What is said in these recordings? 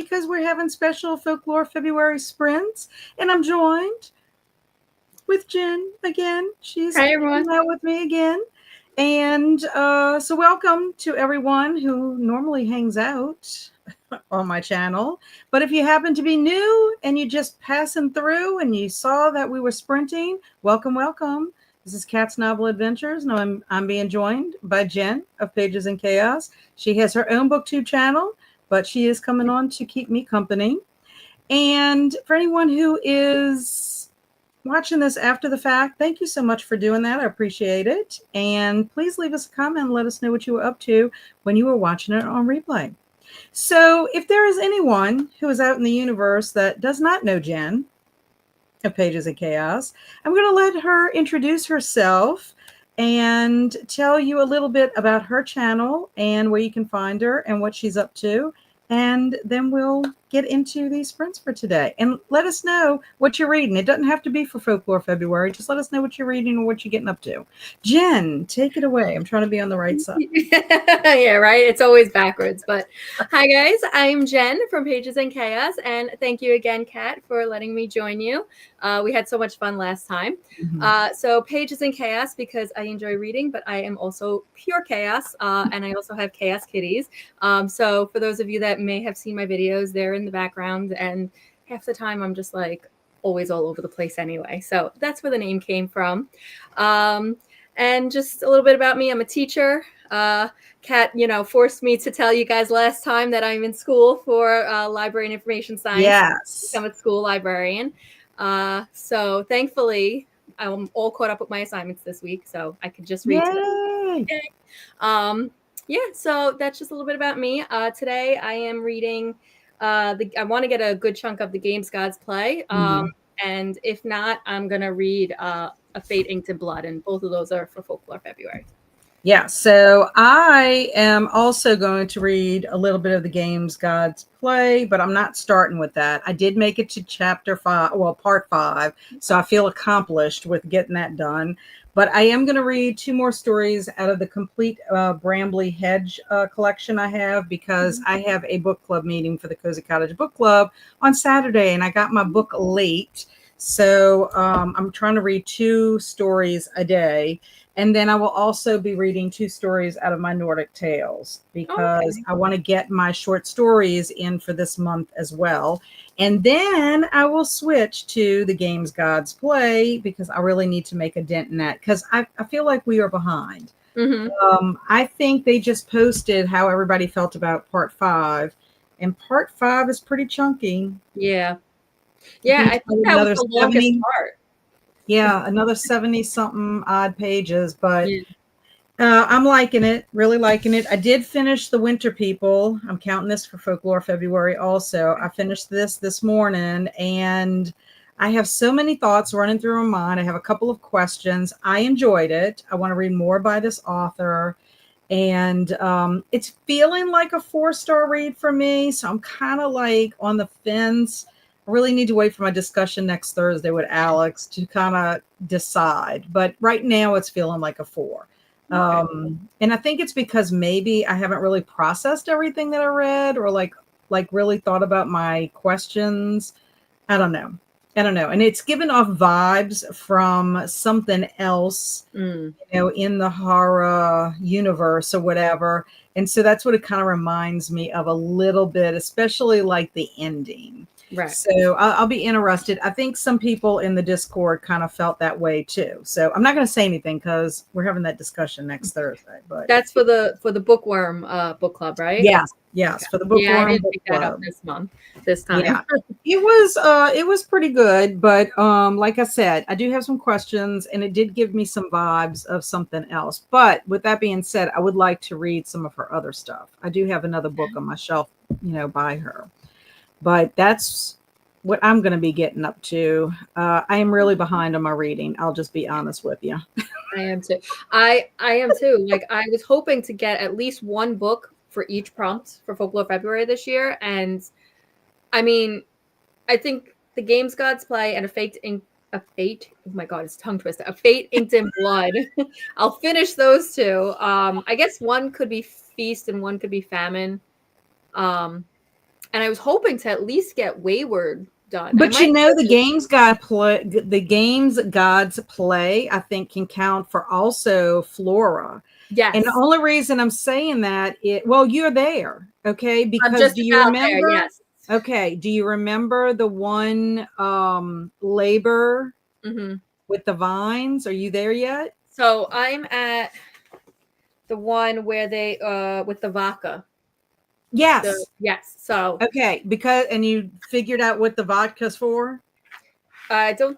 because we're having special Folklore February sprints, and I'm joined with Jen again. She's Hi, everyone. out with me again. And so welcome to everyone who normally hangs out on my channel. But if you happen to be new and you just passing through and you saw that we were sprinting, welcome, welcome. This is Kat's Novel Adventures. And I'm being joined by Jen of Pages in Chaos. She has her own booktube channel, but she is coming on to keep me company. And for anyone who is watching this after the fact, thank you so much for doing that. I appreciate it. And please leave us a comment and let us know what you were up to when you were watching it on replay. So if there is anyone who is out in the universe that does not know Jen of Pages of Chaos, I'm going to let her introduce herself and tell you a little bit about her channel and where you can find her and what she's up to. And then we'll get into these sprints for today. And let us know what you're reading. It doesn't have to be for Folklore February. Just let us know what you're reading and what you're getting up to. Jen, take it away. I'm trying to be on the right side. Yeah, right? It's always backwards. But hi, guys. I'm Jen from Pages in Chaos. And thank you again, Kat, for letting me join you. We had so much fun last time. So Pages in Chaos, because I enjoy reading, but I am also pure chaos. And I also have chaos kitties. So for those of you that may have seen my videos, they're in the background. And half the time I'm just like always all over the place anyway. So that's where the name came from. And just a little bit about me. I'm a teacher. Kat, forced me to tell you guys last time that I'm in school for library and information science. Yes. I'm a school librarian. So thankfully, I'm all caught up with my assignments this week, so I could just read today. Yeah, so that's just a little bit about me. Today I am reading I want to get a good chunk of the Games Gods play. And if not, I'm going to read A Fate Inked in Blood, and both of those are for Folklore February. Yeah, so I am also going to read a little bit of the Games Gods play, but I'm not starting with that. I did make it to chapter 5, well, part 5, so I feel accomplished with getting that done. But I am going to read 2 more stories out of the complete Brambley Hedge collection I have, because I have a book club meeting for the Cozy Cottage Book Club on Saturday, and I got my book late. So I'm trying to read 2 stories a day. And then I will also be reading 2 stories out of my Nordic Tales, because I want to get my short stories in for this month as well. And then I will switch to the Games Gods play, because I really need to make a dent in that, because I feel like we are behind. I think they just posted how everybody felt about part 5, and part 5 is pretty chunky. Yeah. Yeah, I think that was the longest part. Yeah, another 70 something odd pages, but I'm liking it, really liking it. I did finish The Winter People. I'm counting this for Folklore February also. I finished this morning, and I have so many thoughts running through my mind. I have a couple of questions. I enjoyed it. I want to read more by this author, and it's feeling like a 4-star read for me. So I'm kind of like on the fence. I really need to wait for my discussion next Thursday with Alex to kind of decide. But right now it's feeling like a 4. And I think it's because maybe I haven't really processed everything that I read, or like really thought about my questions. I don't know. And it's given off vibes from something else, in the horror universe or whatever. And so that's what it kind of reminds me of a little bit, especially like the ending. Right. So I'll be interested. I think some people in the Discord kind of felt that way too. So I'm not going to say anything, because we're having that discussion next Thursday. But that's for the Bookworm book club, right? Yes, for the Bookworm. Yeah, I didn't pick that up this time. Yeah, it was pretty good, but like I said, I do have some questions, and it did give me some vibes of something else. But with that being said, I would like to read some of her other stuff. I do have another book on my shelf, by her. But that's what I'm going to be getting up to. I am really behind on my reading. I'll just be honest with you. I am too. I am too. Like, I was hoping to get at least 1 book for each prompt for Folklore February this year. And I mean, I think the Games Gods play and oh my God, it's tongue twister. A Fate Inked in Blood. I'll finish those 2. I guess one could be Feast and one could be Famine. and I was hoping to at least get Wayward done. But the games gods play, I think, can count for also Flora. Yes. And the only reason I'm saying that well, you're there, okay? Because I'm just do you remember? There, yes. Okay. Do you remember the one labor with the vines? Are you there yet? So I'm at the one where they with the vodka. Yes. Yes. So okay, and you figured out what the vodka's for? I don't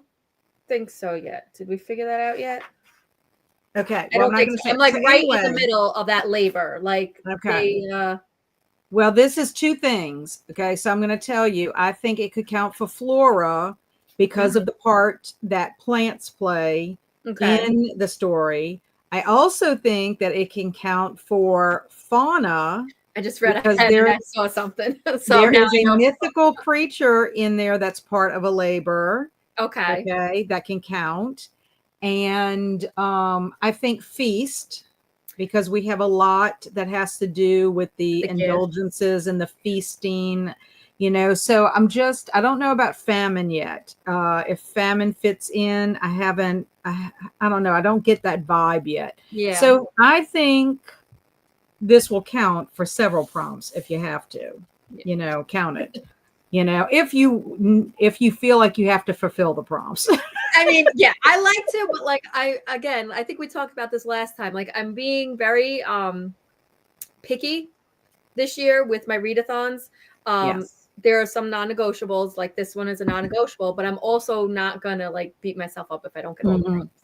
think so yet. Did we figure that out yet? Okay. Well, I don't think so. I'm like right in the middle of that labor. Like well, this is two things. Okay. So I'm going to tell you, I think it could count for Flora because of the part that plants play in the story. I also think that it can count for Fauna. I just read ahead and I saw something. So there is a mythical creature in there that's part of a labor. Okay. That can count. And I think feast, because we have a lot that has to do with the indulgences and the feasting, so I don't know about famine yet. If famine fits in, I don't know. I don't get that vibe yet. Yeah. So I think this will count for several prompts if you have to, count it. If you feel like you have to fulfill the prompts. I mean, yeah, I like to, but like I think we talked about this last time. Like I'm being very picky this year with my readathons. Yes. There are some non-negotiables, like this one is a non-negotiable, but I'm also not gonna like beat myself up if I don't get all the prompts.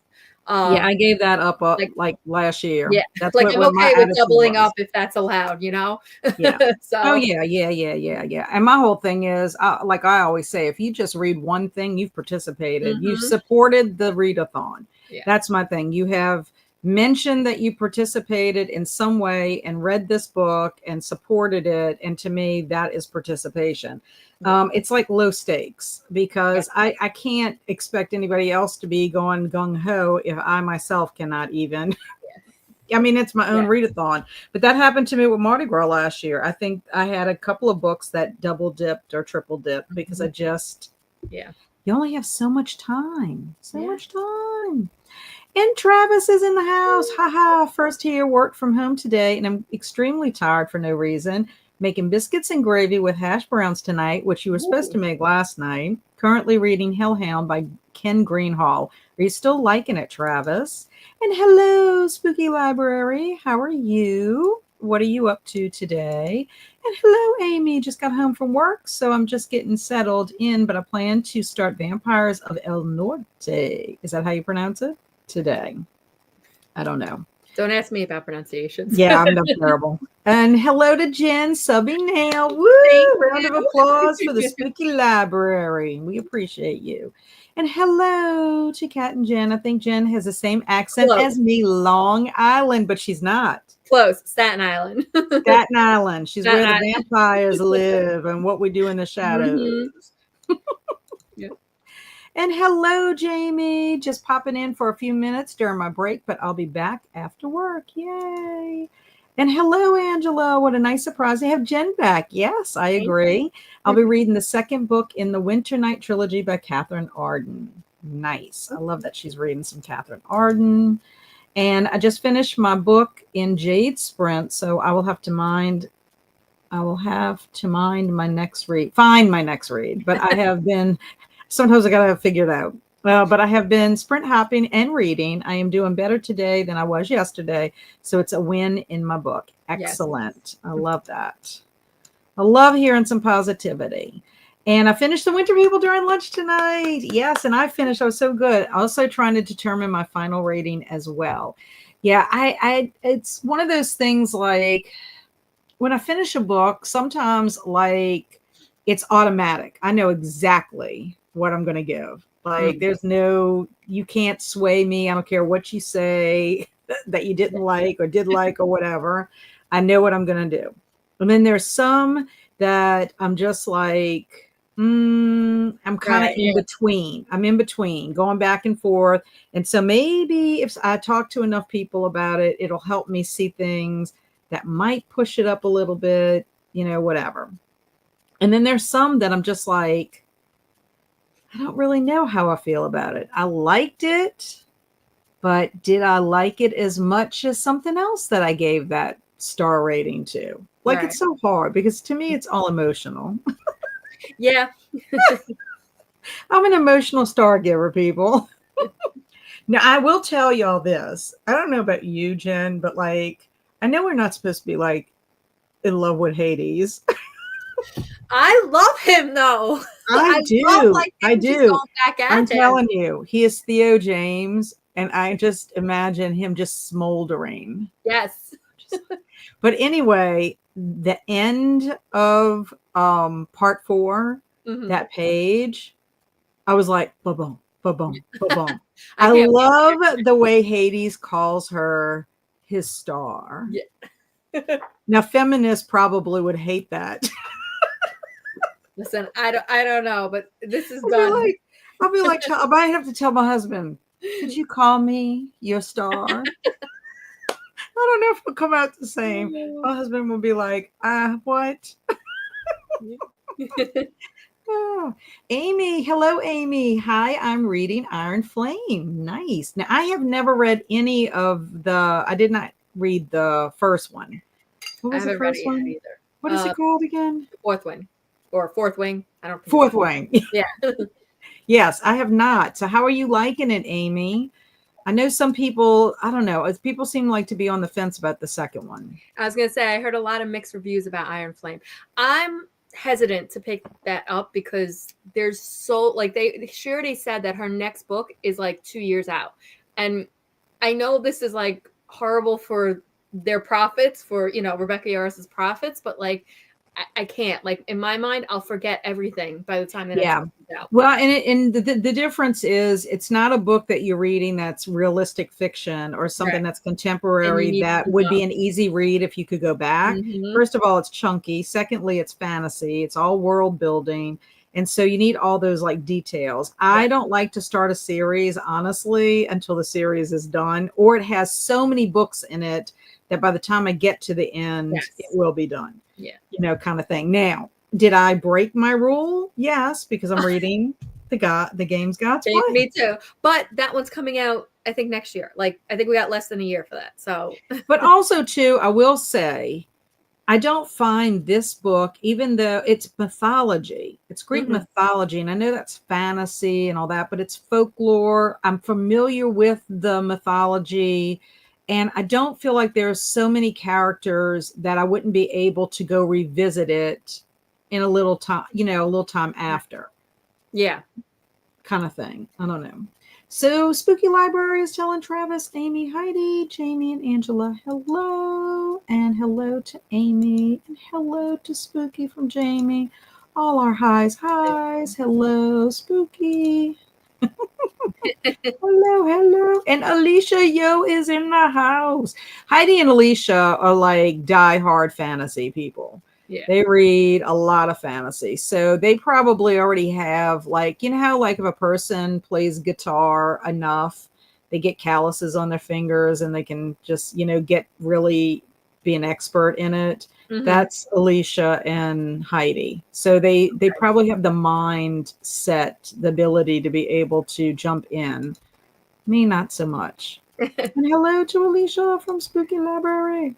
Yeah, I gave that up like last year. Yeah, that's like I'm okay with doubling up if that's allowed, Yeah. So. Oh yeah. And my whole thing is, like I always say, if you just read one thing, you've participated. You've supported the readathon. Yeah. That's my thing. You have mentioned that you participated in some way and read this book and supported it, and to me, that is participation. It's like low stakes because I can't expect anybody else to be going gung-ho if I myself cannot even. I mean, it's my own readathon, but that happened to me with Mardi Gras last year. I think I had a couple of books that double dipped or triple dipped because I just, you only have so much time, much time. And Travis is in the house. Haha. First here, work from home today, and I'm extremely tired for no reason. Making biscuits and gravy with hash browns tonight, which you were supposed to make last night. Currently reading Hellhound by Ken Greenhall. Are you still liking it, Travis? And hello, Spooky Library. How are you? What are you up to today? And hello, Amy. Just got home from work, so I'm just getting settled in, but I plan to start Vampires of El Norte. Is that how you pronounce it? Today. I don't know. Don't ask me about pronunciations. Yeah, I'm terrible. And hello to Jen subbing now. Woo! Round of applause for the Spooky Library. We appreciate you. And hello to Kat and Jen. I think Jen has the same accent as me, Long Island, but she's not. Close. Staten Island. Staten Island. She's where the vampires live and what we do in the shadows. Yep. And hello, Jamie. Just popping in for a few minutes during my break, but I'll be back after work. Yay. And hello, Angela. What a nice surprise to have Jen back. Yes, I agree. I'll be reading the second book in the Winter Night trilogy by Catherine Arden. Nice. I love that she's reading some Catherine Arden. And I just finished my book in Jade Sprint, so I will have to mind my next read. Find my next read. But I have been... Sometimes I got to figure it out. But I have been sprint hopping and reading. I am doing better today than I was yesterday. So it's a win in my book. Excellent. Yes. I love that. I love hearing some positivity. And I finished The Winter People during lunch tonight. Yes, and I finished. I was so good. Also trying to determine my final rating as well. Yeah, it's one of those things like when I finish a book, sometimes like it's automatic. I know exactly what I'm going to give. Like there's you can't sway me. I don't care what you say that you didn't like or did like or whatever. I know what I'm going to do. And then there's some that I'm just like, I'm kind of in between. I'm in between, going back and forth. And so maybe if I talk to enough people about it, it'll help me see things that might push it up a little bit, whatever. And then there's some that I'm just like, I don't really know how I feel about it. I liked it, but did I like it as much as something else that I gave that star rating to? Like, Right. it's so hard because to me, it's all emotional. Yeah. I'm an emotional star giver, people. Now, I will tell y'all this. I don't know about you, Jen, but like, I know we're not supposed to be like in love with Hades. I love him though. I I love do. like I him just do. going back I'm at him. telling you, he is Theo James, and I just imagine him just smoldering. Yes. But anyway, the end of part 4, Mhm. that page, I was like, ba-boom, ba-boom, ba-boom. I I can't wait. love the way Hades calls her his star. Yeah. Now, feminists probably would hate that. Listen, I don't know, but this is I'll be done. like, I might have to tell my husband, could you call me your star? I don't know if it'll come out the same. My husband will be like, what? Oh, Amy. Hello, Amy. Hi, I'm reading Iron Flame. Nice. Now, I have never read any of I did not read the first one. What I was the haven't read first it one? yet either. What is it called again? Fourth wing or fourth wing. I don't think Fourth Wing. yeah. Yes, I have not. So, how are you liking it, Amy? I know some people, I don't know, people seem like to be on the fence about the second one. I was gonna say I heard a lot of mixed reviews about Iron Flame. I'm hesitant to pick that up because there's so like she already said that her next book is like 2 years out. And I know this is like horrible for their profits, for Rebecca Yarros's profits, but like I can't. Like in my mind, I'll forget everything by the time the next Yeah. book is out. Well, and the difference is it's not a book that you're reading that's realistic fiction or something Right. that's And you contemporary need that to would be know. an easy read if you could go back. Mhm. First of all, it's chunky. Secondly, it's fantasy. It's all world building. And so you need all those like details. Right. I don't like to start a series, honestly, until the series is done, or it has so many books in it that by the time I get to the end, Yes. it will be done. Yeah. Kind of thing. Now, did I break my rule? Yes, because I'm reading the game's God's Play. Me too. But that one's coming out, I think, next year. Like, I think we got less than a year for that. So, But also, too, I will say, I don't find this book, even though it's mythology, it's Greek mythology, and I know that's fantasy and all that, but it's folklore. I'm familiar with the mythology, and I don't feel like there's so many characters that I wouldn't be able to go revisit it in a little time, a little time after. Yeah. Kind of thing. I don't know. So Spooky Library is telling Travis, Amy, Heidi, Jamie, and Angela, hello. And hello to Amy. And hello to Spooky from Jamie. All our highs. Hello, Spooky. Hello. And Alicia Yo is in the house. Heidi and Alicia are like diehard fantasy people. Yeah. They read a lot of fantasy. So they probably already have like, how like if a person plays guitar enough, they get calluses on their fingers and they can just, get really be an expert in it. That's Alicia and Heidi. So they probably have the mind set, the ability to be able to jump in. Me, not so much. And hello to Alicia from Spooky Library.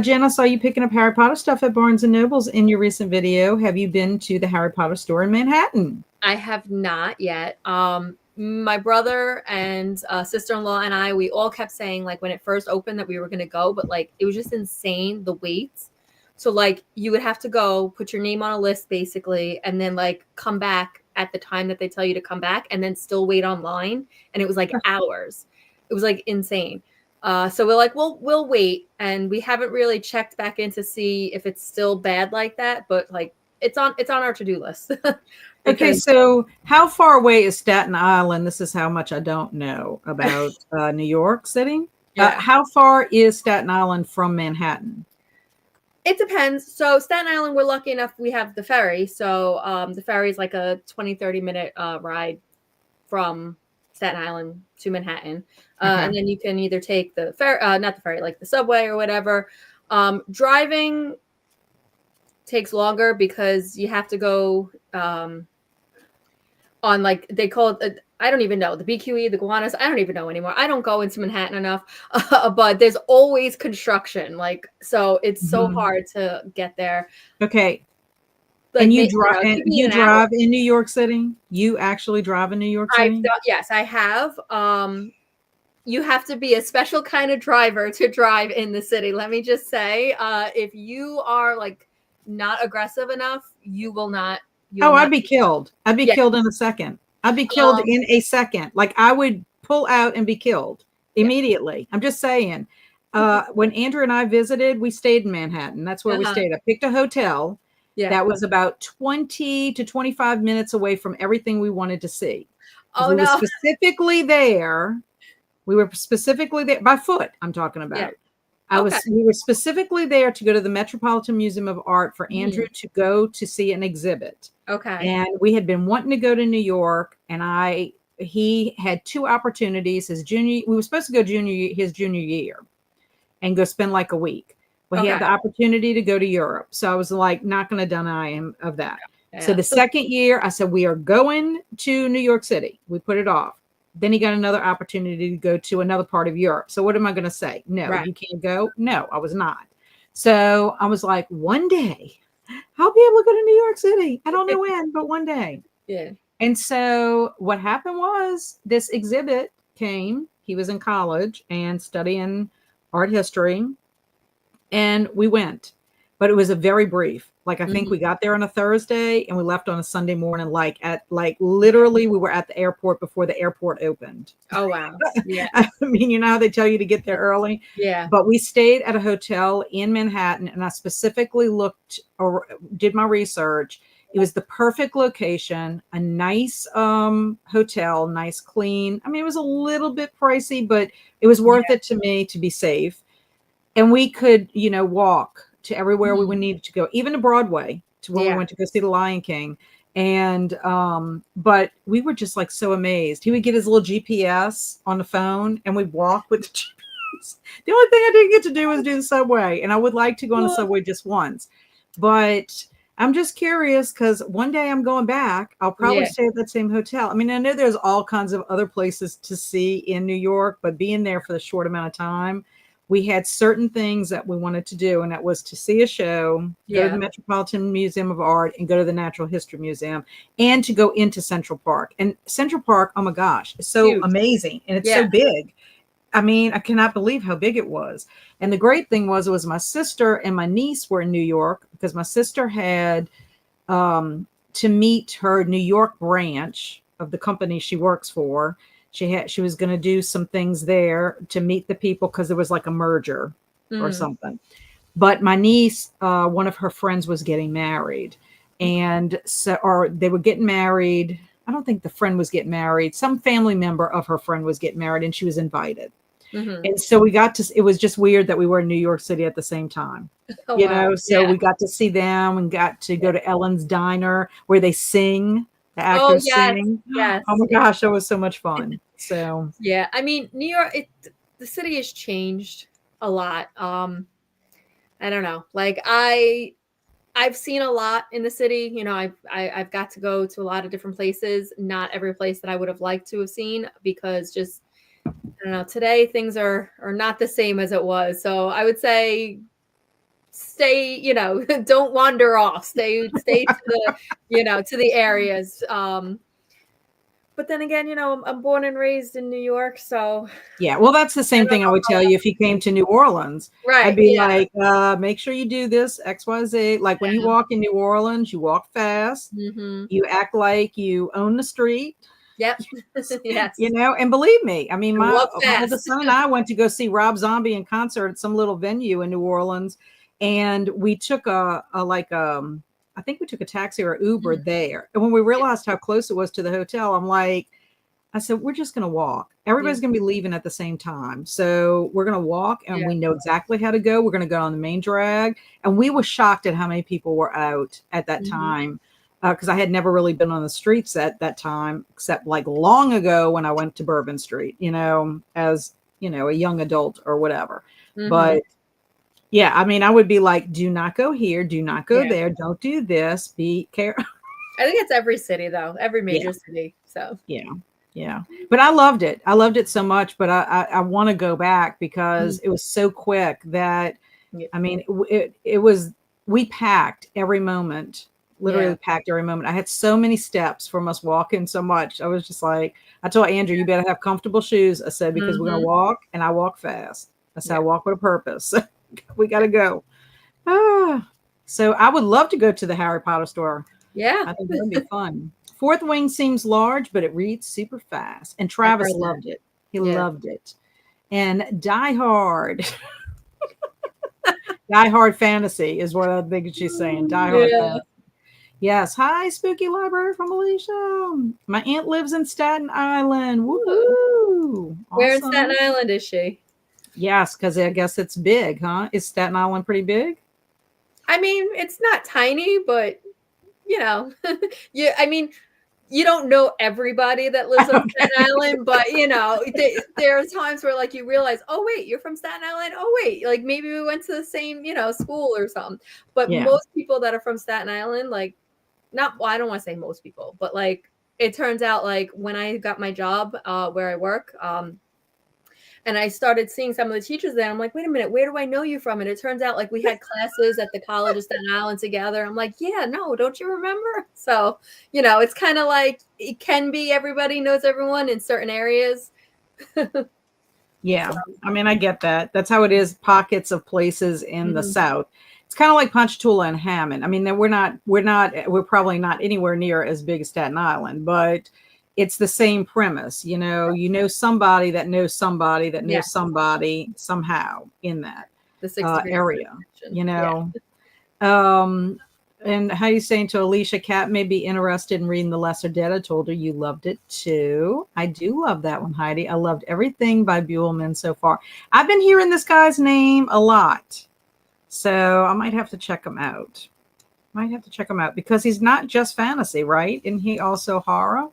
Jen, I saw you picking up Harry Potter stuff at Barnes & Noble's in your recent video. Have you been to the Harry Potter store in Manhattan? I have not yet. My brother and sister-in-law and I, we all kept saying like when it first opened that we were going to go, but like it was just insane, the waits. So like you would have to go, put your name on a list basically, and then like come back at the time that they tell you to come back and then still wait online. And it was like hours. It was like insane. So we're like, we'll wait. And we haven't really checked back in to see if it's still bad like that, but like it's on our to-do list. Okay, so how far away is Staten Island? This is how much I don't know about New York City. Yeah. How far is Staten Island from Manhattan? It depends. So Staten Island, we're lucky enough we have the ferry. So the ferry is like a 20-30 minute ride from Staten Island to Manhattan. And then you can either take the ferry, not the ferry, like the subway or whatever. Driving takes longer because you have to go on, like, they call it, I don't even know, the BQE, the iguanas. I don't even know anymore. I don't go into Manhattan enough, but there's always construction. Like, so it's so hard to get there. Okay. Like, And you drive in New York City? You actually drive in New York City? Yes, I have. You have to be a special kind of driver to drive in the city. Let me just say, if you are like not aggressive enough, you will not. I'd be killed. I'd be killed in a second. I'd be killed in a second. Like, I would pull out and be killed immediately. I'm just saying. When Andrew and I visited, we stayed in Manhattan. That's where we stayed. I picked a hotel that was about 20 to 25 minutes away from everything we wanted to see. Oh, we no. were specifically there. We were specifically there by foot. I'm talking about. We were specifically there to go to the Metropolitan Museum of Art for Andrew to go to see an exhibit. Okay. And we had been wanting to go to New York, and he had 2 opportunities. We were supposed to go his junior year and go spend like a week. Well, he had the opportunity to go to Europe. So I was like, not going to deny him of that. Yeah. So the second year, I said, we are going to New York City. We put it off. Then he got another opportunity to go to another part of Europe. So what am I going to say? No, you can't go. No, I was not. So I was like, one day I'll be able to go to New York City. I don't know when, but one day. Yeah. And so what happened was this exhibit came. He was in college and studying art history. And we went, but it was a very brief. Like, I think we got there on a Thursday and we left on a Sunday morning. Literally, we were at the airport before the airport opened. Oh, wow. Yeah. I mean, you know how they tell you to get there early? Yeah. But we stayed at a hotel in Manhattan, and I specifically looked or did my research. It was the perfect location, a nice hotel, nice, clean. I mean, it was a little bit pricey, but it was worth it to me to be safe. And we could, walk to everywhere we needed to go, even to Broadway, to where we went to go see The Lion King. And, but we were just like so amazed. He would get his little GPS on the phone and we'd walk with the GPS. The only thing I didn't get to do was do the subway. And I would like to go on the subway just once. But I'm just curious because one day I'm going back. I'll probably stay at that same hotel. I mean, I know there's all kinds of other places to see in New York, but being there for the short amount of time, we had certain things that we wanted to do, and that was to see a show, go to the Metropolitan Museum of Art, and go to the Natural History Museum, and to go into Central Park. And Central Park, oh my gosh, it's so amazing, and it's so big. I mean, I cannot believe how big it was. And the great thing was, it was my sister and my niece were in New York, because my sister had to meet her New York branch of the company she works for. She was going to do some things there to meet the people, because there was like a merger or something. But my niece, one of her friends was getting married, and or they were getting married. I don't think the friend was getting married. Some family member of her friend was getting married, and she was invited. And so it was just weird that we were in New York City at the same time, so we got to see them and got to go to Ellen's Diner, where they sing. The actors sing. Yes. Oh my gosh, that was so much fun. So I mean, New York, the city has changed a lot. I don't know. Like, I've seen a lot in the city. I've got to go to a lot of different places. Not every place that I would have liked to have seen, because just, I don't know, today things are not the same as it was. So I would say, stay, don't wander off, stay to the, to the areas. But then again, I'm born and raised in New York, so well, that's the same thing I would tell you if you came to New Orleans. I'd be like, make sure you do this XYZ. Like, when you walk in New Orleans, you walk fast. You act like you own the street. Yep. Yes. And believe me, I mean, my fast. son and I went to go see Rob Zombie in concert at some little venue in New Orleans, and we took I think we took a taxi or Uber there. And when we realized how close it was to the hotel, I said, we're just going to walk. Everybody's going to be leaving at the same time. So we're going to walk, and we know exactly how to go. We're going to go on the main drag. And we were shocked at how many people were out at that time, because I had never really been on the streets at that time, except like long ago when I went to Bourbon Street, as, a young adult or whatever. But Yeah, I mean, I would be like, do not go here, do not go Yeah. there, don't do this, be careful. I think it's every city though, every Yeah, major city. So yeah, yeah. But I loved it. I loved it so much, but I want to go back because mhm. it was so quick that Yeah. I mean, it was, we packed every moment, literally Yeah. packed every moment. I had so many steps from us walking so much. I was just like, I told Andrew, you better have comfortable shoes. I said, because we're going to Mhm. walk and I walk fast. I said, I Yeah. walk with a purpose. We got to go. Ah. So I would love to go to the Harry Potter store. Yeah. I think that would be fun. Fourth Wing seems large, but it reads super fast. And I've Travis heard that. loved it. He Yeah. loved it. And Die Hard. Die Hard Fantasy is what I think she's saying. Die Hard Yeah. Fantasy. Yes. Hi, Spooky Library from Alicia. My aunt lives in Staten Island. Ooh. Woohoo. Where in Staten Awesome. Island is she? Yes, because I guess it's big, huh? Is Staten Island pretty big? I mean, it's not tiny, but you know, yeah. I mean, you don't know everybody that lives on Staten Okay. Island, but there are times where like you realize, oh wait, you're from Staten Island. Oh wait, like maybe we went to the same, school or something. But Yeah. most people that are from Staten Island, like not, well, I don't want to say most people, but like it turns out like when I got my job where I work, and I started seeing some of the teachers there. I'm like, wait a minute, where do I know you from? And it turns out like we had classes at the College of Staten Island together. I'm like, yeah, no, don't you remember? So, it's kind of like it can be everybody knows everyone in certain areas. Yeah. So, I mean, I get that. That's how it is. Pockets of places in the mhm. South. It's kind of like Ponchatoula and Hammond. I mean, we're probably not anywhere near as big as Staten Island, but it's the same premise. Somebody that knows somebody that Yeah, knows somebody somehow in that the 60 area, connection. you Yeah. know. Um, and how you saying to Alicia, Cat may be interested in reading The Lesser Dead. I told her you loved it too. I do love that one, Heidi. I loved everything by Buellman so far. I've been hearing this guy's name a lot, so I might have to check him out. Might have to check him out because he's not just fantasy, right? And he also horror.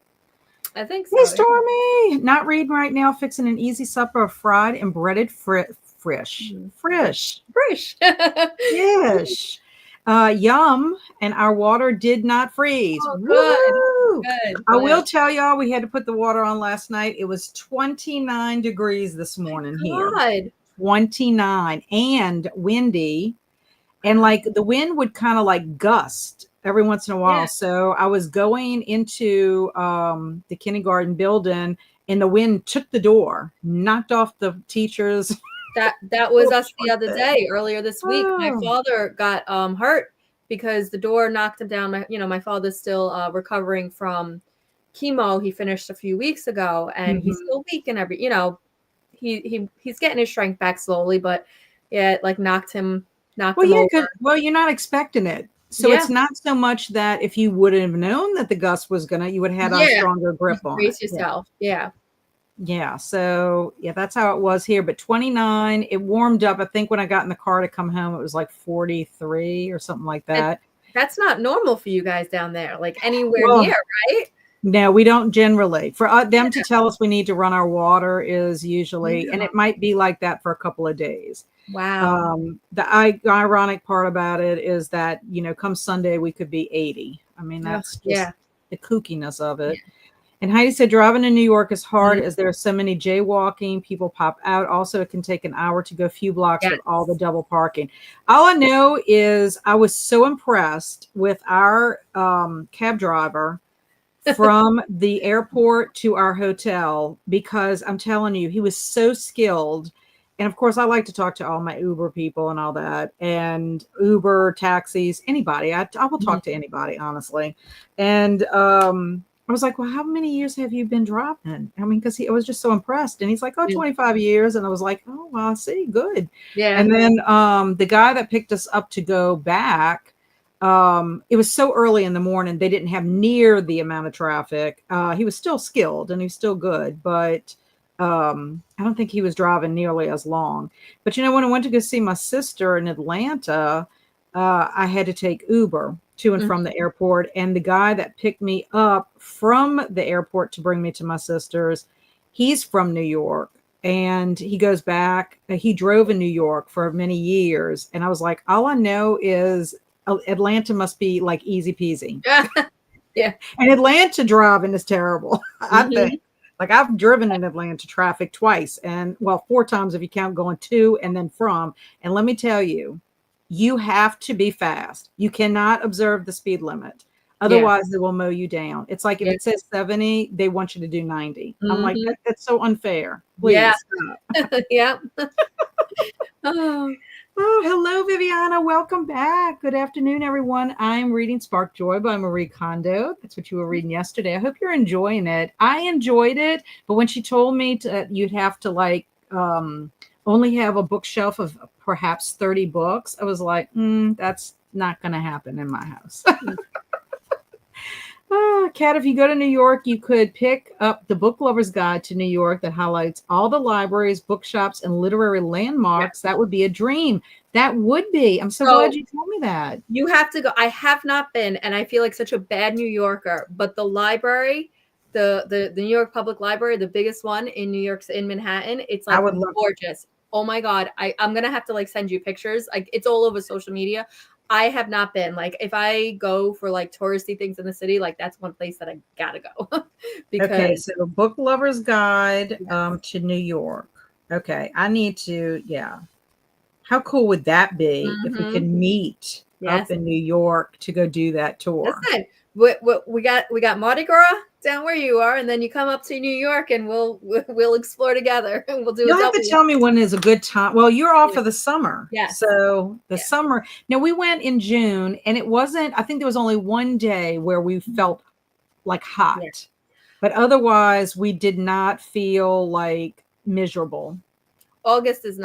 I think Hey, so. Yeah. Stormy. Not reading right now. Fixing an easy supper of fried and breaded frish. Mhm. Frish. Frisch. Fish. Yum. And our water did not freeze. Oh, good. Woo! Good. I will Glad. tell y'all we had to put the water on last night. It was 29 degrees this morning here. God. 29 and windy. And like the wind would kind of like gust every once in a while. Yeah. So I was going into the kindergarten building and the wind took the door, knocked off the teachers. That was us the other day, earlier this week. My Oh. father got hurt because the door knocked him down. My father's still recovering from chemo he finished a few weeks ago, and he's Mhm. still weak and he's getting his strength back slowly, but yeah, it like knocked him Well, yeah, over. you're not expecting it. So Yeah. it's not so much that if you would have known that the gust was you would have had a Yeah. stronger You grip can on it. brace Yeah. yourself. Yeah. Yeah. So yeah, that's how it was here. But 29, it warmed up. I think when I got in the car to come home, it was like 43 or something like And that. that's not normal for you guys down there, like anywhere Well, near, right? no, we don't generally. For them to tell us we need to run our water is usually, and Yeah. it might be like that for a couple of days. Wow. The ironic part about it is that, come Sunday, we could be 80. I mean, Ugh, that's just yeah. the kookiness of Yeah. it. And Heidi said, driving in New York is hard Mhm. as there are so many jaywalking. People pop out. Also, it can take an hour to go a few blocks Yes. with all the double parking. All I know is I was so impressed with our cab driver from the airport to our hotel because I'm telling you, he was so skilled. And of course, I like to talk to all my Uber people and all that, and Uber, taxis, anybody. I will Mhm. talk to anybody, honestly. And I was like, well, how many years have you been driving? I mean, because I was just so impressed. And he's like, oh, Yeah. 25 years. And I was like, oh, well, I see, good. Yeah. And then the guy that picked us up to go back, it was so early in the morning, they didn't have near the amount of traffic. He was still skilled and he's still good, but I don't think he was driving nearly as long. But when I went to go see my sister in Atlanta, I had to take Uber to and Mhm. from the airport. And the guy that picked me up from the airport to bring me to my sister's, he's from New York. and he goes back. He drove in New York for many years. And I was like, all I know is Atlanta must be like easy peasy. Yeah. And Atlanta driving is terrible, I Mhm. think. Like I've driven in Atlanta traffic twice, and well, 4 times if you count going to and then from. And let me tell you, you have to be fast. You cannot observe the speed limit. Yeah. Otherwise, they will mow you down. It's like if Yeah. it says 70, they want you to do 90. I'm like, Mhm. that's so unfair. Yeah. Please stop. Yeah. Oh. Oh, hello, Viviana. Welcome back. Good afternoon, everyone. I'm reading Spark Joy by Marie Kondo. That's what you were reading yesterday. I hope you're enjoying it. I enjoyed it, but when she told me you'd have to only have a bookshelf of perhaps 30 books, I was like, that's not going to happen in my house. Kat, if you go to New York, you could pick up the Book Lover's Guide to New York that highlights all the libraries, bookshops, and literary landmarks. Yeah. That would be a dream. That would be. I'm so glad you told me that. You have to go. I have not been, and I feel like such a bad New Yorker, but the library, the New York Public Library, the biggest one in New York, in Manhattan, it's I like would love gorgeous. Oh my God. I'm gonna have to like send you pictures. Like it's all over social media. I have not been. Like if I go for like touristy things in the city, like that's one place that I gotta go. Okay, because so Book Lover's Guide to New York. Okay, I need to, yeah. How cool would that be if we could Mhm. meet Yes. up in New York to go do that tour? Listen, we got Mardi Gras down where you are, and then you come up to New York, and we'll explore together, and we'll do You'll a have to double. tell me when is a good time. Well, you're off for the summer. Yes. So the Yeah. summer. Now we went in June and it wasn't, I think there was only one day where we felt like hot. Yeah. But otherwise we did not feel like miserable. August is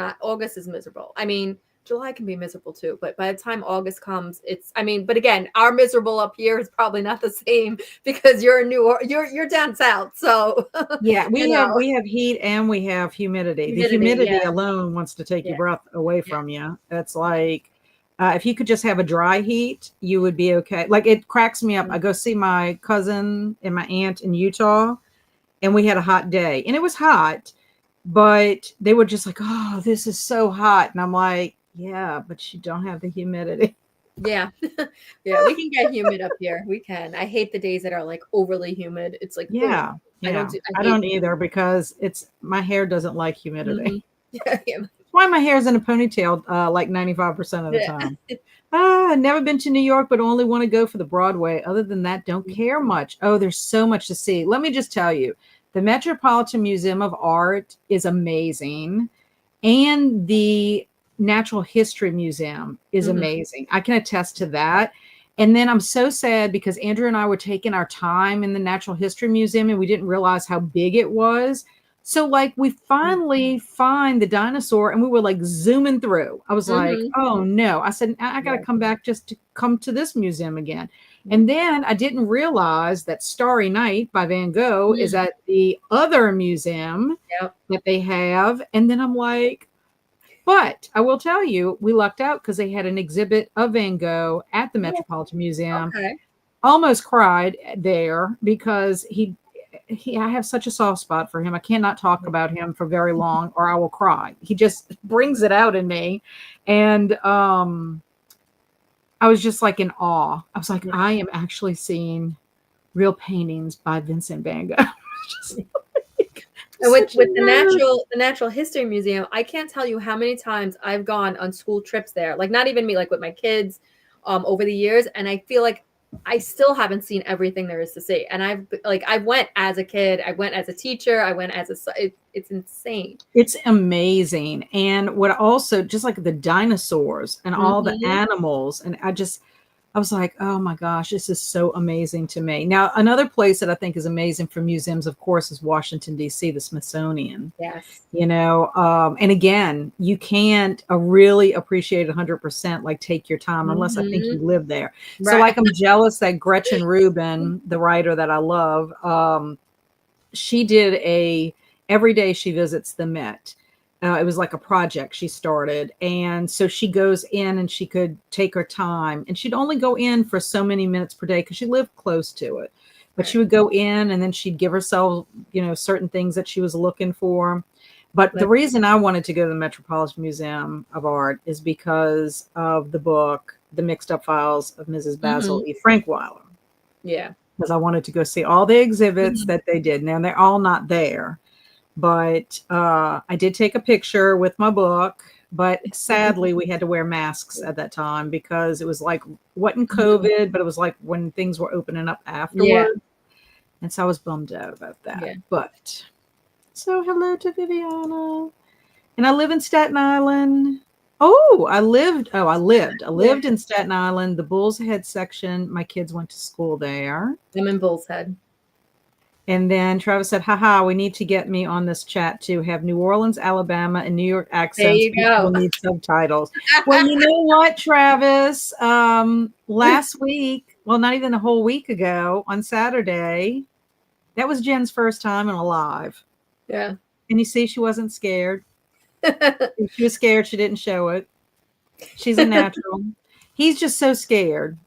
miserable. I mean, July can be miserable too, but by the time August comes, but again, our miserable up here is probably not the same because you're in you're down south. So Yeah, you know, we have heat and we have humidity. The humidity, humidity yeah. alone wants to take Yeah. your breath away Yeah. from you. It's like if you could just have a dry heat, you would be okay. Like it cracks me up. I go see my cousin and my aunt in Utah, and we had a hot day, and it was hot, but they were just like, "Oh, this is so hot," and I'm like, "Yeah, but you don't have the humidity." Yeah. Yeah, we can get humid up here. We can. I hate the days that are like overly humid. It's like, Yeah, I yeah. I hate don't either because my hair doesn't like humidity. Mhm. Yeah, yeah. That's why my hair is in a ponytail like 95% of the Yeah. time. Never been to New York, but only want to go for the Broadway. Other than that, don't care much. Oh, there's so much to see. Let me just tell you, the Metropolitan Museum of Art is amazing, and the Natural History Museum is Mhm. amazing. I can attest to that. And then I'm so sad because Andrew and I were taking our time in the Natural History Museum and we didn't realize how big it was. So like we finally find the dinosaur and we were like zooming through. I was like, Mhm. oh no. I said, I got to Yeah. come back just to come to this museum again. And then I didn't realize that Starry Night by Van Gogh is at the other museum Yep. that they have. And then I'm like, but I will tell you, we lucked out because they had an exhibit of Van Gogh at the Metropolitan Museum. Okay. Almost cried there because I have such a soft spot for him. I cannot talk about him for very long or I will cry. He just brings it out in me. And I was just like in awe. I was like, Yeah. I am actually seeing real paintings by Vincent Van Gogh. And with the Natural History Museum, I can't tell you how many times I've gone on school trips there. Like not even me, like with my kids, over the years, and I feel like I still haven't seen everything there is to see. And I went as a kid, I went as a teacher, I went as it's insane. It's amazing. And what also, just like the dinosaurs and all the Mhm. animals, and I was like, oh my gosh, this is so amazing to me. Now, another place that I think is amazing for museums, of course, is Washington, D.C., the Smithsonian. Yes. And again, you can't really appreciate 100%, like take your time, unless I think you live there. So Right. like I'm jealous that Gretchen Rubin, the writer that I love, she did every day she visits the Met. It was like a project she started. And so she goes in and she could take her time and she'd only go in for so many minutes per day because she lived close to it. But she would go in and then she'd give herself, certain things that she was looking for. But the reason I wanted to go to the Metropolitan Museum of Art is because of the book, The Mixed Up Files of Mrs. Basil E. Frankweiler. Yeah. Because I wanted to go see all the exhibits that they did. Now, they're all not there. But I did take a picture with my book. But sadly, we had to wear masks at that time because it was like, wasn't COVID, but it was like when things were opening up afterward. Yeah. And so I was bummed out about that. Yeah. But so hello to Viviana. And I live in Staten Island. I lived in Staten Island, the Bull's Head section. My kids went to school there. I'm in Bull's Head. And then Travis said, haha, we need to get me on this chat to have New Orleans, Alabama, and New York accents. There you go. People need subtitles. Well, you know what, Travis? Last week, well, not even a whole week ago, on Saturday, that was Jen's first time in a live. Yeah. And you see, she wasn't scared. If she was scared, she didn't show it. She's a natural. He's just so scared.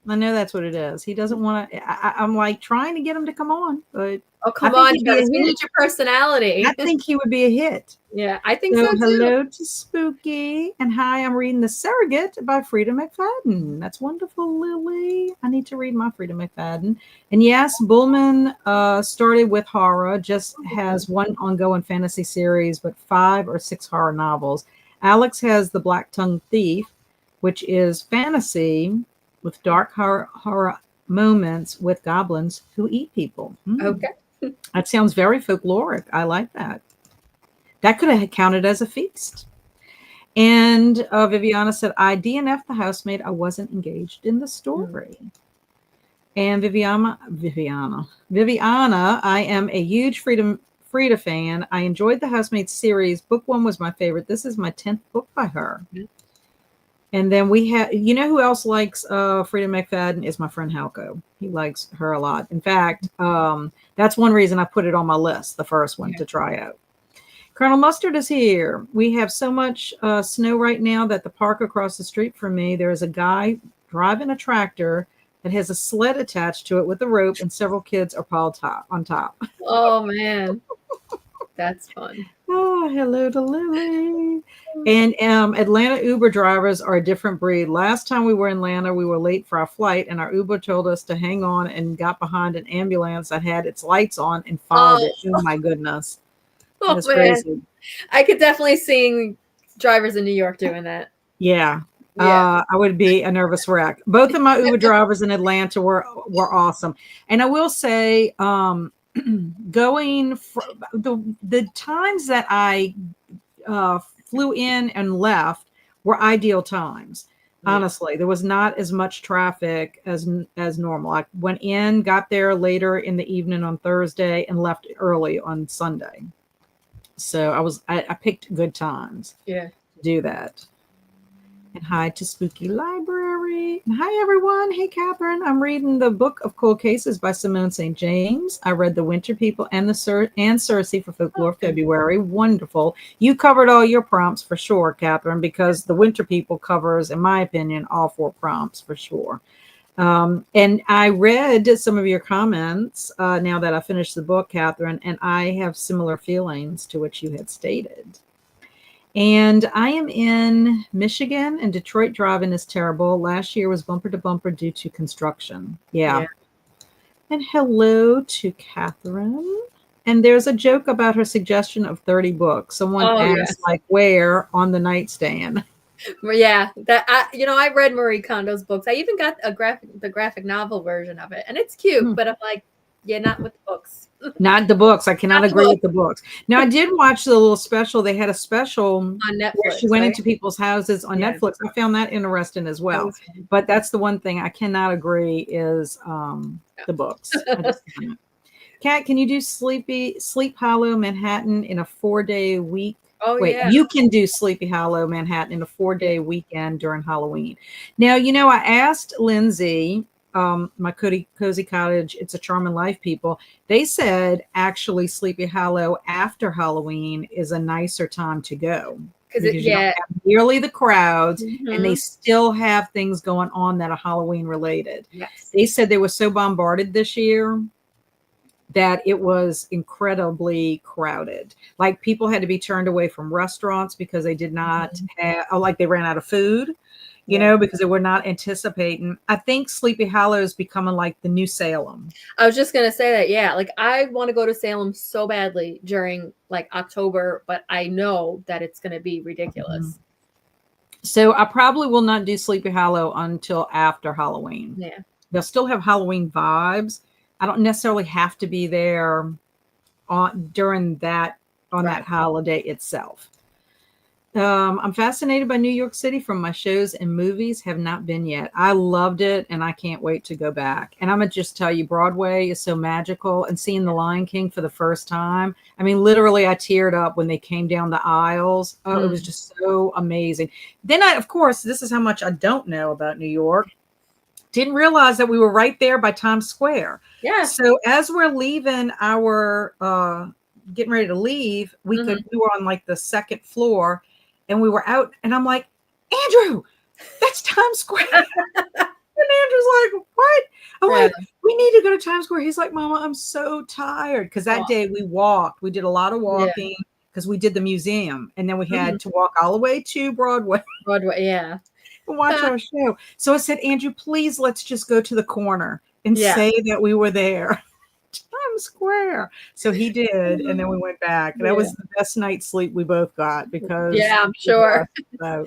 I know that's what it is. He doesn't want to. I'm like trying to get him to come on, but come on, Travis. We need your personality. I think he would be a hit. Yeah, I think so too. Hello to Spooky, and hi. I'm reading The Surrogate by Frida McFadden. That's wonderful, Lily. I need to read my Frida McFadden. And yes, Bullman started with horror. Just has one ongoing fantasy series, but 5 or 6 horror novels. Alex has The Black-Tongued Thief, which is fantasy with dark horror moments with goblins who eat people. Okay. That sounds very folkloric. I like that. That could have counted as a feast. And Viviana said, I DNF'd the housemaid. I wasn't engaged in the story. And Viviana, I am a huge Frida fan. I enjoyed the Housemaid series. Book 1 was my favorite. This is my 10th book by her. And then we have, you know who else likes Frida McFadden is my friend Halco. He likes her a lot. In fact, that's one reason I put it on my list, the first one to try out. Colonel Mustard is here. We have so much snow right now that the park across the street from me, there is a guy driving a tractor that has a sled attached to it with a rope, and several kids are piled on top. Oh, man. That's fun. Oh, hello to Lily. And Atlanta Uber drivers are a different breed. Last time we were in Atlanta, we were late for our flight, and our Uber told us to hang on and got behind an ambulance that had its lights on and followed it. Oh, my goodness. That's crazy. I could definitely see drivers in New York doing that. Yeah. I would be a nervous wreck. Both of my Uber drivers in Atlanta were awesome. And I will say, going the times that I flew in and left were ideal times. Honestly, there was not as much traffic as normal. I went in, got there later in the evening on Thursday, and left early on Sunday. So I picked good times to do that. And hi to Spooky Library. And hi, everyone. Hey, Catherine. I'm reading the Book of Cold Cases by Simone St. James. I read The Winter People and Circe for Folklore February. Wonderful. You covered all your prompts for sure, Catherine, because The Winter People covers, in my opinion, all 4 prompts for sure. And I read some of your comments now that I finished the book, Catherine, and I have similar feelings to what you had stated. And I am in Michigan, and Detroit driving is terrible. Last year was bumper to bumper due to construction. Yeah. And hello to Catherine. And there's a joke about her suggestion of 30 books. Someone asked, like, where on the nightstand? Yeah, that I read Marie Kondo's books. I even got the graphic novel version of it, and it's cute. But I'm like, not with the books. Not the books. I cannot agree with the books. Now, I did watch the little special. They had a special on Netflix where she went into people's houses on Netflix. I found that interesting as well. But that's the one thing I cannot agree is the books. Kat, can you do Sleep Hollow Manhattan in a 4-day week? Oh, wait, you can do Sleepy Hollow Manhattan in a 4-day weekend during Halloween. Now, I asked Lindsay, my Cozy Cottage, It's a Charming Life people, they said actually Sleepy Hollow after Halloween is a nicer time to go. Because you don't have nearly the crowds, and they still have things going on that are Halloween related. Yes. They said they were so bombarded this year that it was incredibly crowded. Like people had to be turned away from restaurants because they did not have, like they ran out of food, because they were not anticipating. I think Sleepy Hollow is becoming like the new Salem. I was just gonna say that, yeah. Like I want to go to Salem so badly during like October, but I know that it's gonna be ridiculous. So I probably will not do Sleepy Hollow until after Halloween. Yeah. They'll still have Halloween vibes. I don't necessarily have to be there during that holiday itself. I'm fascinated by New York City from my shows and movies. Have not been yet. I loved it, and I can't wait to go back. And I'm gonna just tell you, Broadway is so magical. And seeing The Lion King for the first time, I mean, literally, I teared up when they came down the aisles. Oh, it was just so amazing. Then of course, this is how much I don't know about New York. Didn't realize that we were right there by Times Square. Yeah. So as we're leaving getting ready to leave, we were on like the second floor. And we were out, and I'm like, Andrew, that's Times Square. And Andrew's like, what? I'm like, we need to go to Times Square. He's like, Mama, I'm so tired. Because that day we walked. We did a lot of walking because we did the museum. And then we had to walk all the way to Broadway. Yeah. And watch our show. So I said, Andrew, please, let's just go to the corner and say that we were there. Times Square. So he did, and then we went back. That was the best night's sleep we both got because I'm sure. So,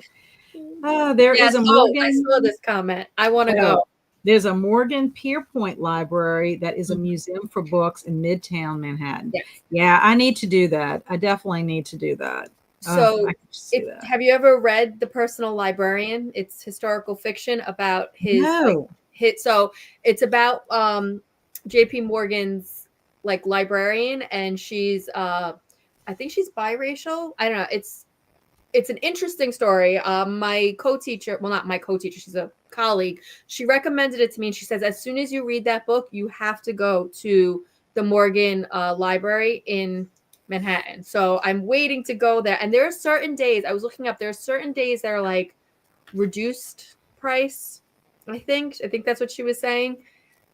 there is a Morgan. I saw this comment. I want to go. There's a Morgan Pierpoint Library that is a museum for books in Midtown Manhattan. Yeah, I need to do that. I definitely need to do that. So, have you ever read The Personal Librarian? It's historical fiction about his. No. So it's about J.P. Morgan's like librarian, and she's I think she's biracial. I don't know. It's an interesting story. My co-teacher, well, not my co-teacher, she's a colleague. She recommended it to me, and she says as soon as you read that book, you have to go to the Morgan Library in Manhattan. So I'm waiting to go there. And there are certain days, I was looking up, there are certain days that are like reduced price. I think that's what she was saying.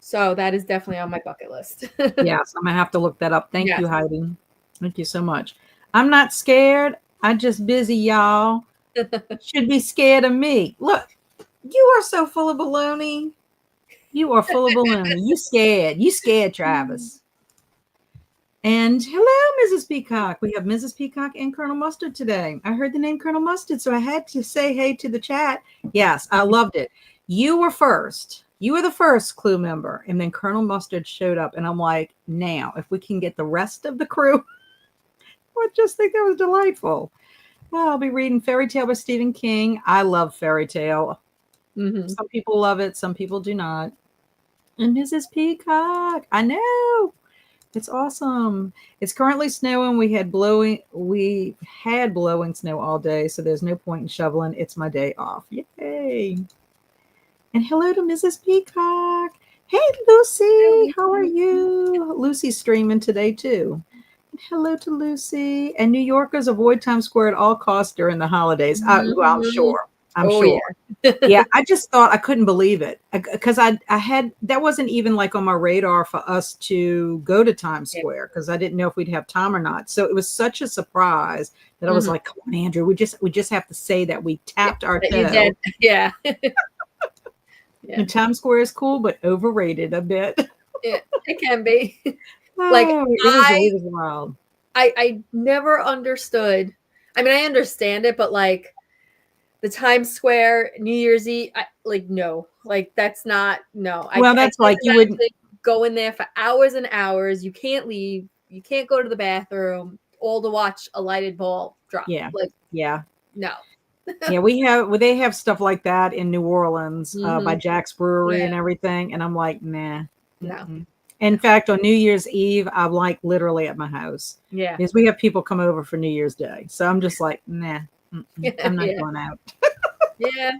So that is definitely on my bucket list. Yes, I'm gonna have to look that up. Thank you, Heidi. Thank you so much. I'm not scared. I'm just busy, y'all. Should be scared of me. Look, you are so full of baloney. You are full of baloney. You scared. You scared, Travis. And hello, Mrs. Peacock. We have Mrs. Peacock and Colonel Mustard today. I heard the name Colonel Mustard, so I had to say hey to the chat. Yes, I loved it. You were first. You were the first Clue member, and then Colonel Mustard showed up, and I'm like, now, if we can get the rest of the crew, I just think that was delightful. Well, I'll be reading Fairy Tale by Stephen King. I love Fairy Tale. Some people love it, some people do not. And Mrs. Peacock, I know. It's awesome. It's currently snowing. We had blowing snow all day, so there's no point in shoveling. It's my day off. Yay. And hello to Mrs. Peacock. Hey, Lucy. How are you? Lucy's streaming today, too. And hello to Lucy. And New Yorkers avoid Times Square at all costs during the holidays. Well, I'm sure. I'm sure. Yeah, I just thought I couldn't believe it because I had that wasn't even like on my radar for us to go to Times Square because I didn't know if we'd have time or not. So it was such a surprise that I was like, "Come on, Andrew, we just have to say that we tapped our toe." Yeah. And Times Square is cool, but overrated a bit. Yeah, it can be. Like it was wild. I never understood. I mean, I understand it, but like the Times Square New Year's Eve, that's not that's like you would go in there for hours and hours. You can't leave. You can't go to the bathroom, all to watch a lighted ball drop. Yeah, no. Yeah, they have stuff like that in New Orleans by Jack's Brewery and everything, and I'm like, nah. No. In fact, on New Year's Eve, I'm like literally at my house. Yeah, because we have people come over for New Year's Day, so I'm just like, nah. I'm not going out. Yeah.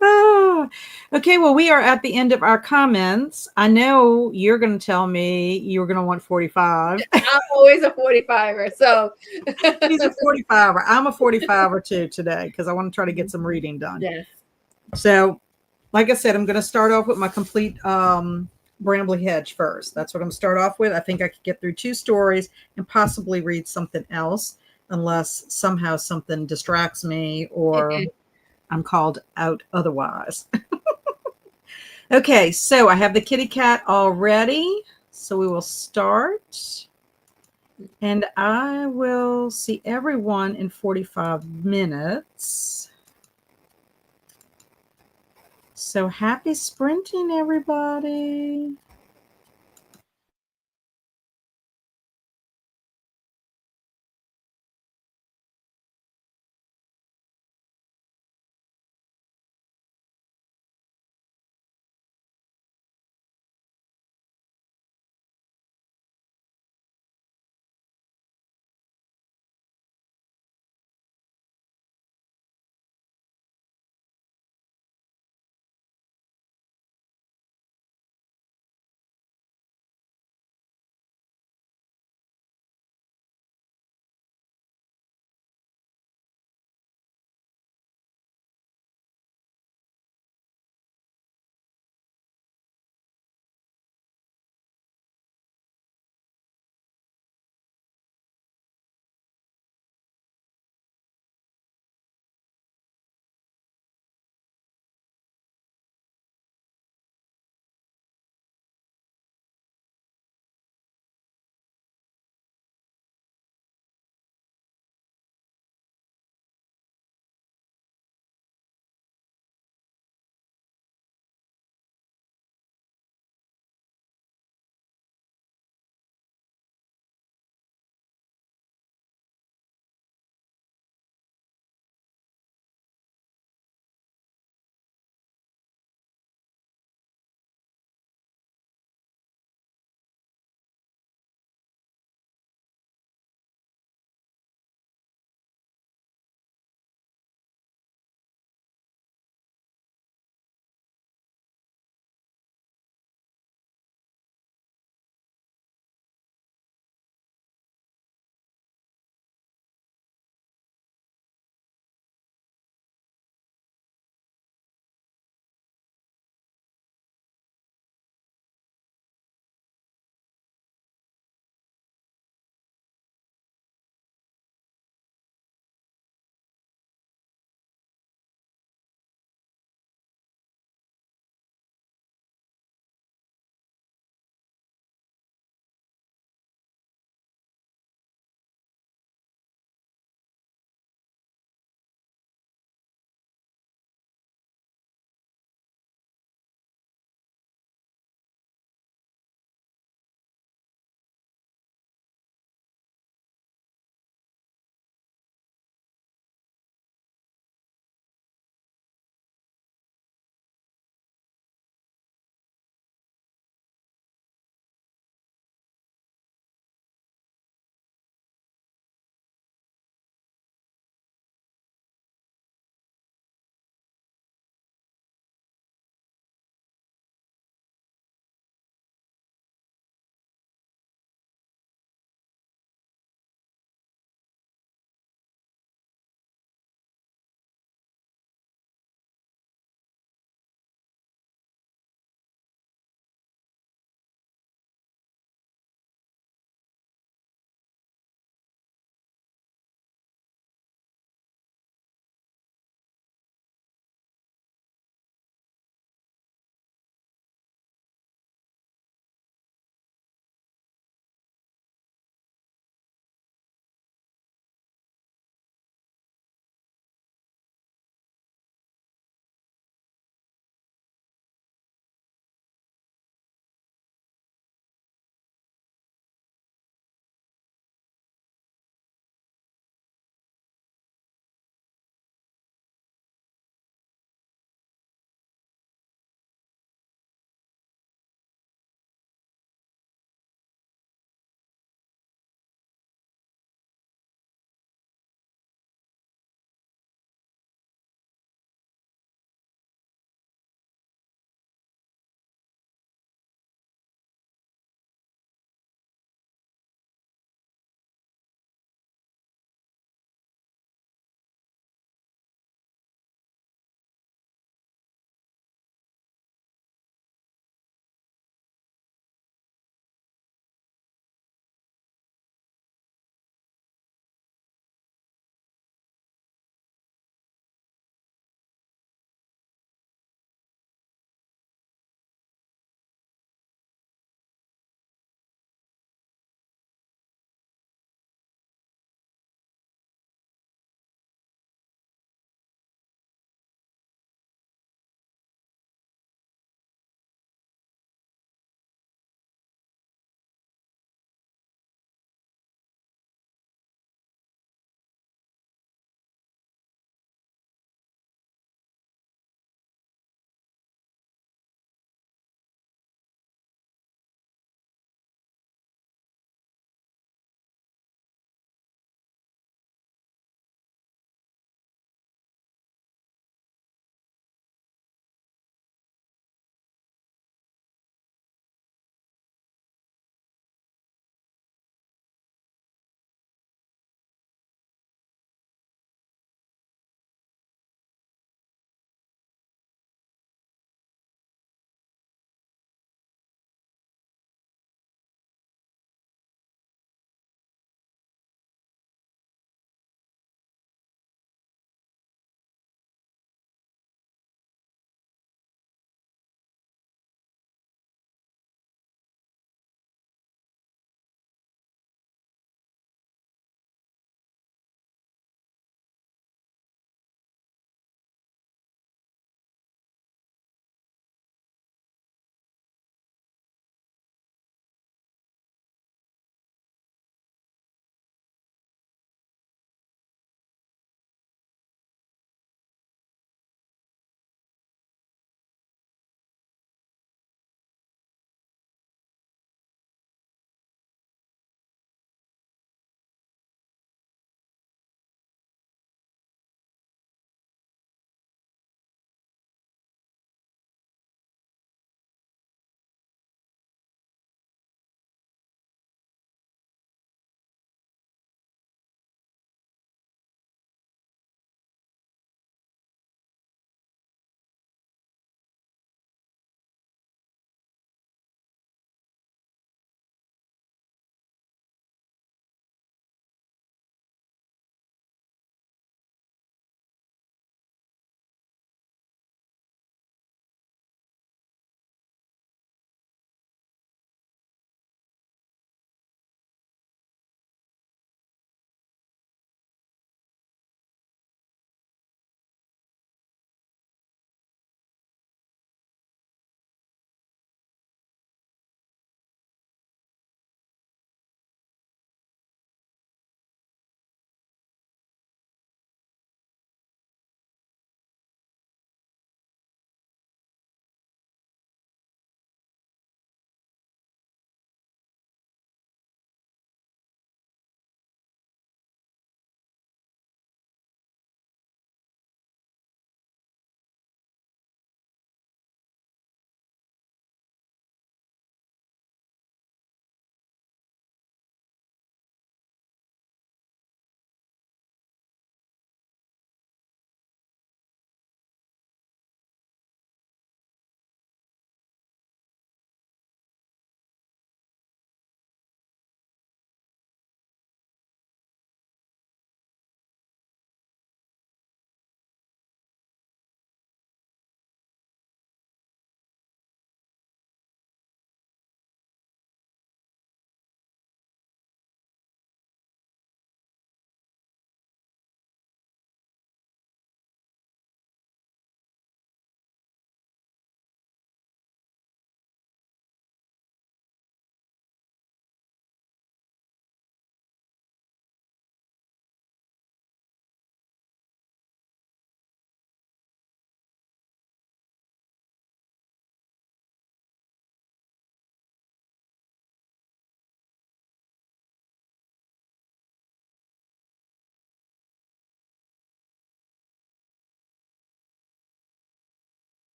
Oh, okay. Well, we are at the end of our comments. I know you're going to tell me you're going to want 45. I'm always a 45er. So he's a 45er. I'm a 45er too today because I want to try to get some reading done. Yes. So, like I said, I'm going to start off with my complete Brambly Hedge first. That's what I'm going to start off with. I think I could get through 2 stories and possibly read something else, unless somehow something distracts me or I'm called out otherwise. Okay, so I have the kitty cat all ready. So we will start. And I will see everyone in 45 minutes. So happy sprinting, everybody.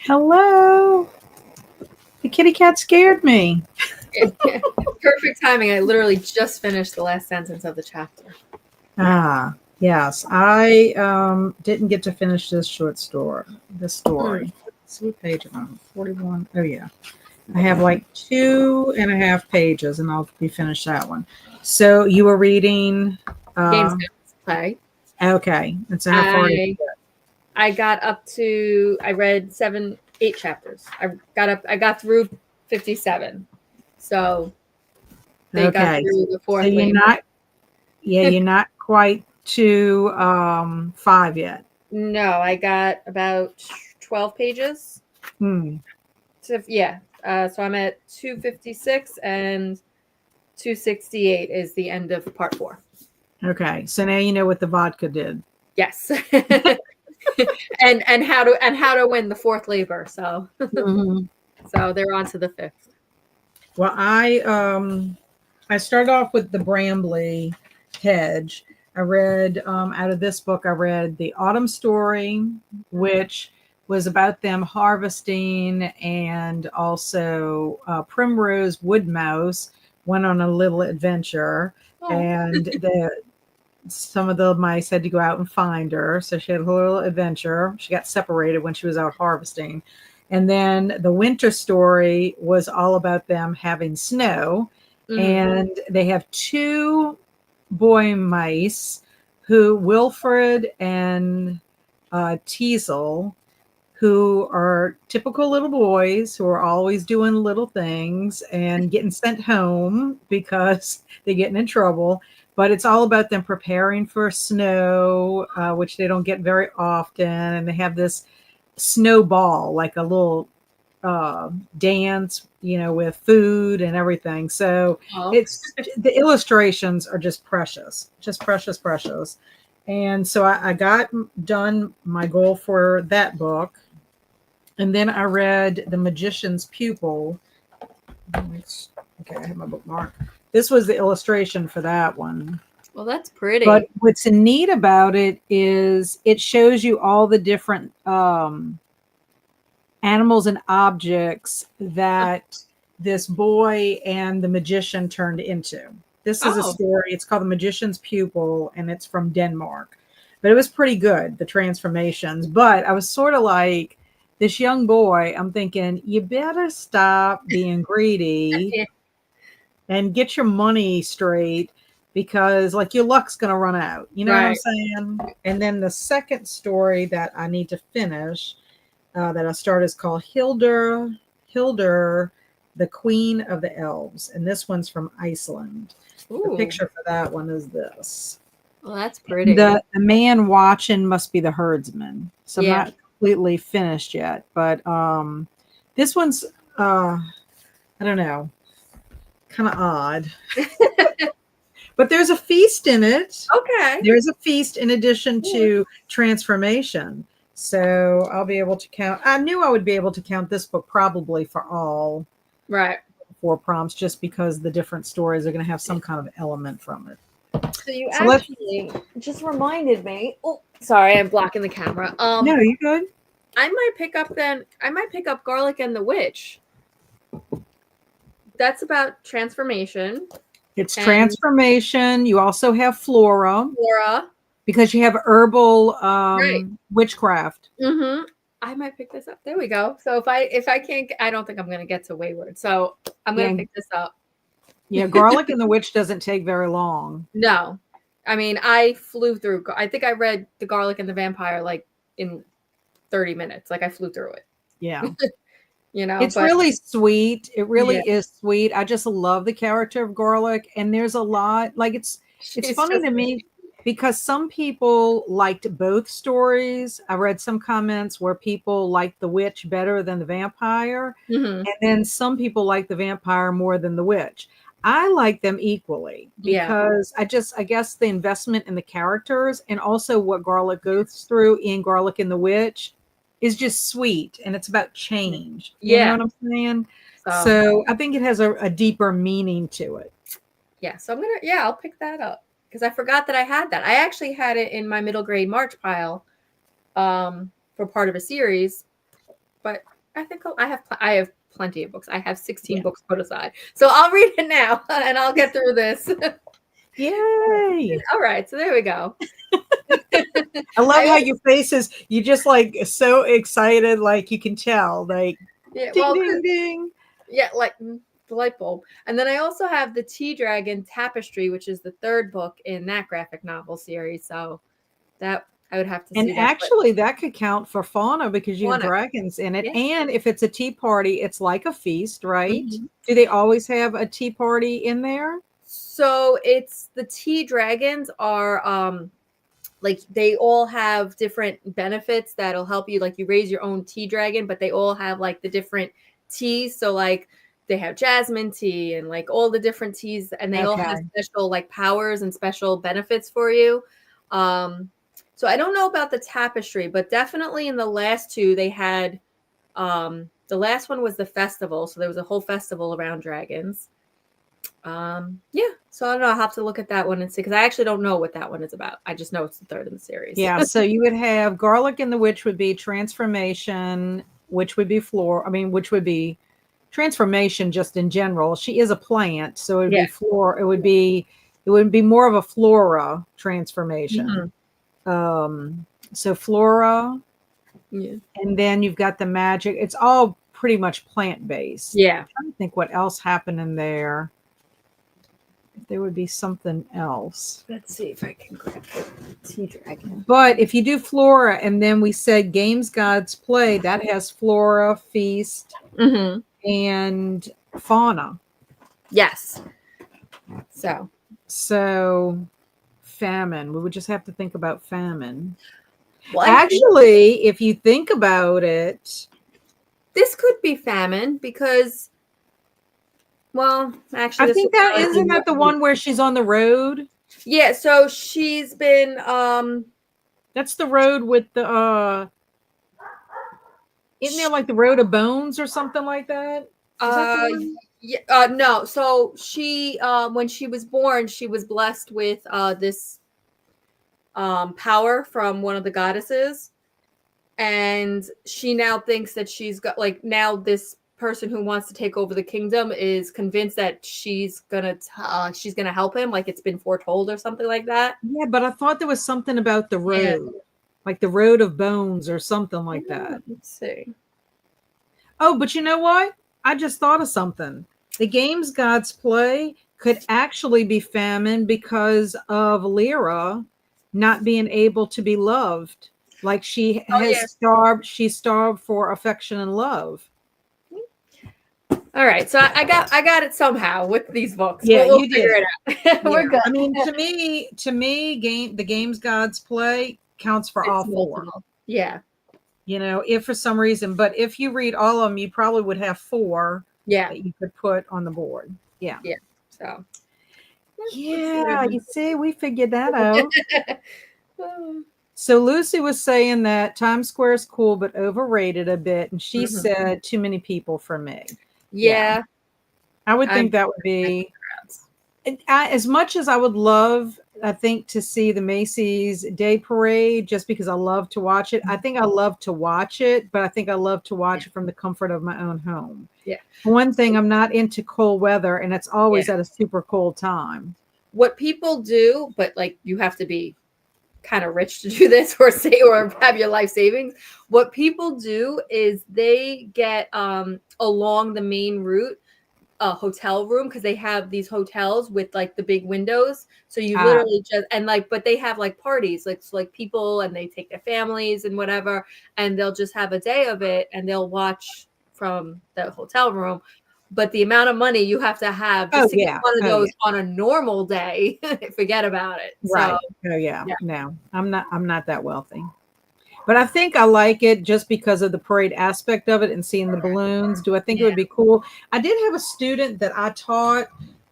Hello. The kitty cat scared me. Perfect timing. I literally just finished the last sentence of the chapter. Ah, yes. I didn't get to finish this story. Let's see what page I'm on. 41. Oh yeah. I have like 2.5 pages and I'll be finished that one. So you were reading Games play. okay. And so how far did you get? I got up to I read 8 chapters. I got through 57. So they got through the fourth. So you're not quite to 5 yet. No, I got about 12 pages. So I'm at 256 and 268 is the end of part 4. Okay. So now you know what the vodka did. Yes. and how to win the 4th labor. So so they're on to the 5th. Well, I started off with the Brambley Hedge. I read out of this book, I read The Autumn Story, which was about them harvesting, and also Primrose Woodmouse went on a little adventure, and some of the mice had to go out and find her. So she had a little adventure. She got separated when she was out harvesting. And then the winter story was all about them having snow. And they have 2 boy mice, Wilfred and Teasel, who are typical little boys who are always doing little things and getting sent home because they're getting in trouble. But it's all about them preparing for snow, which they don't get very often. And they have this snowball, like a little dance, with food and everything. So it's the illustrations are just precious. And so I got done my goal for that book. And then I read The Magician's Pupil. Okay, I have my bookmark. This was the illustration for that one. Well, that's pretty. But what's neat about it is it shows you all the different animals and objects that this boy and the magician turned into. This is a story. It's called The Magician's Pupil, and it's from Denmark. But it was pretty good, the transformations. But I was sort of like, this young boy, I'm thinking, you better stop being greedy and get your money straight, because like your luck's going to run out. You know what I'm saying? And then the second story that I need to finish that I started is called Hildur, the Queen of the Elves. And this one's from Iceland. The picture for that one is this. Well, that's pretty. The man watching must be the herdsman. So I'm not completely finished yet. But this one's, I don't know, kind of odd. But there's a feast in it. Okay. There's a feast in addition to transformation. So I'll be able to count. I knew I would be able to count this book probably for all 4 prompts, just because the different stories are going to have some kind of element from it. So you actually just reminded me. Oh, sorry, I'm blocking the camera. No, you good? I might pick up Garlic and the Witch. That's about transformation. It's transformation. You also have Flora. Because you have herbal witchcraft. I might pick this up. There we go. So if I can't, I don't think I'm going to get to Wayward. So I'm going to pick this up. Yeah, Garlic and the Witch doesn't take very long. No. I mean, I flew through. I think I read The Garlic and the Vampire like in 30 minutes. Like I flew through it. Yeah. It's really sweet. It really is sweet. I just love the character of Garlic. And there's a lot, like it's funny to me because some people liked both stories. I read some comments where people liked the witch better than the vampire. And then some people like the vampire more than the witch. I like them equally because I guess the investment in the characters and also what Garlic goes through in Garlic and the Witch is just sweet, and it's about change. You know what I'm saying? So I think it has a deeper meaning to it. Yeah. So I'll pick that up because I forgot that I had that. I actually had it in my middle grade March pile for part of a series. but I think I have plenty of books. I have 16 books put aside, so I'll read it now and I'll get through this. Yay! All right, so there we go. I love how your face is. You just like so excited, like you can tell, like Yeah, ding well, ding ding. yeah, like the light bulb. And then I also have the Tea Dragon Tapestry, which is the third book in that graphic novel series. So that I would have to And see that. actually, that could count for Fauna because you have Fauna. dragons in it. Yeah. And if it's a tea party, it's like a feast, right? Mhm. Do they always have a tea party in there? So it's the Tea Dragons are like they all have different benefits that'll help you. Like you raise your own tea dragon, but they all have like the different teas. So like they have jasmine tea and like all the different teas, and they all have Okay. special like powers and special benefits for you. So I don't know about the tapestry, but definitely in the last two they had the last one was the festival. So there was a whole festival around dragons. Yeah, so I don't know, I'll have to look at that one and see, because I actually don't know what that one is about. I just know it's the third in the series. Yeah, so you would have Garlic and the Witch would be transformation, which would be Flora. I mean, which would be transformation just in general. She is a plant, so it would Yeah. be Flora. It would be more of a Flora transformation. So Flora, Yeah. and then you've got the magic. It's all pretty much plant based. Yeah. I'm trying to think what else happened in there. If there would be something else. Let's see if I can grab the tea dragon. But if you do Flora, and then we said Games Gods Play, that has Flora, Feast, and Fauna. Yes. So Famine. We would just have to think about Famine. Well, Actually, if you think about it, this could be Famine because, well, actually, I think that isn't that the one where she's on the road. Yeah. So she's been. That's the road with the. Isn't there like the Road of Bones or something like that? Is that the one? Yeah. No. So she, when she was born, she was blessed with this power from one of the goddesses, and she now thinks that she's got like now this person who wants to take over the kingdom is convinced that she's gonna help him, like it's been foretold or something like that. Yeah, but I thought there was something about the road, like the Road of Bones or something like that. Let's see. Oh, but you know what? I just thought of something. The Games Gods Play could actually be Famine because of Lyra not being able to be loved. Like she has starved. She starved for affection and love. All right, so I got it somehow with these books. Yeah, we'll you figure did. it out. We're good. I mean, to me, the Games Gods Play counts for all four. Yeah. You know, if for some reason, but if you read all of them, you probably would have four that you could put on the board. Yeah. Yeah. So. Yeah, you see, we figured that out. So Lucy was saying that Times Square is cool, but overrated a bit. And she said too many people for me. Yeah. I would think that would be, as much as I would love, I think, to see the Macy's Day Parade, just because I love to watch it. I think I love to watch it, but I think I love to watch it from the comfort of my own home. Yeah. One thing, I'm not into cold weather, and it's always at a super cold time. What people do, but like you have to be kind of rich to do this or have your life savings. What people do is they get along the main route a hotel room, because they have these hotels with like the big windows, so you literally just but they have like parties, like people, and they take their families and whatever, and they'll just have a day of it and they'll watch from the hotel room. But the amount of money you have to have just to get one of those on a normal day, forget about it. Right. So, no, I'm not that wealthy. But I think I like it just because of the parade aspect of it and seeing the balloons. Do I think it would be cool? I did have a student that I taught.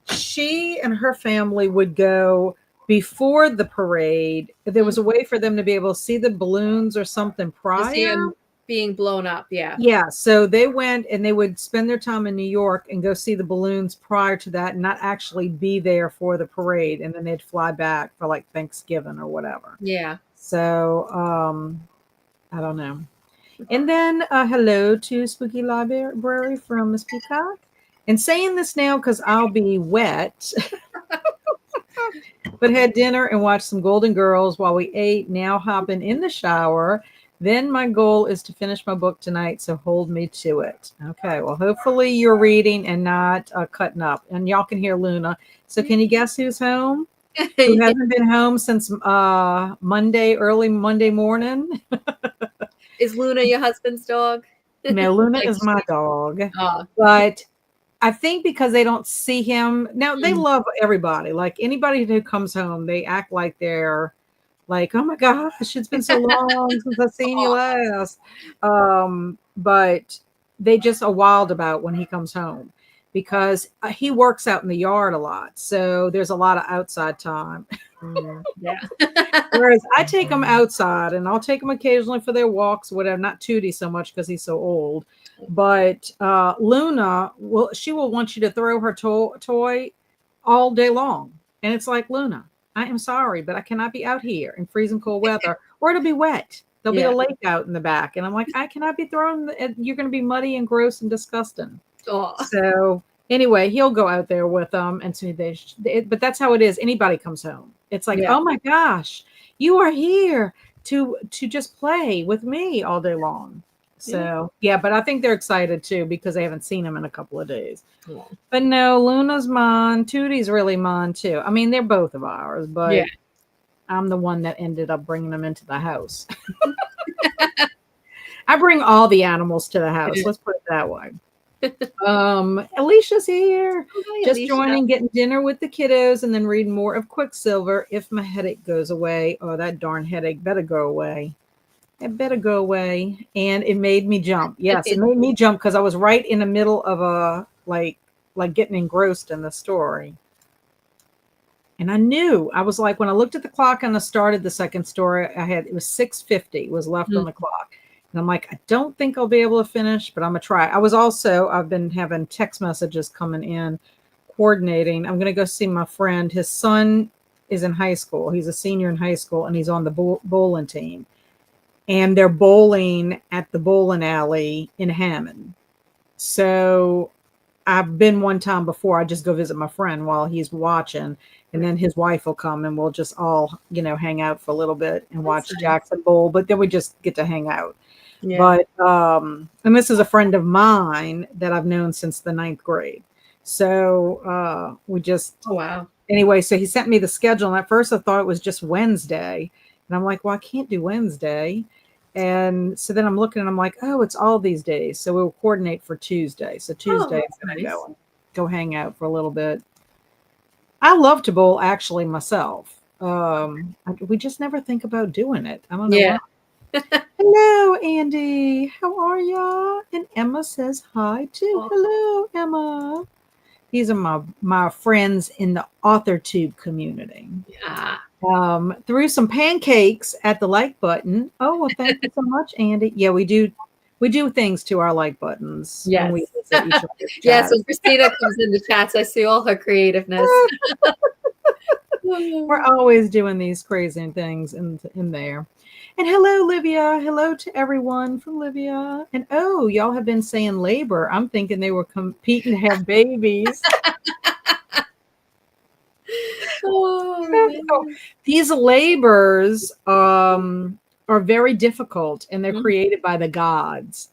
She and her family would go before the parade. There was a way for them to be able to see the balloons or something prior. See them being blown up, Yeah, so they went and they would spend their time in New York and go see the balloons prior to that and not actually be there for the parade. And then they'd fly back for like Thanksgiving or whatever. Yeah. So, I don't know. And then hello to Spooky Library from Miss Peacock. And saying this now because I'll be wet, but had dinner and watched some Golden Girls while we ate. Now hopping in the shower. Then my goal is to finish my book tonight, so hold me to it. Okay, well, hopefully you're reading and not cutting up. And y'all can hear Luna. So can you guess who's home? Who hasn't been home since early Monday morning? Is Luna your husband's dog? No, Luna Like is my dog. Oh. But I think because they don't see him now, they Mm. love everybody. Like anybody who comes home, they act like they're like, oh my gosh, it's been so long since I've seen you last. But they just are wild about when he comes home because he works out in the yard a lot. So there's a lot of outside time. Yeah. Whereas I take them outside and I'll take them occasionally for their walks, whatever, not Tootie so much because he's so old. But Luna, she will want you to throw her toy all day long. And it's like, Luna, I am sorry, but I cannot be out here in freezing cold weather or it'll be wet. There'll be a lake out in the back. And I'm like, I cannot be throwing, you're going to be muddy and gross and disgusting. Oh. So anyway, he'll go out there with them. And so but that's how it is. Anybody comes home. It's like, oh my gosh, you are here to just play with me all day long. So but I think they're excited too because they haven't seen him in a couple of days. Yeah. But no, Luna's mine. Tootie's really mine too. I mean, they're both of ours, but I'm the one that ended up bringing them into the house. I bring all the animals to the house. Let's put it that way. Alicia's here. Hi, just Alicia. joining, getting dinner with the kiddos, and then reading more of Quicksilver if my headache goes away. Oh, that darn headache better go away. It better go away. And it made me jump. Yes, it made me jump because I was right in the middle of a like getting engrossed in the story. And I knew, I was like, when I looked at the clock and I started the second story, it was 6:50 was left on the clock. And I'm like, I don't think I'll be able to finish, but I'm going to try. I've been having text messages coming in, coordinating. I'm going to go see my friend. His son is in high school. He's a senior in high school, and he's on the bowling team. And they're bowling at the bowling alley in Hammond. So I've been one time before. I just go visit my friend while he's watching. And then his wife will come, and we'll just all, hang out for a little bit and watch Jackson bowl. But then we just get to hang out. Yeah. But and this is a friend of mine that I've known since the 9th grade. So we just anyway, so he sent me the schedule, and at first I thought it was just Wednesday. And I'm like, well, I can't do Wednesday. And so then I'm looking and I'm like, oh, it's all these days. So we'll coordinate for Tuesday. So Tuesday I'm gonna go hang out for a little bit. I love to bowl actually myself. We just never think about doing it. I don't know why. Hello, Andy. How are ya? And Emma says hi too. Hello, Emma. These are my friends in the AuthorTube community. Yeah. Threw some pancakes at the like button. Oh, well, thank you so much, Andy. Yeah, we do things to our like buttons. Yes. When we visit each other's Yes, when Christina comes in the chats, I see all her creativeness. We're always doing these crazy things in there. And hello, Livia. Hello to everyone from Livia. And oh, y'all have been saying labor. I'm thinking they were competing to have babies. These labors are very difficult, and they're created by the gods.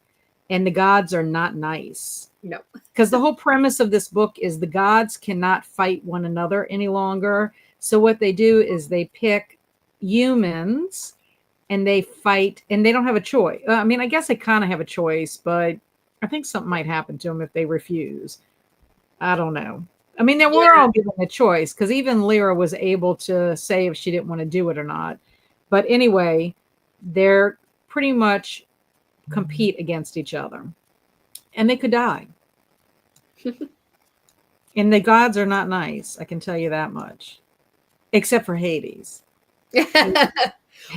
And the gods are not nice. No. Because the whole premise of this book is the gods cannot fight one another any longer. So what they do is they pick humans and they fight, and they don't have a choice. I mean, I guess they kind of have a choice, but I think something might happen to them if they refuse. I don't know. I mean, they were all given a choice because even Lyra was able to say if she didn't want to do it or not. But anyway, they're pretty much compete against each other, and they could die. And the gods are not nice. I can tell you that much, except for Hades.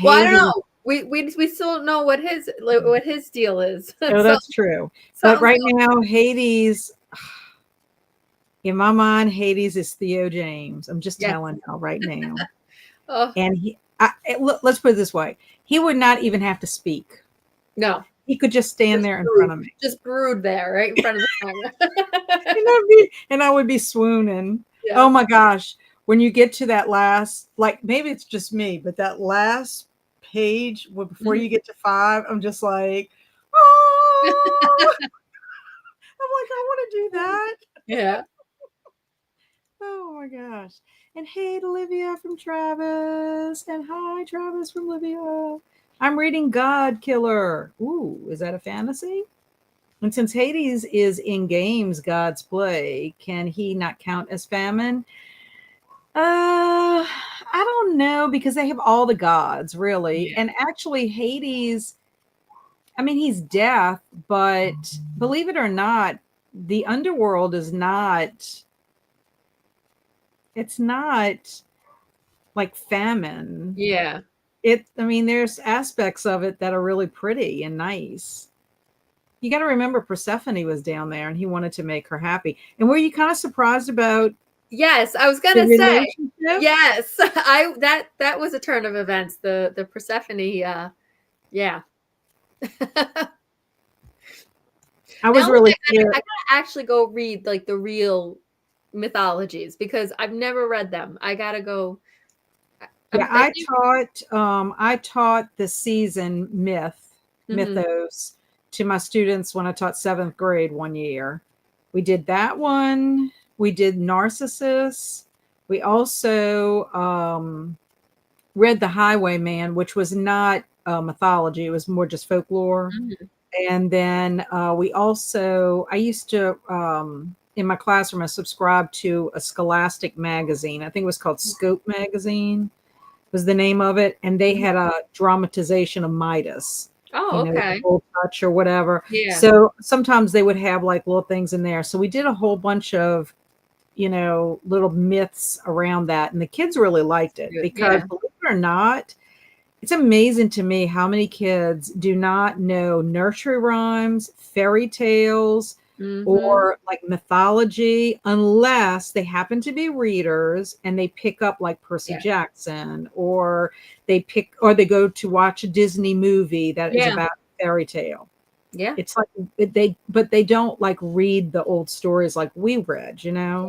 Well, I don't know. We still don't know what his deal is. Oh, that's true. But right now, Hades, in my mind, Hades is Theo James. I'm just telling y'all right now. And let's put it this way: he would not even have to speak. No, he could just stand there in front of me. Just brood there, right in front of the camera. and I would be swooning. Yeah. Oh my gosh. When you get to that last, like maybe it's just me, but that last page before you get to 5, I'm just like, oh, I'm like, I want to do that. Yeah. Oh my gosh. And hey, Olivia from Travis. And hi, Travis from Olivia. I'm reading God Killer. Ooh, is that a fantasy? And since Hades is in games God's play, can he not count as Famine? I don't know, because they have all the gods, really. Yeah. And actually, Hades, I mean, he's death, but believe it or not, the underworld is not, it's not like Famine. Yeah. I mean, there's aspects of it that are really pretty and nice. You got to remember Persephone was down there and he wanted to make her happy. And were you kind of surprised about Yes, I was the gonna say. relationship? Yes, that was a turn of events. The Persephone, yeah. I was Now really I gotta actually go read like the real mythologies because I've never read them. I gotta go. Yeah, I taught the season mythos to my students when I taught 7th grade one year. We did that one. We did Narcissus. We also read The Highwayman, which was not mythology. It was more just folklore. And then I used to, in my classroom, I subscribed to a Scholastic magazine. I think it was called Scope Magazine was the name of it. And they had a dramatization of Midas. Oh, okay. Old Touch or whatever. Yeah. So sometimes they would have like little things in there. So we did a whole bunch of, little myths around that. And the kids really liked it because believe it or not, it's amazing to me how many kids do not know nursery rhymes, fairy tales, or like mythology unless they happen to be readers and they pick up like Percy Jackson, or they go to watch a Disney movie that is about a fairy tale. Yeah. It's like they don't like read the old stories like we read, Yeah.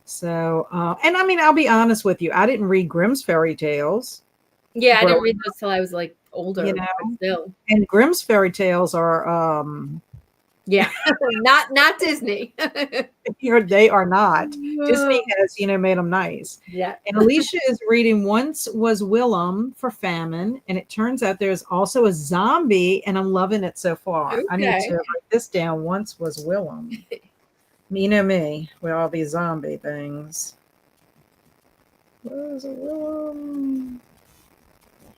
So, and I mean, I'll be honest with you, I didn't read Grimm's fairy tales. Yeah, I didn't read those till I was like older, but still. And Grimm's fairy tales are not Disney. They are not. Disney has, made them nice. Yeah. And Alicia is reading Once Was Willem for Famine, and it turns out there's also a zombie, and I'm loving it so far. Okay. I need to write this down. Once Was Willem. Me with all these zombie things. Was a Willem?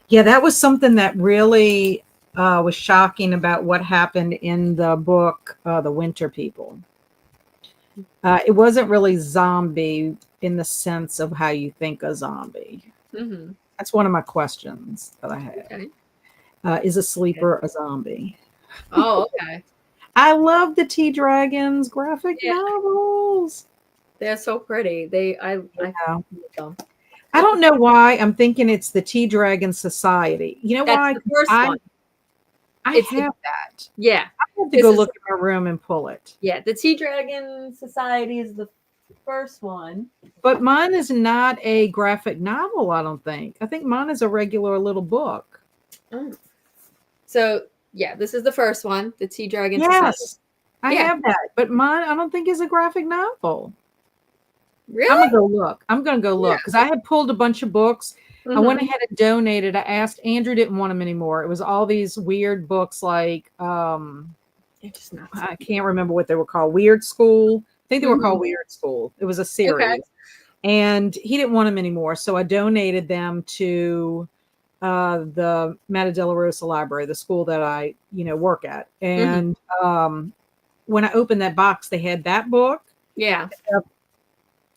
Yeah, that was something that really was shocking about what happened in the book, The Winter People. It wasn't really zombie in the sense of how you think a zombie. That's one of my questions that I have. Okay. Is a sleeper a zombie? Oh, okay. I love the Tea Dragons graphic novels. They're so pretty. I love them. I don't know why I'm thinking it's the Tea Dragon Society. You know why? The first one. I have that. Yeah. I have to go look in my room and pull it. Yeah, the Tea Dragon Society is the first one. But mine is not a graphic novel, I don't think. I think mine is a regular little book. So, yeah, this is the first one, the Tea Dragon Society. Yes, I have that. But mine, I don't think is a graphic novel. Really? I'm going to go look because I had pulled a bunch of books. I went ahead and donated. I asked, Andrew didn't want them anymore. It was all these weird books like, I can't remember what they were called. Weird School. I think they were called Weird School. It was a series. Okay. And he didn't want them anymore. So I donated them to the Mata Della Rosa Library, the school that I, work at. And when I opened that box, they had that book. Yeah.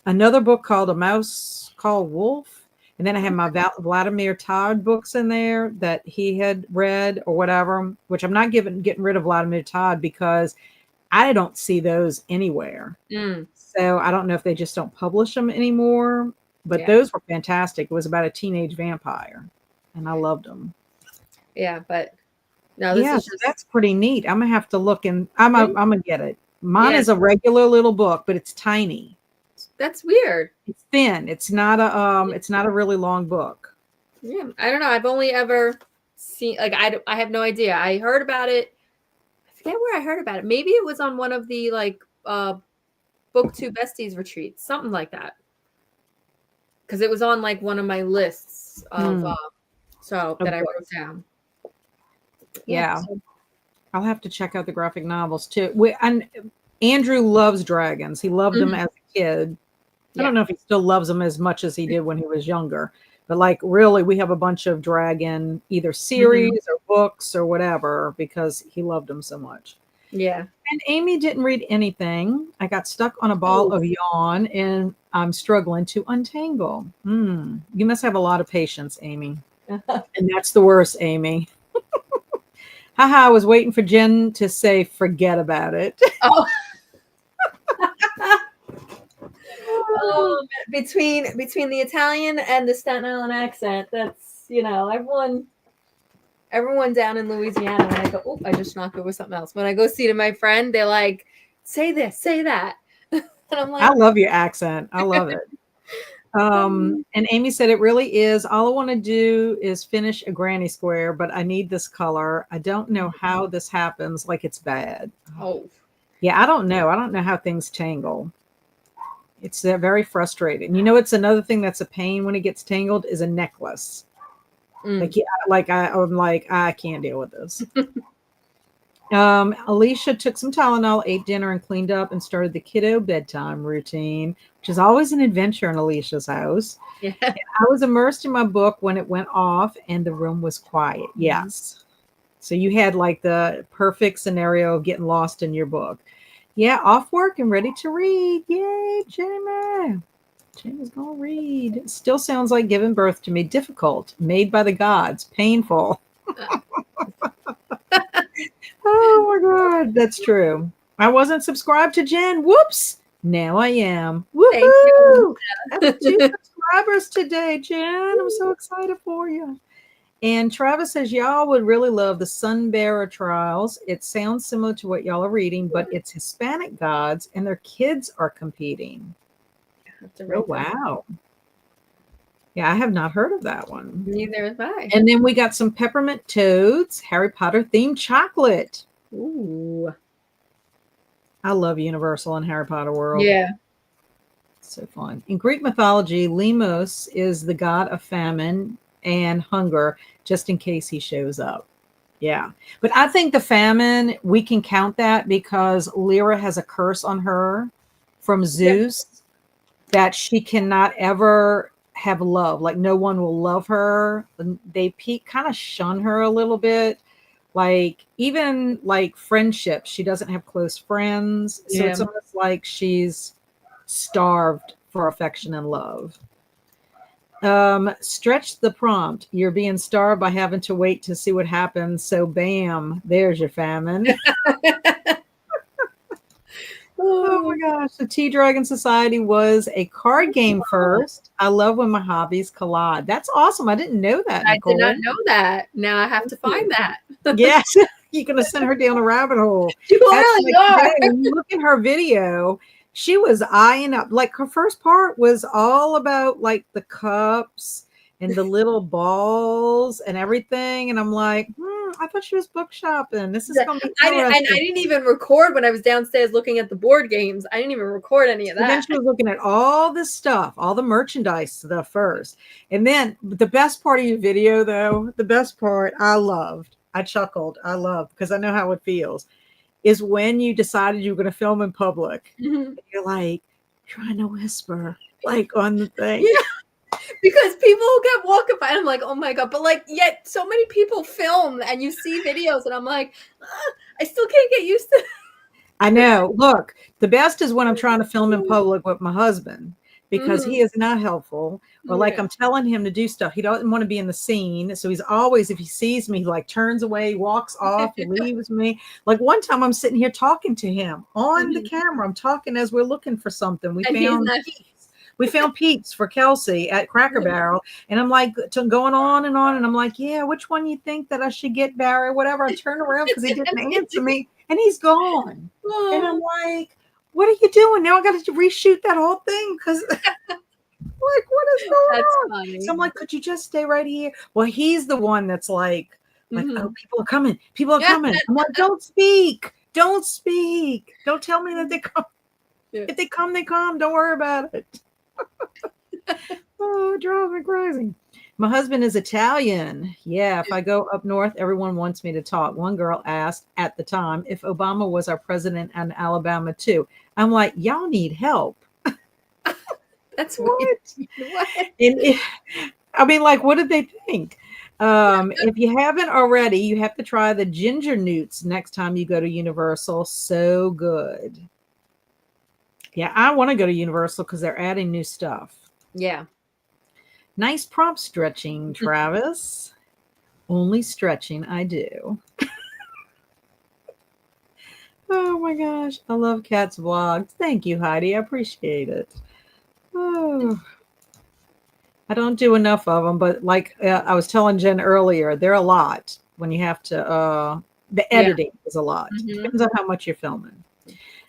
Another book called A Mouse Called Wolf. And then I had my Vladimir Todd books in there that he had read or whatever, which I'm not getting rid of Vladimir Todd because I don't see those anywhere. So I don't know if they just don't publish them anymore, but those were fantastic. It was about a teenage vampire and I loved them. Yeah, but No, this Yeah, is so just that's pretty neat. I'm gonna have to look and I'm gonna get it. Mine yeah. is a regular little book, but it's tiny. That's weird. It's thin. It's not a really long book. Yeah, I don't know. I've only ever seen like I have no idea. I heard about it. I forget where I heard about it. Maybe it was on one of the like book two besties retreats, something like that. Because it was on like one of my lists of so Of that I wrote books. down. Yeah. Yeah. So, I'll have to check out the graphic novels too. And Andrew loves dragons. He loved them mhm, as a kid. I yeah. don't know if he still loves them as much as he did when he was younger, but like really, we have a bunch of dragon either Mhm, series or books or whatever because he loved them so much. yeah. And Amy didn't read anything. I got stuck on a ball Oh. of yarn and I'm struggling to untangle. You must have a lot of patience, Amy. And that's the worst, Amy. Haha, I was waiting for Jen to say, forget about it. Oh. Between the Italian and the Staten Island accent, that's everyone down in Louisiana. When I go, oh, I just knocked over something else. When I go see to my friend, they're like, say this, say that, and I'm like, I love your accent. I love it. And Amy said it really is. All I want to do is finish a granny square, but I need this color. I don't know how this happens. Like it's bad. oh, Yeah, I don't know. I don't know how things tangle. It's very frustrating. You know, it's another thing that's a pain when it gets tangled is a necklace. mm. Like, yeah, I'm like, I can't deal with this. Alicia took some Tylenol, ate dinner, and cleaned up and started the kiddo bedtime routine, which is always an adventure in Alicia's house. Yeah. I was immersed in my book when it went off and the room was quiet. Yes. So you had like the perfect scenario of getting lost in your book. Yeah, off work and ready to read. Yay, Jamie. Jamie's gonna read. It still sounds like giving birth to me. Difficult, made by the gods, painful. Oh my God, that's true. I wasn't subscribed to Jen. Whoops. Now I am. Thank you. Woohoo! I have 2 subscribers today, Jen. I'm so excited for you. And Travis says, y'all would really love the Sun Bearer Trials. It sounds similar to what y'all are reading, but it's Hispanic gods and their kids are competing. Oh, wow. Yeah, I have not heard of that one. Neither have I. And then we got some peppermint toads, Harry Potter themed chocolate. Ooh. I love Universal and Harry Potter World. Yeah. So fun. In Greek mythology, Lemos is the god of famine and hunger, just in case he shows up. Yeah. But I think the famine, we can count that because Lyra has a curse on her from Zeus that she cannot ever have love. Like no one will love her. They kind of shun her a little bit. Like even like friendships, she doesn't have close friends. So it's almost like she's starved for affection and love. Stretch the prompt. You're being starved by having to wait to see what happens. So bam, there's your famine. Oh my gosh. The Tea Dragon Society was a card game first. I love when my hobbies collide. That's awesome. I didn't know that, Nicole. I did not know that. Now I have to find that. Yes. You're going to send her down a rabbit hole. You really are. When you look at her video, she was eyeing up. Like her first part was all about like the cups and the little balls and everything. And I'm like, I thought she was book shopping. This is going to be interesting. I didn't even record when I was downstairs looking at the board games. I didn't even record any of that. Then she was looking at all this stuff, all the merchandise stuff first. And then the best part of your video, though, the best part I loved, I chuckled, I loved, because I know how it feels, is when you decided you were going to film in public. Mm-hmm. You're like trying to whisper, like on the thing. Yeah. Because people kept walking by and I'm like, oh my God. But like, yet so many people film and you see videos and I'm like, I still can't get used to it. I know. Look, the best is when I'm trying to film in public with my husband because he is not helpful. Or like I'm telling him to do stuff. He doesn't want to be in the scene. So he's always, if he sees me, he like turns away, walks off, he leaves me. Like one time I'm sitting here talking to him on the camera. I'm talking as we're looking for something. We found We found Pete's for Kelsey at Cracker Barrel. And I'm like going on. And I'm like, yeah, which one you think that I should get, Barry? Whatever. I turned around because he didn't answer me and he's gone. And I'm like, what are you doing? Now I got to reshoot that whole thing because like, what is going on? Funny. So I'm like, could you just stay right here? Well, he's the one that's like, oh, people are coming. People are coming. I'm like, don't speak. Don't speak. Don't tell me that they come. Yeah. If they come, they come. Don't worry about it. Oh, it drives me crazy. My husband is Italian. Yeah, if I go up north, everyone wants me to talk. One girl asked at the time if Obama was our president in Alabama too. I'm like, y'all need help. That's what? And I mean, like, what did they think? If you haven't already, you have to try the ginger newts next time you go to Universal. So good. Yeah, I want to go to Universal because they're adding new stuff. Yeah. Nice prompt stretching, Travis. Only stretching I do. Oh my gosh. I love Kat's vlogs. Thank you, Heidi. I appreciate it. Oh, I don't do enough of them, but like I was telling Jen earlier, they're a lot when you have to, the editing is a lot. Depends on how much you're filming.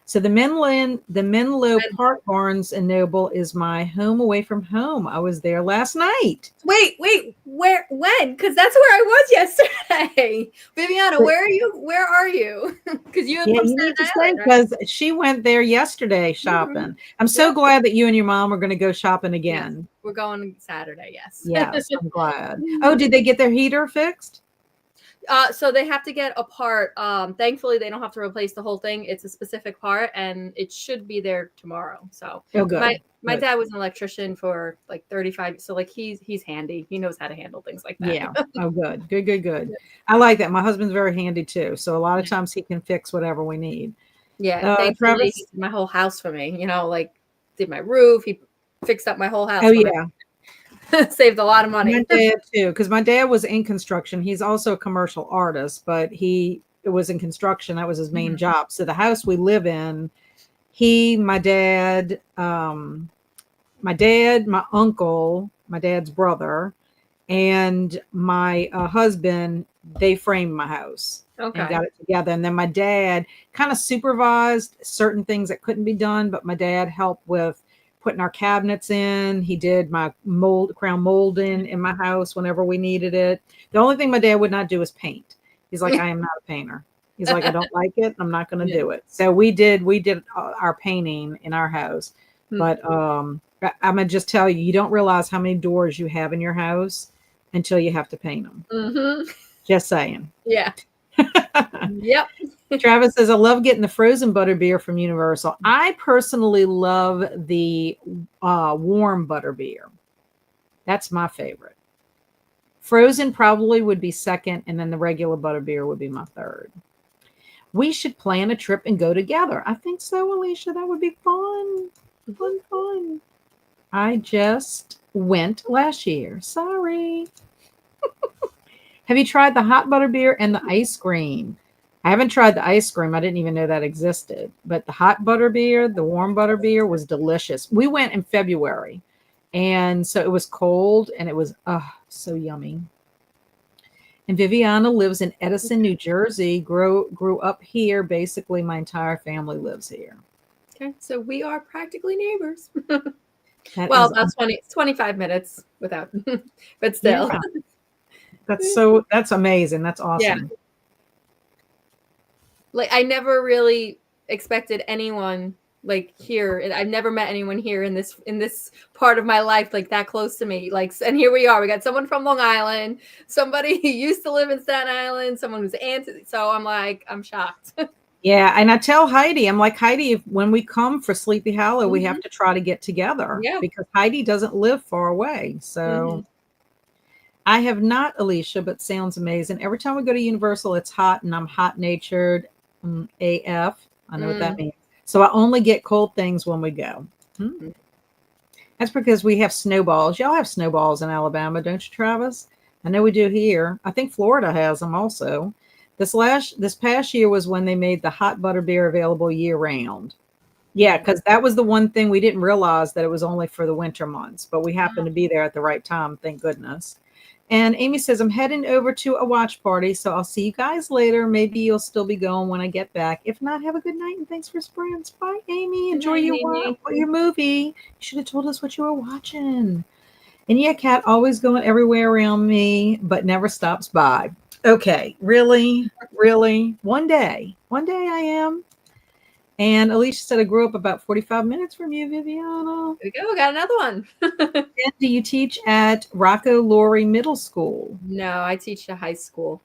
So the Menlo Park Barnes and Noble is my home away from home. I was there last night. Wait, when? Because that's where I was yesterday. Viviana, where are you? Where are you? Because you need to say because she went there yesterday shopping. I'm so glad that you and your mom are going to go shopping again. Yes, we're going Saturday. Yes. Yes, I'm glad. Oh, did they get their heater fixed? So they have to get a part. Thankfully, they don't have to replace the whole thing. It's a specific part, and it should be there tomorrow. So, good. My dad was an electrician for like 35. So, like, he's handy. He knows how to handle things like that. Yeah. Oh, good. Good. I like that. My husband's very handy too. So a lot of times he can fix whatever we need. Yeah. Thankfully, he did my whole house for me. You know, like did my roof. He fixed up my whole house. Oh yeah. Saved a lot of money. My dad too, because my dad was in construction. He's also a commercial artist, but he was in construction. That was his main job. So the house we live in, my dad, my uncle, my dad's brother, and my husband, they framed my house and got it together. And then my dad kind of supervised certain things that couldn't be done, but my dad helped with putting our cabinets in. He did my crown molding in my house whenever we needed it. The only thing my dad would not do is paint. He's like, I am not a painter. He's like, I don't like it. I'm not going to do it. So we did our painting in our house. But I'm going to just tell you, you don't realize how many doors you have in your house until you have to paint them. Just saying. Yeah. Yep. Travis says, I love getting the frozen butterbeer from Universal. I personally love the warm butterbeer. That's my favorite. Frozen probably would be second, and then the regular butterbeer would be my third. We should plan a trip and go together. I think so, Alicia. That would be fun. Fun. I just went last year. Sorry. Have you tried the hot butterbeer and the ice cream? I haven't tried the ice cream. I didn't even know that existed. But the hot butterbeer, the warm butterbeer was delicious. We went in February. And so it was cold and it was so yummy. And Viviana lives in Edison, New Jersey, grew up here. Basically, my entire family lives here. Okay, so we are practically neighbors. Well, about 25 minutes without, but still. Yeah. That's amazing. That's awesome. Yeah. Like, I never really expected anyone like here. I've never met anyone here in this part of my life, like that close to me. Like, and here we are. We got someone from Long Island, somebody who used to live in Staten Island, someone who's so I'm like, I'm shocked. Yeah. And I tell Heidi, I'm like, Heidi, when we come for Sleepy Hollow, we have to try to get together because Heidi doesn't live far away. So I have not, Alicia, but sounds amazing. Every time we go to Universal, it's hot and I'm hot natured AF. I know what that means. So I only get cold things when we go. That's because we have snowballs. Y'all have snowballs in Alabama, don't you, Travis? I know we do here. I think Florida has them also. This past year was when they made the hot butterbeer available year round. Yeah, because that was the one thing we didn't realize, that it was only for the winter months, but we happened to be there at the right time, thank goodness. And Amy says, I'm heading over to a watch party, so I'll see you guys later. Maybe you'll still be going when I get back. If not, have a good night and thanks for sprints. Bye, Amy. Good Enjoy night, your Amy. your movie. You should have told us what you were watching. And yeah, Kat always going everywhere around me, but never stops by. Okay, really, really. One day I am. And Alicia said, I grew up about 45 minutes from you, Viviana. Here we go. We got another one. And do you teach at Rocco Laurie Middle School? No, I teach a high school.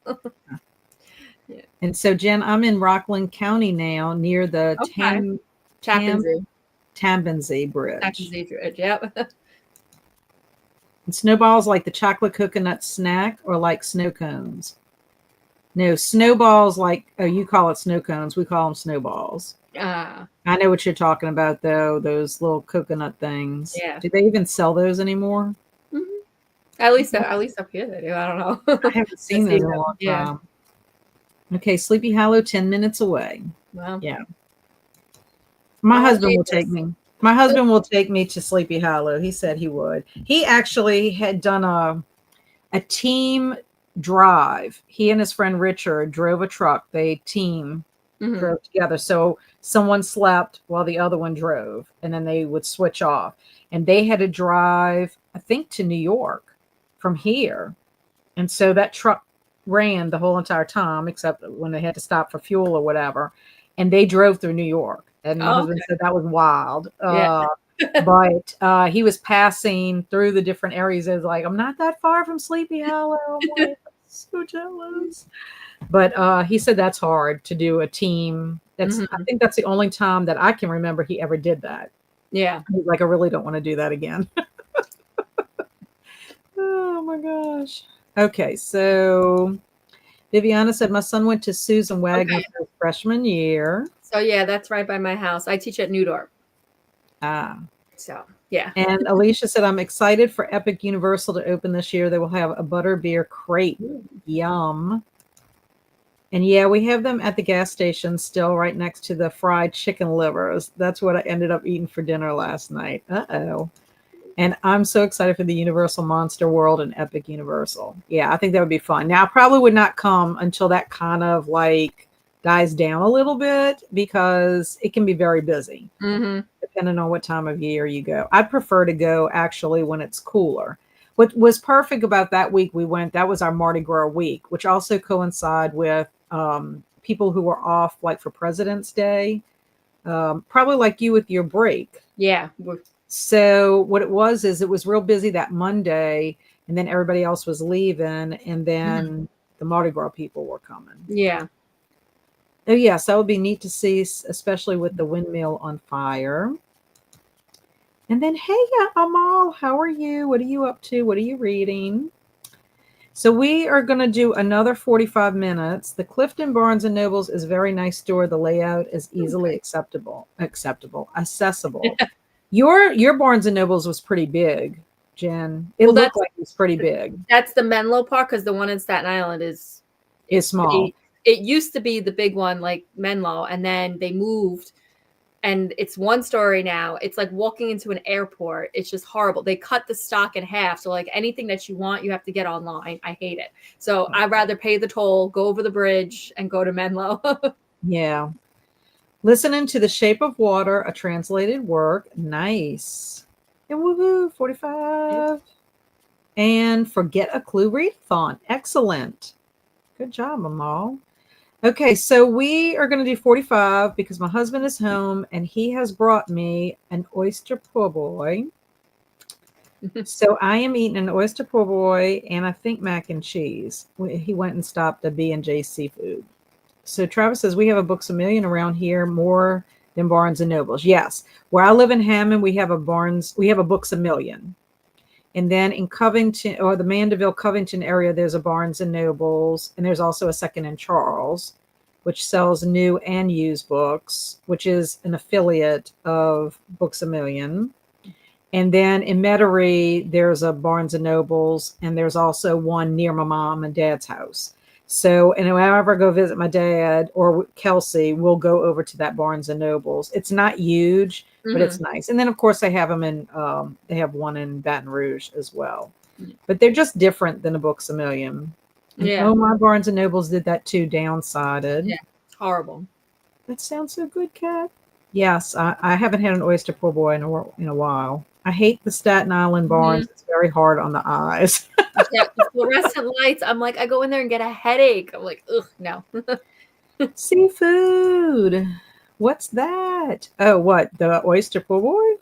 Yeah. And so, Jen, I'm in Rockland County now, near the Okay. Tappan Tambensee Bridge. Tappan Bridge, yep. And snowballs like the chocolate coconut snack, or like snow cones? No, snowballs like, oh, you call it snow cones. We call them snowballs. I know what you're talking about, though. Those little coconut things. Yeah. Do they even sell those anymore? Mm-hmm. At least up here they do. I don't know. I haven't seen those in a long time. Okay, Sleepy Hollow, 10 minutes away. Wow. Yeah. My husband will take me. My husband will take me to Sleepy Hollow. He said he would. He actually had done a team drive. He and his friend Richard drove a truck. They drove together. So someone slept while the other one drove, and then they would switch off. And they had to drive, I think, to New York from here. And so that truck ran the whole entire time, except when they had to stop for fuel or whatever. And they drove through New York. And my husband said that was wild. Yeah. But he was passing through the different areas. It was like, I'm not that far from Sleepy Hollow. I'm like, so jealous. But he said that's hard to do a team. I think that's the only time that I can remember he ever did that. Yeah. He's like, I really don't want to do that again. Oh my gosh. Okay, so Viviana said my son went to Susan Wagner for his freshman year. So yeah, that's right by my house. I teach at Newdorf. So yeah. And Alicia said, I'm excited for Epic Universal to open this year. They will have a butterbeer crate. Yum. And yeah, we have them at the gas station still, right next to the fried chicken livers. That's what I ended up eating for dinner last night. Uh-oh. And I'm so excited for the Universal Monster World and Epic Universal. Yeah, I think that would be fun. Now, I probably would not come until that kind of like dies down a little bit, because it can be very busy, depending on what time of year you go. I'd prefer to go actually when it's cooler. What was perfect about that week we went, that was our Mardi Gras week, which also coincided with people who were off like for President's Day, probably like you with your break. Yeah. So what it was is it was real busy that Monday, and then everybody else was leaving, and then the Mardi Gras people were coming. Yeah. Oh yes, that would be neat to see, especially with the windmill on fire. And then, hey, Amal, how are you? What are you up to? What are you reading? So we are going to do another 45 minutes. The Clifton Barnes and Nobles is a very nice store. The layout is easily accessible. Your Barnes and Nobles was pretty big, Jen. It looked like it was pretty big. That's the Menlo Park, because the one in Staten Island is small. It used to be the big one, like Menlo, and then they moved, and it's one story now. It's like walking into an airport. It's just horrible. They cut the stock in half. So like anything that you want, you have to get online. I hate it. So I'd rather pay the toll, go over the bridge, and go to Menlo. Yeah. Listening to The Shape of Water, a translated work. Nice. And woohoo, 45. And Forget a Clue Readathon. Excellent. Good job, Amal. Okay, so we are going to do 45 because my husband is home and he has brought me an oyster po' boy. So I am eating an oyster po' boy and I think mac and cheese. He went and stopped at B&J Seafood. So Travis says we have a Books A Million around here, more than Barnes and Nobles. Yes, where I live in Hammond, we have a Books A Million. And then in Covington, or the Mandeville, Covington area, there's a Barnes and Nobles, and there's also a Second and Charles, which sells new and used books, which is an affiliate of Books A Million. And then in Metairie, there's a Barnes and Nobles, and there's also one near my mom and dad's house. So, and whenever I go visit my dad or Kelsey, we'll go over to that Barnes and Nobles. It's not huge, but it's Mhm. nice. And then, of course, they have them in. They have one in Baton Rouge as well, Mm. but they're just different than a Books a Million. And Yeah. oh, my Barnes and Nobles did that too. Downsided. Yeah. Horrible. That sounds so good, Kat. Yes, I haven't had an oyster po' boy in a while. I hate the Staten Island Mhm. Barnes. It's very hard on the eyes. Yeah, the fluorescent lights. I'm like, I go in there and get a headache. I'm like, ugh, no. Seafood. What's that? Oh, what? The oyster po' boy?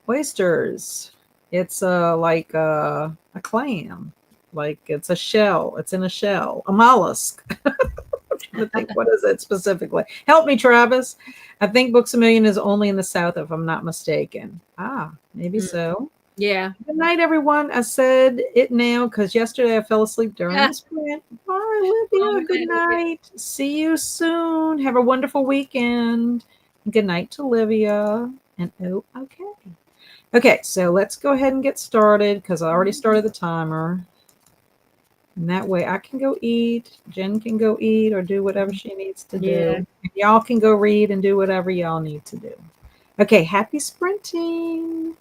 Oysters. It's like a clam. Like it's a shell. It's in a shell. A mollusk. I'm trying to think, what is it specifically? Help me, Travis. I think Books a Million is only in the South, if I'm not mistaken. Ah, maybe Mm. so. Yeah. Good night, everyone. I said it now because yesterday I fell asleep during Yeah. the sprint. Bye, Oh, Olivia. Good good night, Olivia. night. See you soon. Have a wonderful weekend. Good night to Olivia. And oh, okay. Okay, so let's go ahead and get started because I already started the timer. And that way I can go eat. Jen can go eat or do whatever she needs to Yeah. do. And y'all can go read and do whatever y'all need to do. Okay, happy sprinting.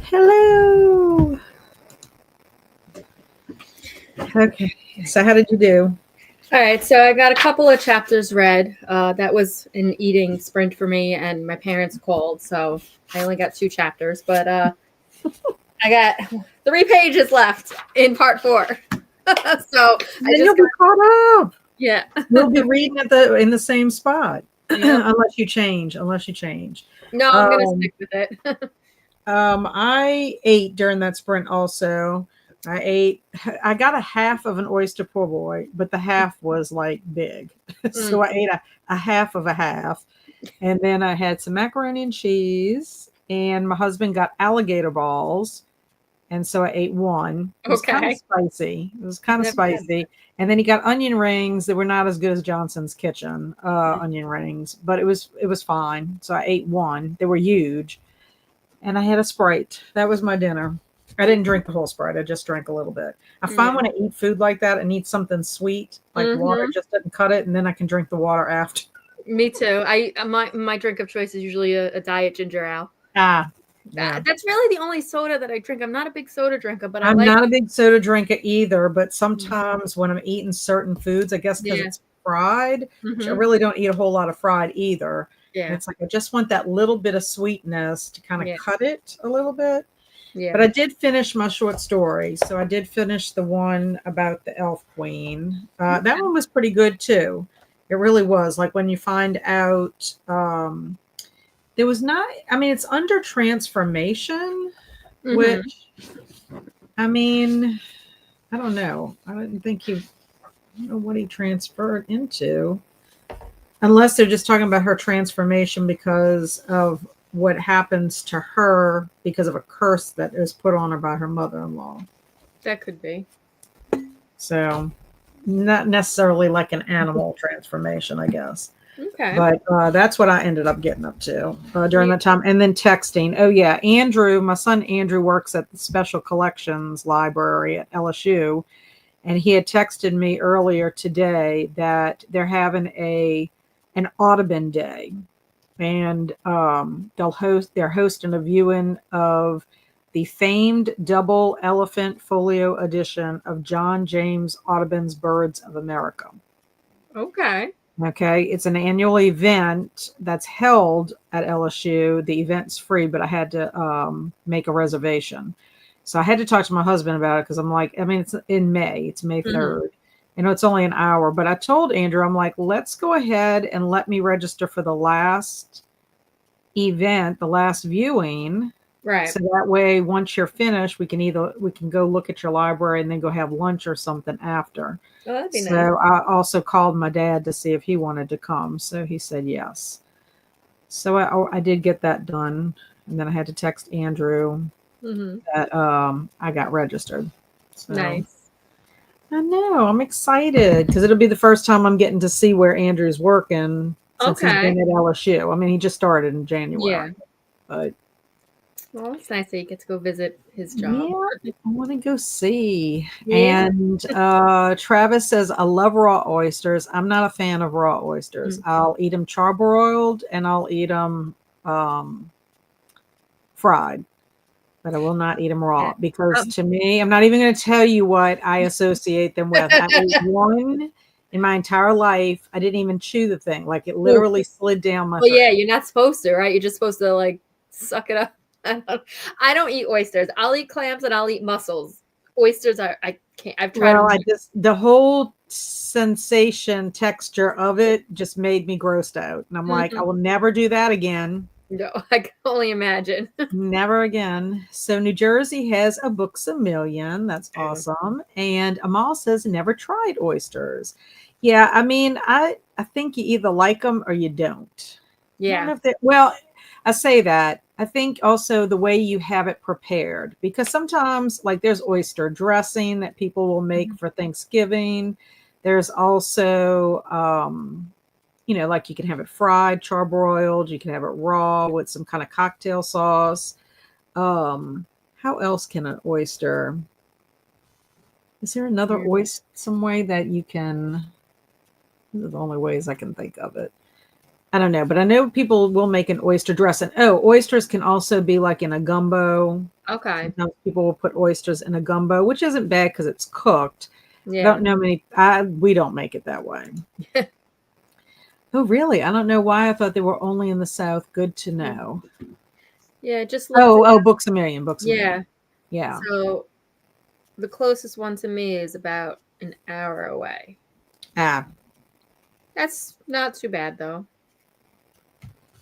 Hello. Okay. So how did you do? All right, so I got a couple of chapters read. That was an eating sprint for me, and my parents called, so I only got 2 chapters. But I got 3 pages left in part 4. So Then you'll be caught up. Yeah. You'll be reading in the same spot. Yep. Unless you change. No, I'm gonna stick with it. I ate during that sprint also. I got a half of an oyster po' boy, but the half was like big. So I ate a half of a half. And then I had some macaroni and cheese, and my husband got alligator balls. And so I ate one. It was kind of spicy. And then he got onion rings that were not as good as Johnson's Kitchen onion rings, but it was fine. So I ate one. They were huge. And I had a Sprite. That was my dinner. I didn't drink the whole Sprite. I just drank a little bit. I find when I eat food like that, I need something sweet, like water just doesn't cut it, and then I can drink the water after. Me too. My drink of choice is usually a diet ginger ale. Yeah. That's really the only soda that I drink. I'm not a big soda drinker, but I'm not a big soda drinker either. But sometimes when I'm eating certain foods, I guess because it's fried, which I really don't eat a whole lot of fried either. Yeah. And it's like I just want that little bit of sweetness to kind of cut it a little bit. Yeah. But I did finish my short story. So I did finish the one about the Elf Queen. That one was pretty good too. It really was. Like when you find out there was not, I mean, it's under transformation, which, I mean, I don't know. I don't know what he transferred into. Unless they're just talking about her transformation because of what happens to her because of a curse that is put on her by her mother-in-law. That could be. So, not necessarily like an animal transformation, I guess. Okay. But that's what I ended up getting up to during that time. And then texting. Oh, yeah. Andrew, my son Andrew works at the Special Collections Library at LSU. And he had texted me earlier today that they're having an Audubon Day. And they're hosting a viewing of the famed double elephant folio edition of John James Audubon's Birds of America. Okay. It's an annual event that's held at LSU. The event's free, but I had to make a reservation. So I had to talk to my husband about it because I'm like, I mean, it's in May. It's May 3rd. It's only an hour. But I told Andrew, I'm like, let's go ahead and let me register for the last event, the last viewing. Right. So that way, once you're finished, we can go look at your library and then go have lunch or something after. Oh, that'd be nice. So I also called my dad to see if he wanted to come. So he said yes. So I did get that done. And then I had to text Andrew that I got registered. So, nice. I know. I'm excited because it'll be the first time I'm getting to see where Andrew's working since he's been at LSU. I mean, he just started in January. Yeah. But well, it's nice that you get to go visit his job. Yeah, I want to go see. Yeah. And Travis says, I love raw oysters. I'm not a fan of raw oysters. I'll eat them charbroiled and I'll eat them fried. But I will not eat them raw because to me, I'm not even going to tell you what I associate them with. I ate one in my entire life. I didn't even chew the thing. Like it literally slid down my throat. Yeah, you're not supposed to, right? You're just supposed to like suck it up. I don't eat oysters. I'll eat clams and I'll eat mussels. Oysters I can't. I've tried. Well, the whole sensation, texture of it just made me grossed out. And I'm like, I will never do that again. No, I can only imagine. Never again. So New Jersey has a Books a Million. That's awesome. And Amal says never tried oysters. Yeah, I mean, I think you either like them or you don't. Yeah. Well, I say that. I think also the way you have it prepared, because sometimes like there's oyster dressing that people will make for Thanksgiving. There's also, like you can have it fried, charbroiled. You can have it raw with some kind of cocktail sauce. How else can an oyster? Is there another oyster, some way that you can? These are the only ways I can think of it. I don't know, but I know people will make an oyster dressing. Oh, oysters can also be like in a gumbo. Okay. Sometimes people will put oysters in a gumbo, which isn't bad because it's cooked. I Yeah. don't know many. We don't make it that way. Oh, really? I don't know why I thought they were only in the South. Good to know. Yeah, just looked Oh, at, Books a Million, Books a yeah. Million. Yeah. So the closest one to me is about an hour away. Ah. That's not too bad though.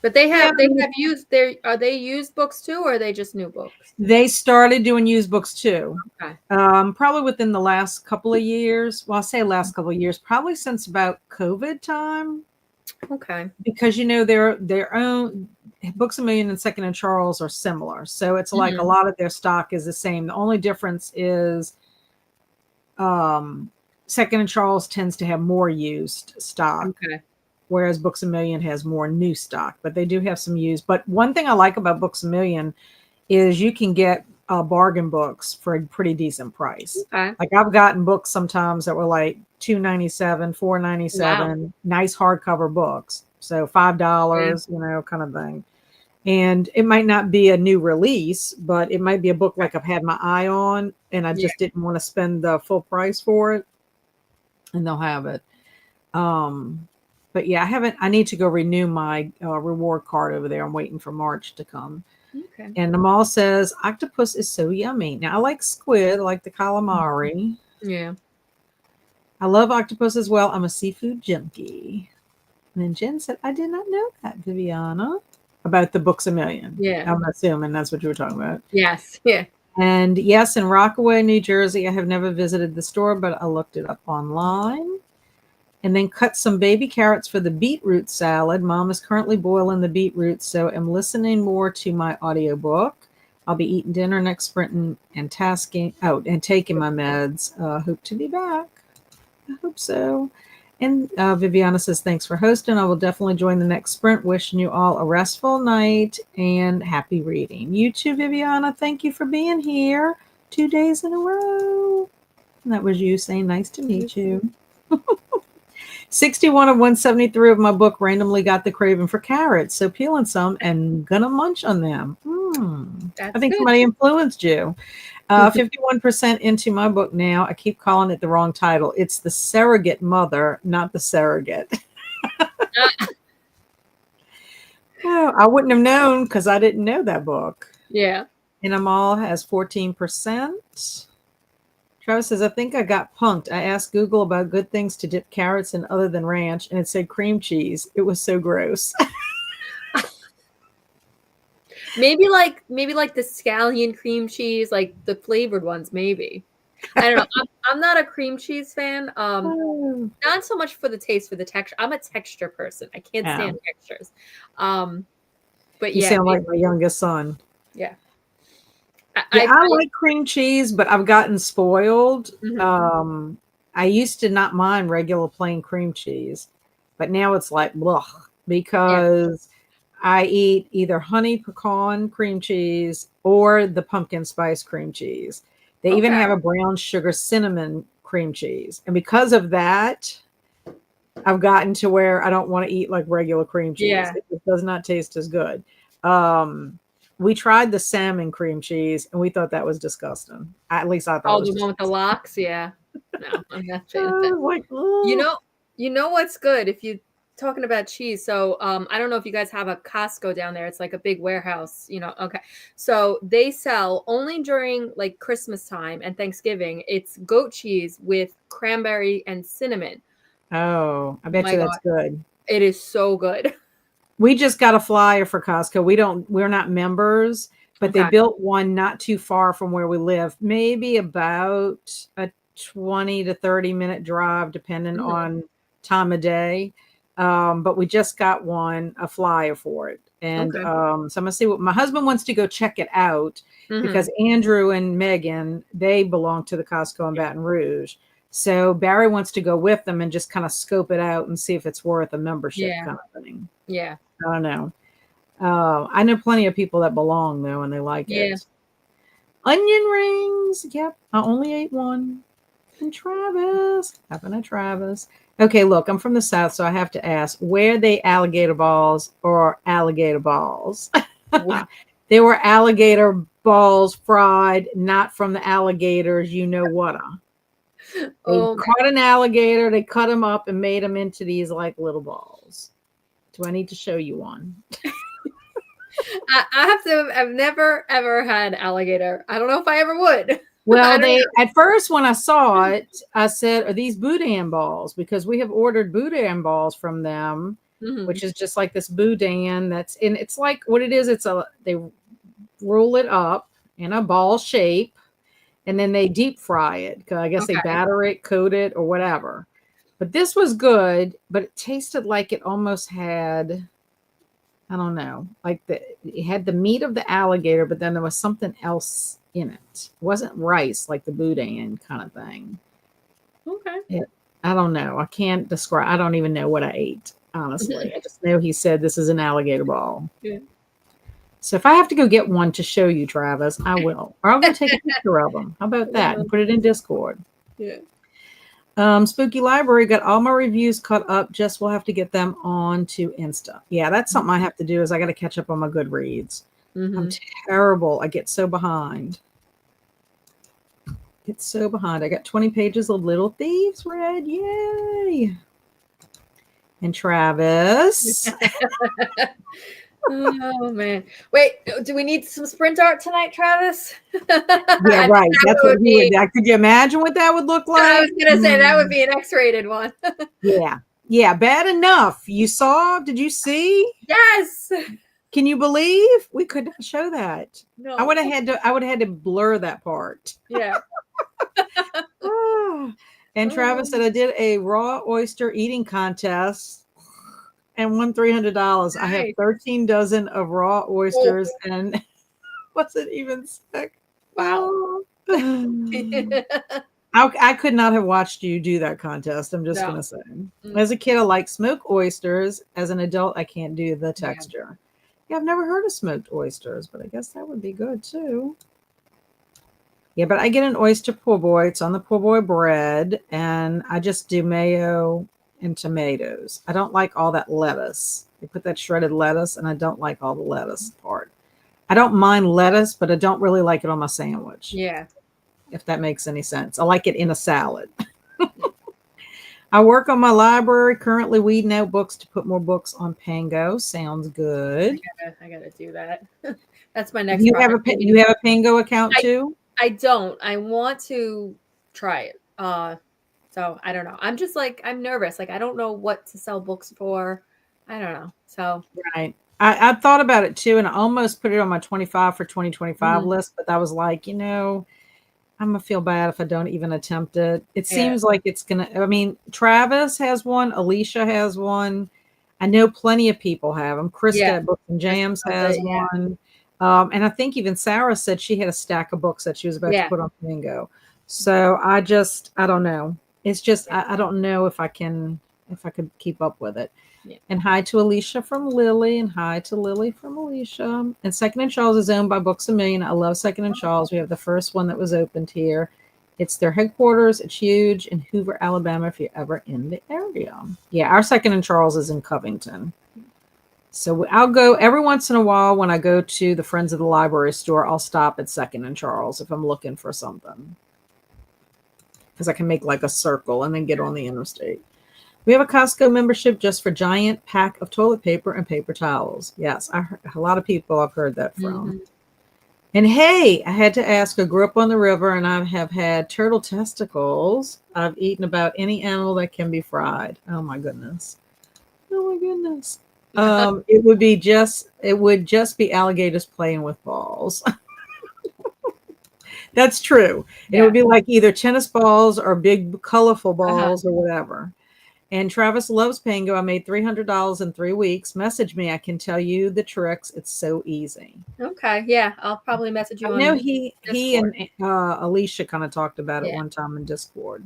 But they Yeah, have used their are they used books too, or are they just new books? they started doing used books too. Okay. Probably within the last couple of years. Well, I'll say last couple of years, probably since about COVID time. Okay. Because their own Books a Million and Second and Charles are similar. So it's like a Mhm. lot of their stock is the same. The only difference is Second and Charles tends to have more used stock, Okay. whereas Books a Million has more new stock, but they do have some used. But one thing I like about Books a Million is you can get bargain books for a pretty decent price. Okay. Like I've gotten books sometimes that were like $2.97, Wow. $4.97, nice hardcover books. So Yeah. $5, kind of thing. And it might not be a new release, but it might be a book like I've had my eye on and I Yeah. just didn't want to spend the full price for it, and they'll have it. But yeah, I need to go renew my reward card over there. I'm waiting for March to come. Okay. And the mall says octopus is so yummy. Now I like squid, I like the calamari. Yeah. I love octopus as well. I'm a seafood junkie. And then Jen said, I did not know that, Viviana, about the Books a Million. Yeah. I'm assuming that's what you were talking about. Yes. Yeah. And yes, in Rockaway, New Jersey, I have never visited the store, but I looked it up online. And then cut some baby carrots for the beetroot salad. Mom is currently boiling the beetroot, so I'm listening more to my audiobook. I'll be eating dinner next sprint and tasking out and taking my meds. Hope to be back. I hope so. And Viviana says, thanks for hosting. I will definitely join the next sprint. Wishing you all a restful night and happy reading. You too, Viviana. Thank you for being here 2 days in a row. And that was you saying nice to meet you. 61 of 173 of my book randomly got the craving for carrots. So peeling some and gonna munch on them. I That's think good. somebody influenced you. 51% into my book now. I keep calling it the wrong title. It's The Surrogate Mother, not The Surrogate. Oh, I wouldn't have known because I didn't know that book. Yeah. And Amal has 14%. Travis says, I think I got punked. I asked Google about good things to dip carrots in other than ranch, and it said cream cheese. It was so gross. Maybe like the scallion cream cheese, like the flavored ones, maybe. I don't know. I'm not a cream cheese fan. Oh, Not so much for the taste, for the texture. I'm a texture person. I can't yeah. stand textures. But You yeah, sound like my youngest son. yeah. Yeah, I like cream cheese, but I've gotten spoiled. Mhm. I used to not mind regular plain cream cheese, but now it's like, blah, Yeah. because I eat either honey pecan cream cheese or the pumpkin spice cream cheese. They even Okay. have a brown sugar cinnamon cream cheese. And because of that, I've gotten to where I don't want to eat like regular cream cheese. Yeah. It does not taste as good. We tried the salmon cream cheese and we thought that was disgusting. At least I thought it Oh, was the one with the disgusting. locks? Yeah. No, I'm not a fan of that. Like, You oh. know what's good if you talking about cheese. So I don't know if you guys have a Costco down there. It's like a big warehouse, Okay. So they sell only during like Christmas time and Thanksgiving. It's goat cheese with cranberry and cinnamon. Oh, I Oh bet my you God. that's good. It is so good. We just got a flyer for Costco. We're not members, but they Okay. built one not too far from where we live, maybe about a 20 to 30-minute drive, depending Mhm. on time of day. But we just got a flyer for it. And Okay. so I'm gonna see what my husband wants to go check it out Mhm. because Andrew and Megan, they belong to the Costco in Baton Rouge. So Barry wants to go with them and just kind of scope it out and see if it's worth a membership Yeah. kind of thing. Yeah. I don't know. I know plenty of people that belong though, and they like Yeah. it. Onion rings. Yep, I only ate one. And Travis, having a Travis. Okay, look, I'm from the South, so I have to ask, were they alligator balls or alligator balls? Wow. They were alligator balls fried, not from the alligators, you know what? They Oh, caught an alligator, they cut him up and made them into these like little balls. Do I need to show you one? I have to. I've never ever had alligator. I don't know if I ever would. I Well, don't they at first when I saw it, I said, "Are these boudin balls?" Because we have ordered boudin balls from them, know. which is just like this boudin that's in. It's like what it is. They roll it up in a ball shape, and then they deep fry it. Because I guess they Okay. batter it, coat it, or whatever. But this was good, but it tasted like it almost had, I don't know, like it had the meat of the alligator, but then there was something else in it. It wasn't rice like the boudin kind of thing. Okay. I don't know. I can't describe. I don't even know what I ate, honestly. I just know he said this is an alligator ball. Yeah. So if I have to go get one to show you, Travis, I will. Or I'll go take a picture of them. How about that? And put it in Discord. Yeah. Spooky Library got all my reviews caught up. Just will have to get them on to Insta. Yeah, that's something I have to do. Is I got to catch up on my Goodreads. I'm terrible. I get so behind. It's so behind. I got 20 pages of Little Thieves read. Yay! And Travis. Oh man. Wait, do we need some sprint art tonight, Travis? Yeah, right. That's what he would. Could you imagine what that would look like? I was gonna say that would be an X-rated one. Yeah. Yeah, bad enough. You saw? Did you see? Yes. Can you believe we could not show that? No. I would have had to blur that part. Yeah. And Travis said I did a raw oyster eating contest and won $300. Nice. I have 13 dozen of raw oysters and what's it even sick? Wow. I could not have watched you do that contest. I'm just gonna say. As a kid, I like smoked oysters. As an adult, I can't do the texture. Yeah, I've never heard of smoked oysters, but I guess that would be good too. Yeah, but I get an oyster po' boy. It's on the po' boy bread, and I just do mayo and tomatoes. I don't like all that lettuce. They put that shredded lettuce, and I don't like all the lettuce part. I don't mind lettuce, but I don't really like it on my sandwich. Yeah. If that makes any sense. I like it in a salad. I work on my library, currently weeding out books to put more books on Pango. Sounds good. I gotta do that. That's my next You have a Pango account too? I don't. I want to try it. So I don't know. I'm just like, I'm nervous. Like I don't know what to sell books for. I don't know. So right. I thought about it too, and I almost put it on my 25 for 2025 list, but I was like, I'm gonna feel bad if I don't even attempt it. It seems like it's gonna. I mean, Travis has one. Alicia has one. I know plenty of people have them. Krista at Books and Jams has one. And I think even Sarah said she had a stack of books that she was about to put on Bingo. So I don't know. It's just I don't know if I could keep up with it. Yeah. And hi to Alicia from Lily, and hi to Lily from Alicia. And Second and Charles is owned by Books A Million. I love Second and Charles. We have the first one that was opened here. It's their headquarters. It's huge in Hoover, Alabama, if you're ever in the area. Yeah, our Second and Charles is in Covington. So I'll go every once in a while when I go to the Friends of the Library store. I'll stop at Second and Charles if I'm looking for something. Because I can make like a circle and then get on the interstate. We have a Costco membership just for giant pack of toilet paper and paper towels. Yes, a lot of people I've heard that from. And hey, I had to ask, I grew up on the river and I have had turtle testicles. I've eaten about any animal that can be fried. Oh my goodness. Oh my goodness. It would just be alligators playing with balls. That's true. Yeah. It would be like either tennis balls or big colorful balls or whatever. And Travis loves Pango. I made $300 in 3 weeks. Message me. I can tell you the tricks. It's so easy. Okay. Yeah. I'll probably message you. I know he and Alicia kind of talked about it one time in Discord.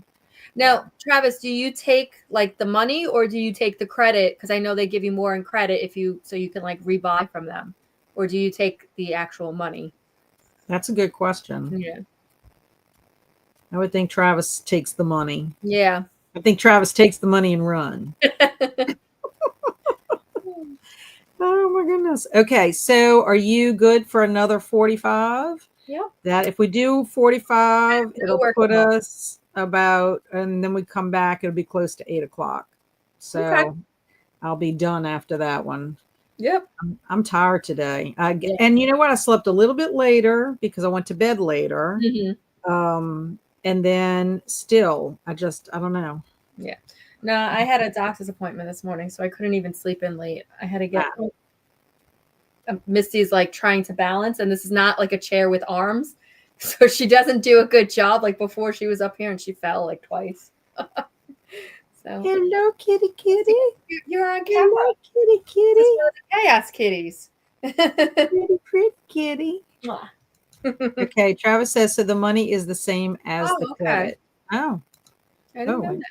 Now, Travis, do you take like the money or do you take the credit? Because I know they give you more in credit so you can like rebuy from them. Or do you take the actual money? That's a good question. Yeah. I would think Travis takes the money. Yeah. I think Travis takes the money and run. Oh my goodness. Okay, so are you good for another 45? Yep. That if we do 45, It'll it'll work put well. us about, and then we come back, it'll be close to 8 o'clock. Okay. So I'll be done after that one. Yep. I'm tired today. Yeah. And you know what? I slept a little bit later because I went to bed later. Mhm. And then still, I don't know. Yeah. No, I had a doctor's appointment this morning, so I couldn't even sleep in late. I had to get Misty's like trying to balance, and this is not like a chair with arms. So she doesn't do a good job. Like before she was up here and she fell like twice. So Hello, kitty, kitty. you're on camera. Hello, kitty, kitty. This is one of the chaos kitties. Pretty kitty. Okay, Travis says, so the money is the same as the Oh, okay. credit. Oh. I didn't know that.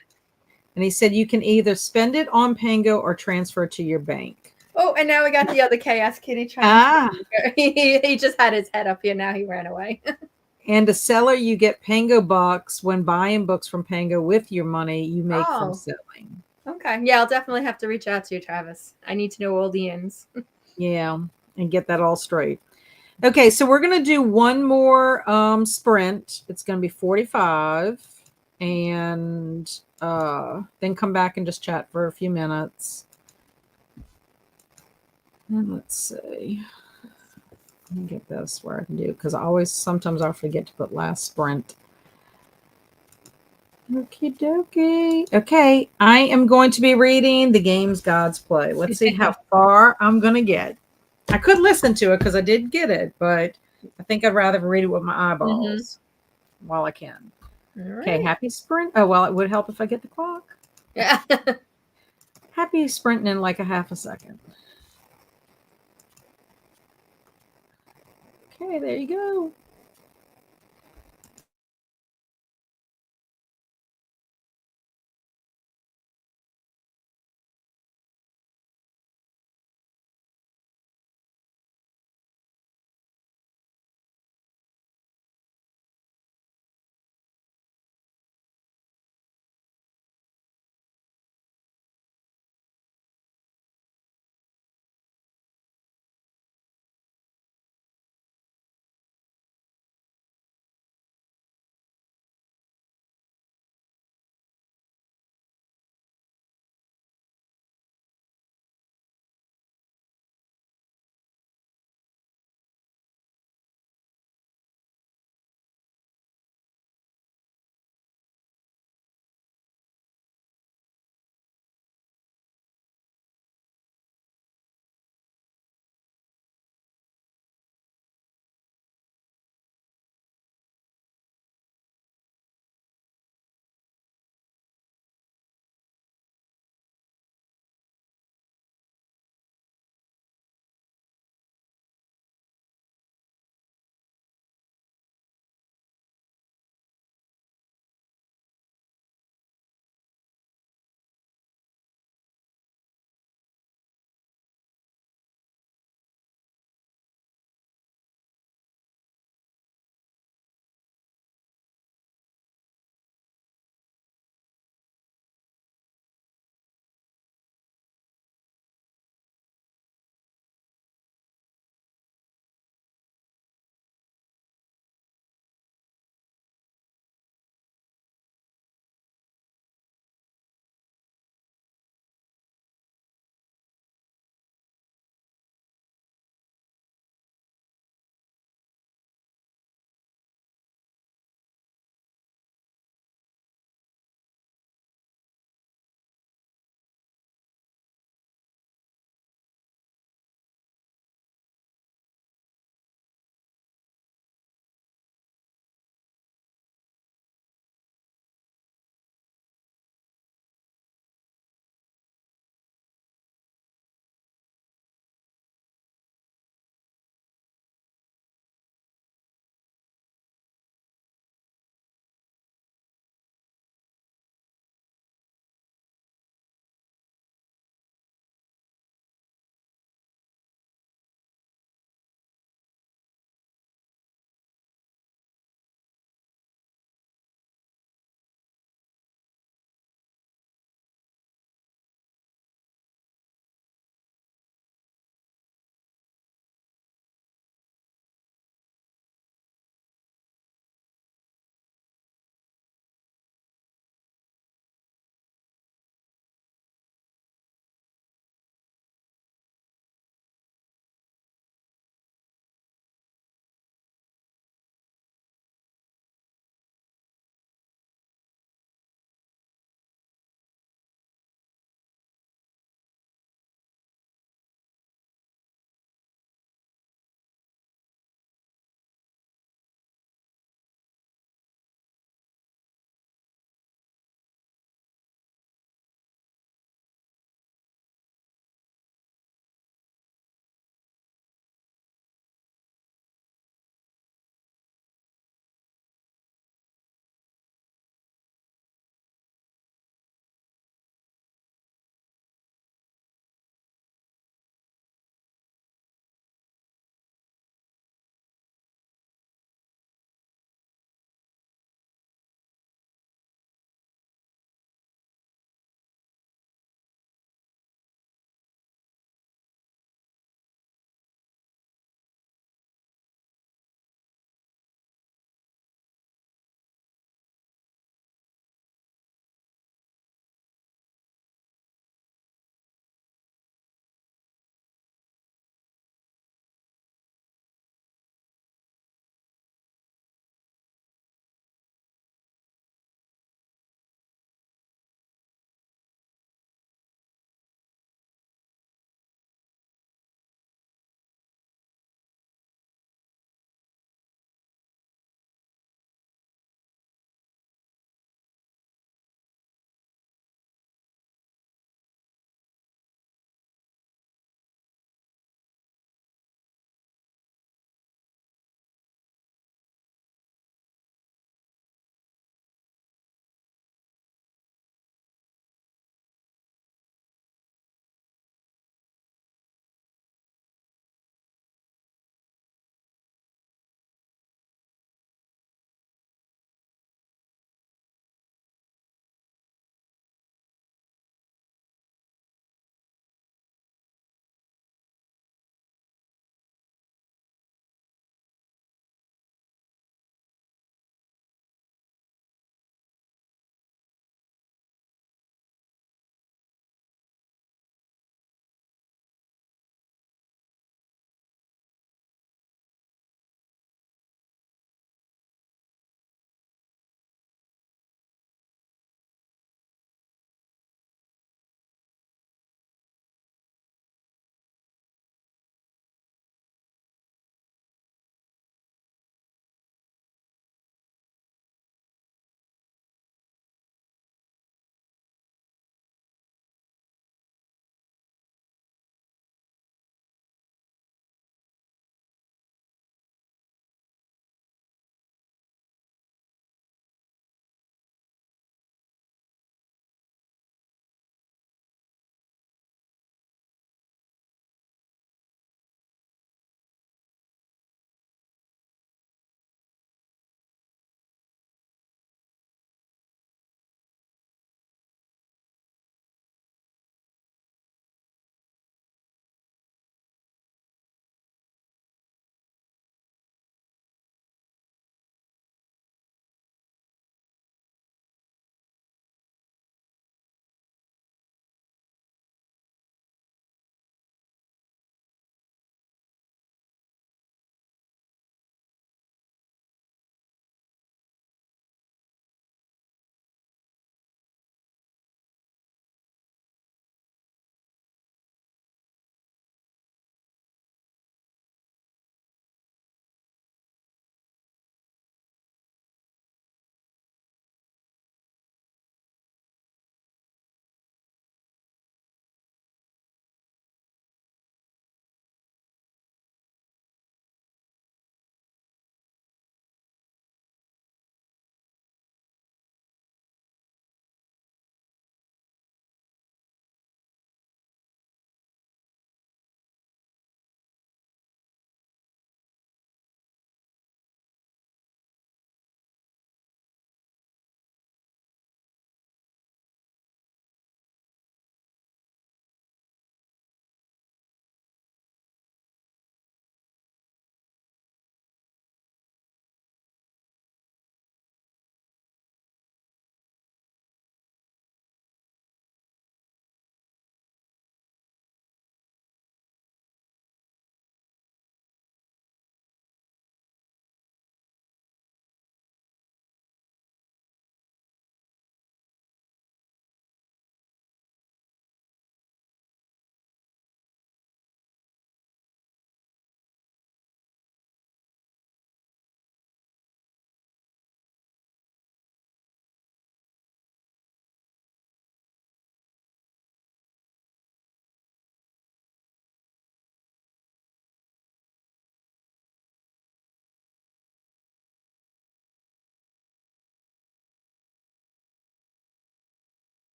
And he said you can either spend it on Pango or transfer it to your bank. Oh, and now we got the other chaos kitty trying Ah. he just had his head up here. Now he ran away. And a seller, you get Pango bucks when buying books from Pango with your money you make from selling. Okay. Yeah, I'll definitely have to reach out to you, Travis. I need to know all the ins. Yeah, and get that all straight. Okay, so we're going to do one more sprint. It's going to be 45. And then come back and just chat for a few minutes. And let's see. Let me get this where I can do, because sometimes I forget to put last sprint. Okie dokie. Okay, I am going to be reading The Games Gods Play. Let's see how far I'm going to get. I could listen to it because I did get it, but I think I'd rather read it with my eyeballs while I can. Right. Okay, happy sprint. Oh, well, it would help if I get the clock. Yeah. Happy sprinting in like a half a second. Okay, there you go.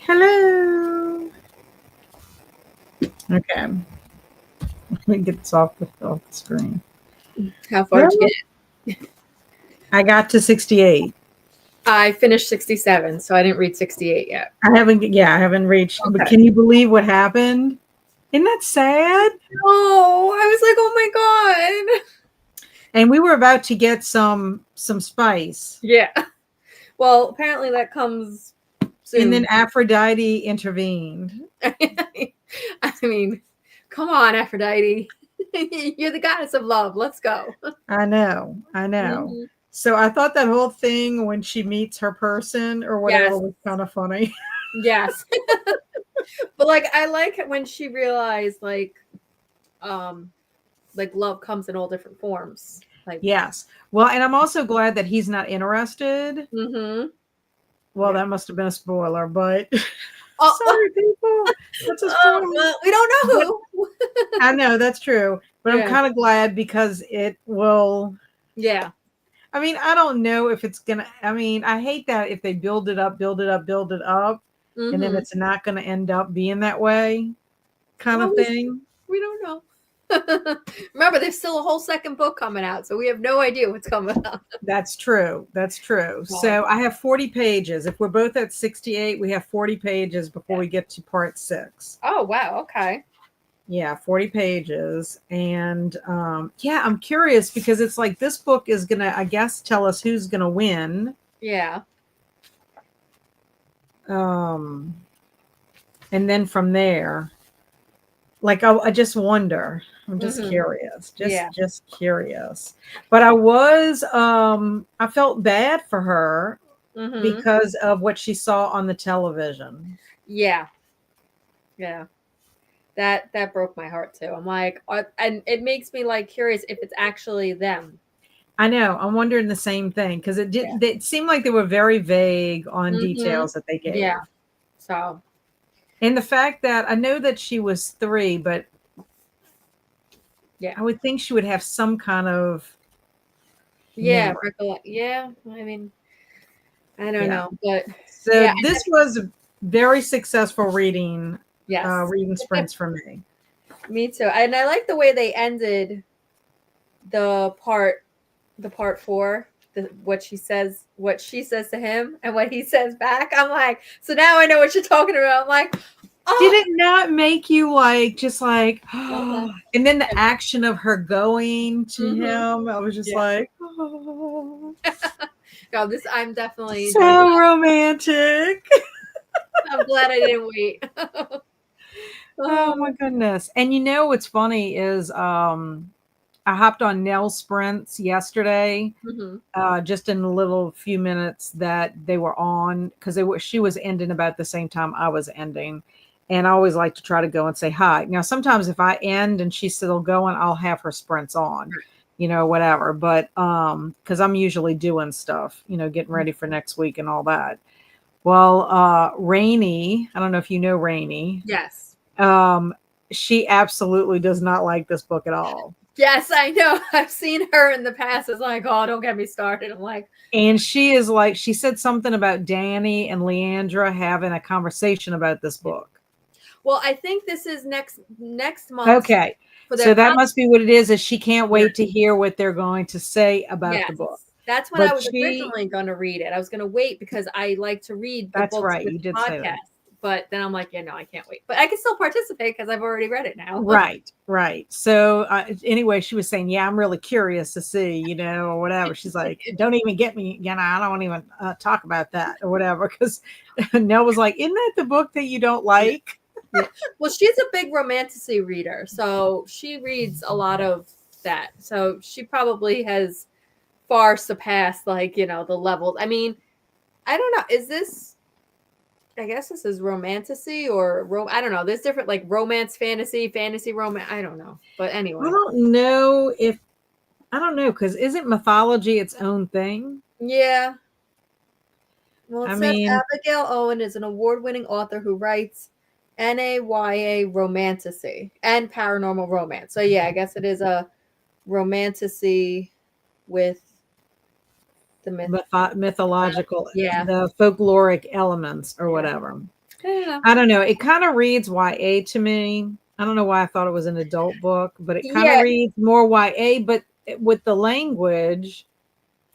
Hello. Okay. Let me get this off the screen. How far did Well, you get? I got to 68. I finished 67, so I didn't read 68 yet. I haven't reached, but Okay. can you believe what happened? Isn't that sad? Oh, I was like, oh my God. And we were about to get some spice. Yeah. Well, apparently that comes soon. And then Aphrodite intervened. I mean, come on, Aphrodite. You're the goddess of love. Let's go. I know. Mhm. So I thought that whole thing when she meets her person or whatever Yes. was kind of funny. Yes. But like I like it when she realized um love comes in all different forms. Like Yes. Well, and I'm also glad that he's not interested. mm-hmm. Well, Yeah. that must have been a spoiler, but Oh, sorry, people. That's a spoiler. well, we don't know But who. I know that's true. But I'm Yeah. kind of glad because it will. Yeah. I mean, I don't know if it's gonna. I mean, I hate that if they build it up, and then Mm-hmm. it's not going to end up being that way, kind Well, of thing. we don't know. Remember, there's still a whole second book coming out, so we have no idea what's coming out. That's true. That's true. Wow. So I have 40 pages. If we're both at 68, we have 40 pages before Yeah. we get to part 6. Oh, wow. Okay. Yeah, 40 pages. And yeah, I'm curious because it's like this book is going to, I guess, tell us who's going to win. Yeah. And then from there, like I just wonder. I'm just Mm-hmm. curious. Yeah. Just curious. But I felt bad for her Mm-hmm. because of what she saw on the television. Yeah. Yeah. That broke my heart too. I'm like, and it makes me like curious if it's actually them. I know. I'm wondering the same thing because it Yeah. did. It seemed like they were very vague on Mm-hmm. details that they gave. Yeah. So. And the fact that I know that she was 3, but Yeah. I would think she would have some kind of Yeah. memory. Yeah. I mean, I don't Yeah. know, but So yeah. this was a very successful Yes. reading sprints for me. Me too. And I like the way they ended the part 4, what she says to him and what he says back. I'm like, so now I know what you're talking about. I'm like, Did oh, it not make you like just like uh-huh. and then the action of her going to Mm-hmm. him, I was just Yeah. like, oh, No, I'm definitely enjoying so that. romantic. I'm glad I didn't wait. Oh my goodness. And you know what's funny is I hopped on Nell's sprints yesterday, Mm-hmm. just in a little few minutes that they were on because she was ending about the same time I was ending. And I always like to try to go and say hi. Now, sometimes if I end and she's still going, I'll have her sprints on, whatever. But because I'm usually doing stuff, getting ready for next week and all that. Well, Rainey, I don't know if you know Rainey. Yes. She absolutely does not like this book at all. Yes, I know. I've seen her in the past. It's like, oh, don't get me started. I'm like, and she is like, she said something about Danny and Leandra having a conversation about this book. well, I think this is next month. Okay. For So their that must be what it is she can't wait Yes. to hear what they're going to say about Yes. the book. That's when But I was originally going to read it. I was going to wait because I like to read the That's books right. with You the did say that. podcast. But then I'm like, yeah, no, I can't wait. But I can still participate because I've already read it now. Right. So anyway, she was saying, yeah, I'm really curious to see, or whatever. She's like, don't even get me, I don't even talk about that or whatever. Because Nell was like, isn't that the book that you don't like? Yeah. Well, she's a big romantasy reader. So she reads a lot of that. So she probably has far surpassed the levels. I mean, I don't know. Is this, I guess this is romantasy or I don't know. There's different romance, fantasy romance. I don't know. But anyway. I don't know because isn't mythology its own thing? Yeah. Well, it I says mean, Abigail Owen is an award-winning author who writes NAYA romantasy and paranormal romance. So yeah, I guess it is a romantasy with the mythological, yeah, the folkloric elements or yeah. whatever. I don't know. It kind of reads YA to me. I don't know why I thought it was an adult book, but it kind of Yeah, reads more YA. But with the language,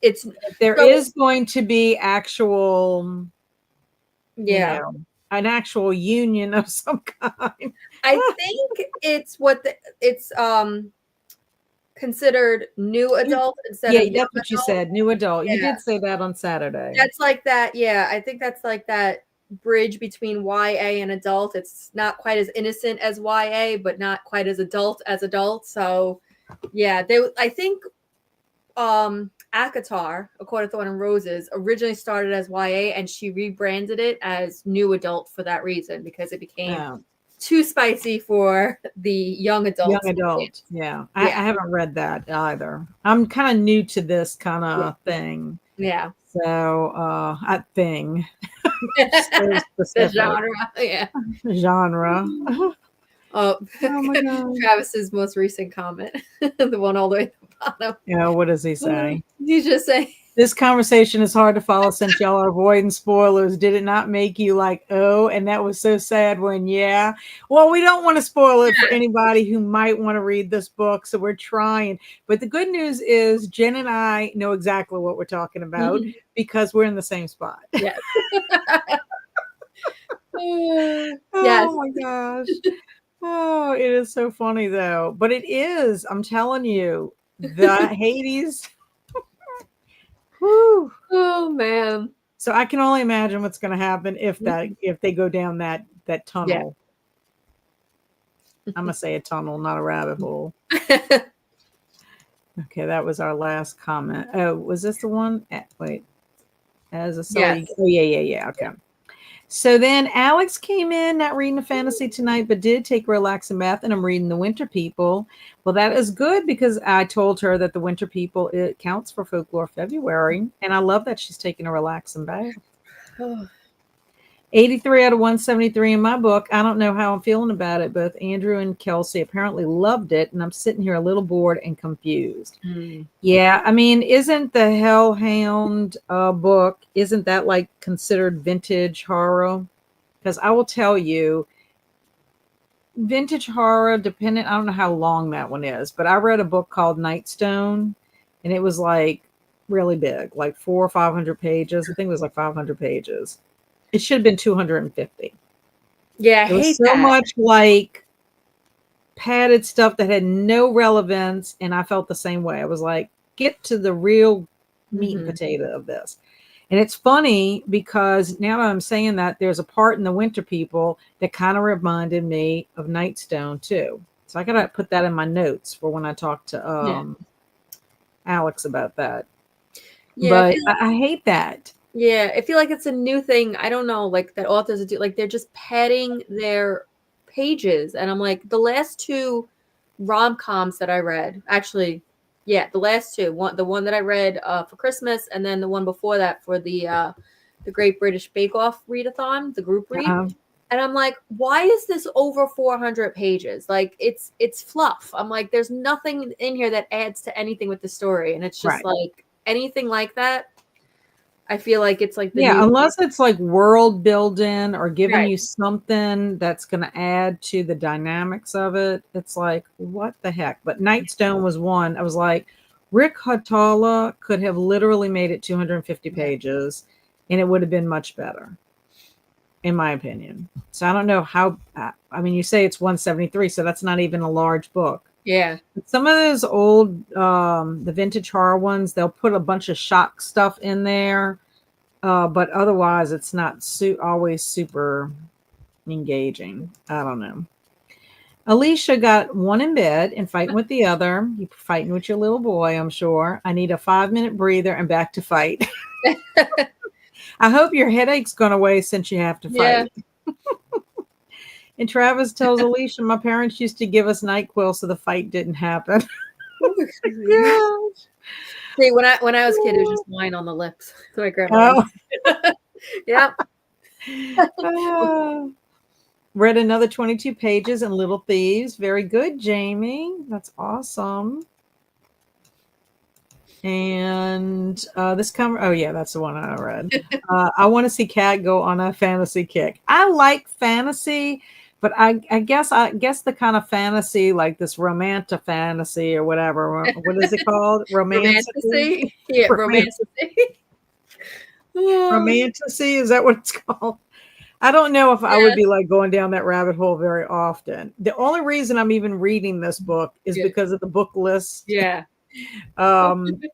it's there so is going to be actual, yeah. an actual union of some kind. I think it's considered new adult instead Yeah, of young that's what you adult. said. New adult. You Yeah. did say that on Saturday. That's like that. Yeah, I think that's like that bridge between YA and adult. It's not quite as innocent as YA, but not quite as adult. So, yeah, I think Akatar, A Court of Thorn and Roses, originally started as YA, and she rebranded it as new adult for that reason, because it became too spicy for the young Young adults. adult. Yeah. I Yeah. haven't read that either. I'm kind of new to this kind of thing. Yeah. So, I thing. So The specific. genre. Yeah. Genre. Oh, Oh my God. Travis's most recent comment, the one all the way at the bottom. Yeah, what does he say? He's just saying, This conversation is hard to follow since y'all are avoiding spoilers. Did it not make you like, oh, and that was so sad when, yeah. Well, we don't want to spoil it for anybody who might want to read this book, so we're trying. But the good news is Jen and I know exactly what we're talking about because we're in the same spot. yes. Oh Yes. my gosh. Oh, it is so funny though. But it is, I'm telling you, the Hades. Whew. Oh man. So I can only imagine what's going to happen if they go down that tunnel. I'm going to say a tunnel, not a rabbit hole. Okay, that was our last comment. Oh, was this the one? Wait. As a sorry. Yes. Oh, yeah. Okay. So then Alex came in, not reading a fantasy tonight, but did take a relaxing bath, and I'm reading The Winter People. Well, that is good because I told her that The Winter People, it counts for Folklore February, and I love that she's taking a relaxing bath. 83 out of 173 in my book. I don't know how I'm feeling about it. Both Andrew and Kelsey apparently loved it, and I'm sitting here a little bored and confused. Yeah, I mean, isn't the Hellhound book, isn't that like considered vintage horror? Because I will tell you, vintage horror, dependent, I don't know how long that one is, but I read a book called Nightstone, and it was like really big, like 400 or 500 pages. I think it was like 500 pages. It should have been 250. Yeah, I It was hate so that. much like padded stuff that had no relevance, and I felt the same way. I was like, get to the real meat and potato of this. And it's funny because now that I'm saying that, there's a part in The Winter People that kind of reminded me of Nightstone too. So I gotta put that in my notes for when I talk to Alex about that. Yeah, But I hate that. yeah, I feel like it's a new thing. I don't know, like that authors do, like they're just padding their pages, and I'm like, the last two rom-coms that I read, actually, the last two, the one that I read for Christmas, and then the one before that for the Great British Bake Off readathon, the group read. And I'm like, why is this over 400 pages? Like it's fluff. I'm like, there's nothing in here that adds to anything with the story, and it's just like anything like that. I feel like it's like the new unless it's like world building or giving you something that's going to add to the dynamics of it. It's like, what the heck? But Nightstone was one. I was like, Rick Hatala could have literally made it 250 pages and it would have been much better, in my opinion. So I don't know how, I mean, you say it's 173, so that's not even a large book. Yeah. Some of those old, the vintage horror ones, they'll put a bunch of shock stuff in there. But otherwise, it's not always super engaging. I don't know. Alicia got one in bed and fighting with the other. You're fighting with your little boy, I'm sure. I need a 5-minute breather and back to fight. I hope your headache's gone away since you have to fight. And Travis tells Alicia, my parents used to give us NyQuil so the fight didn't happen. Yeah. See, when I was a kid, it was just wine on the lips. So my grandma. Yep. Read another 22 pages in Little Thieves. Very good, Jamie. That's awesome. And this cover, oh yeah, that's the one I read. I want to see Kat go on a fantasy kick. I like fantasy, but I guess the kind of fantasy like this romantic fantasy or whatever. What is it called? Romantasy? Romantasy. Yeah, romantasy. Romantasy, is that what it's called? I don't know if I would Yeah. be like going down that rabbit hole very often. The only reason I'm even reading this book is Yeah. because of the book list. Yeah.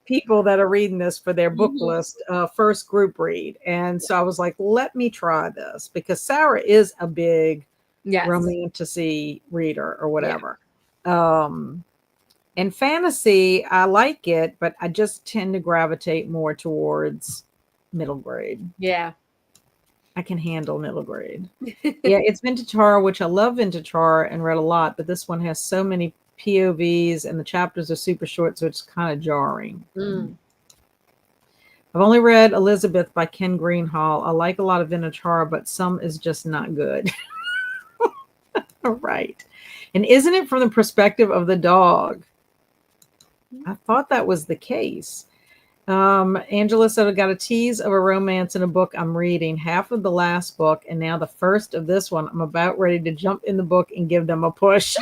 People that are reading this for their book Mhm. list, first group read. And so I was like, let me try this because Sarah is a big Yes. romantasy reader or Yeah. whatever. And fantasy, I like it, but I just tend to gravitate more towards middle grade. Yeah. I can handle middle grade. Yeah, it's vintage horror, which I love vintage horror and read a lot, but this one has so many POVs and the chapters are super short, so it's kind of jarring. Mm. I've only read Elizabeth by Ken Greenhall. I like a lot of vintage horror, but some is just not good. All right. And isn't it from the perspective of the dog? I thought that was the case. Angela said, I got a tease of a romance in a book I'm reading, half of the last book, and now the first of this one. I'm about ready to jump in the book and give them a push.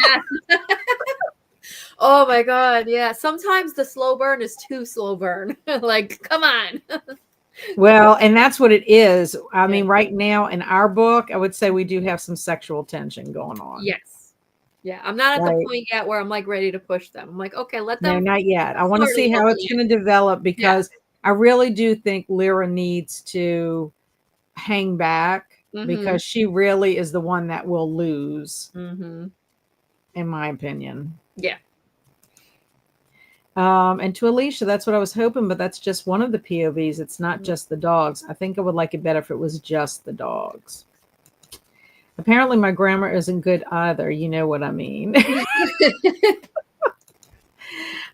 Oh my God. Yeah. Sometimes the slow burn is too slow burn. Like, come on. Well, and that's what it is. I mean, Yeah. right now in our book, I would say we do have some sexual tension going on. Yes. Yeah. I'm not at Right. the point yet where I'm like ready to push them. I'm like, okay, let No, them. not yet. I want to flirt a see little how it's bit. going to develop because I really do think Lyra needs to hang back Mhm. because she really is the one that will lose, Mhm. in my opinion. Yeah. And to Alicia, that's what I was hoping, but that's just one of the POVs. It's not just the dogs. I think I would like it better if it was just the dogs. Apparently, my grammar isn't good either. You know what I mean.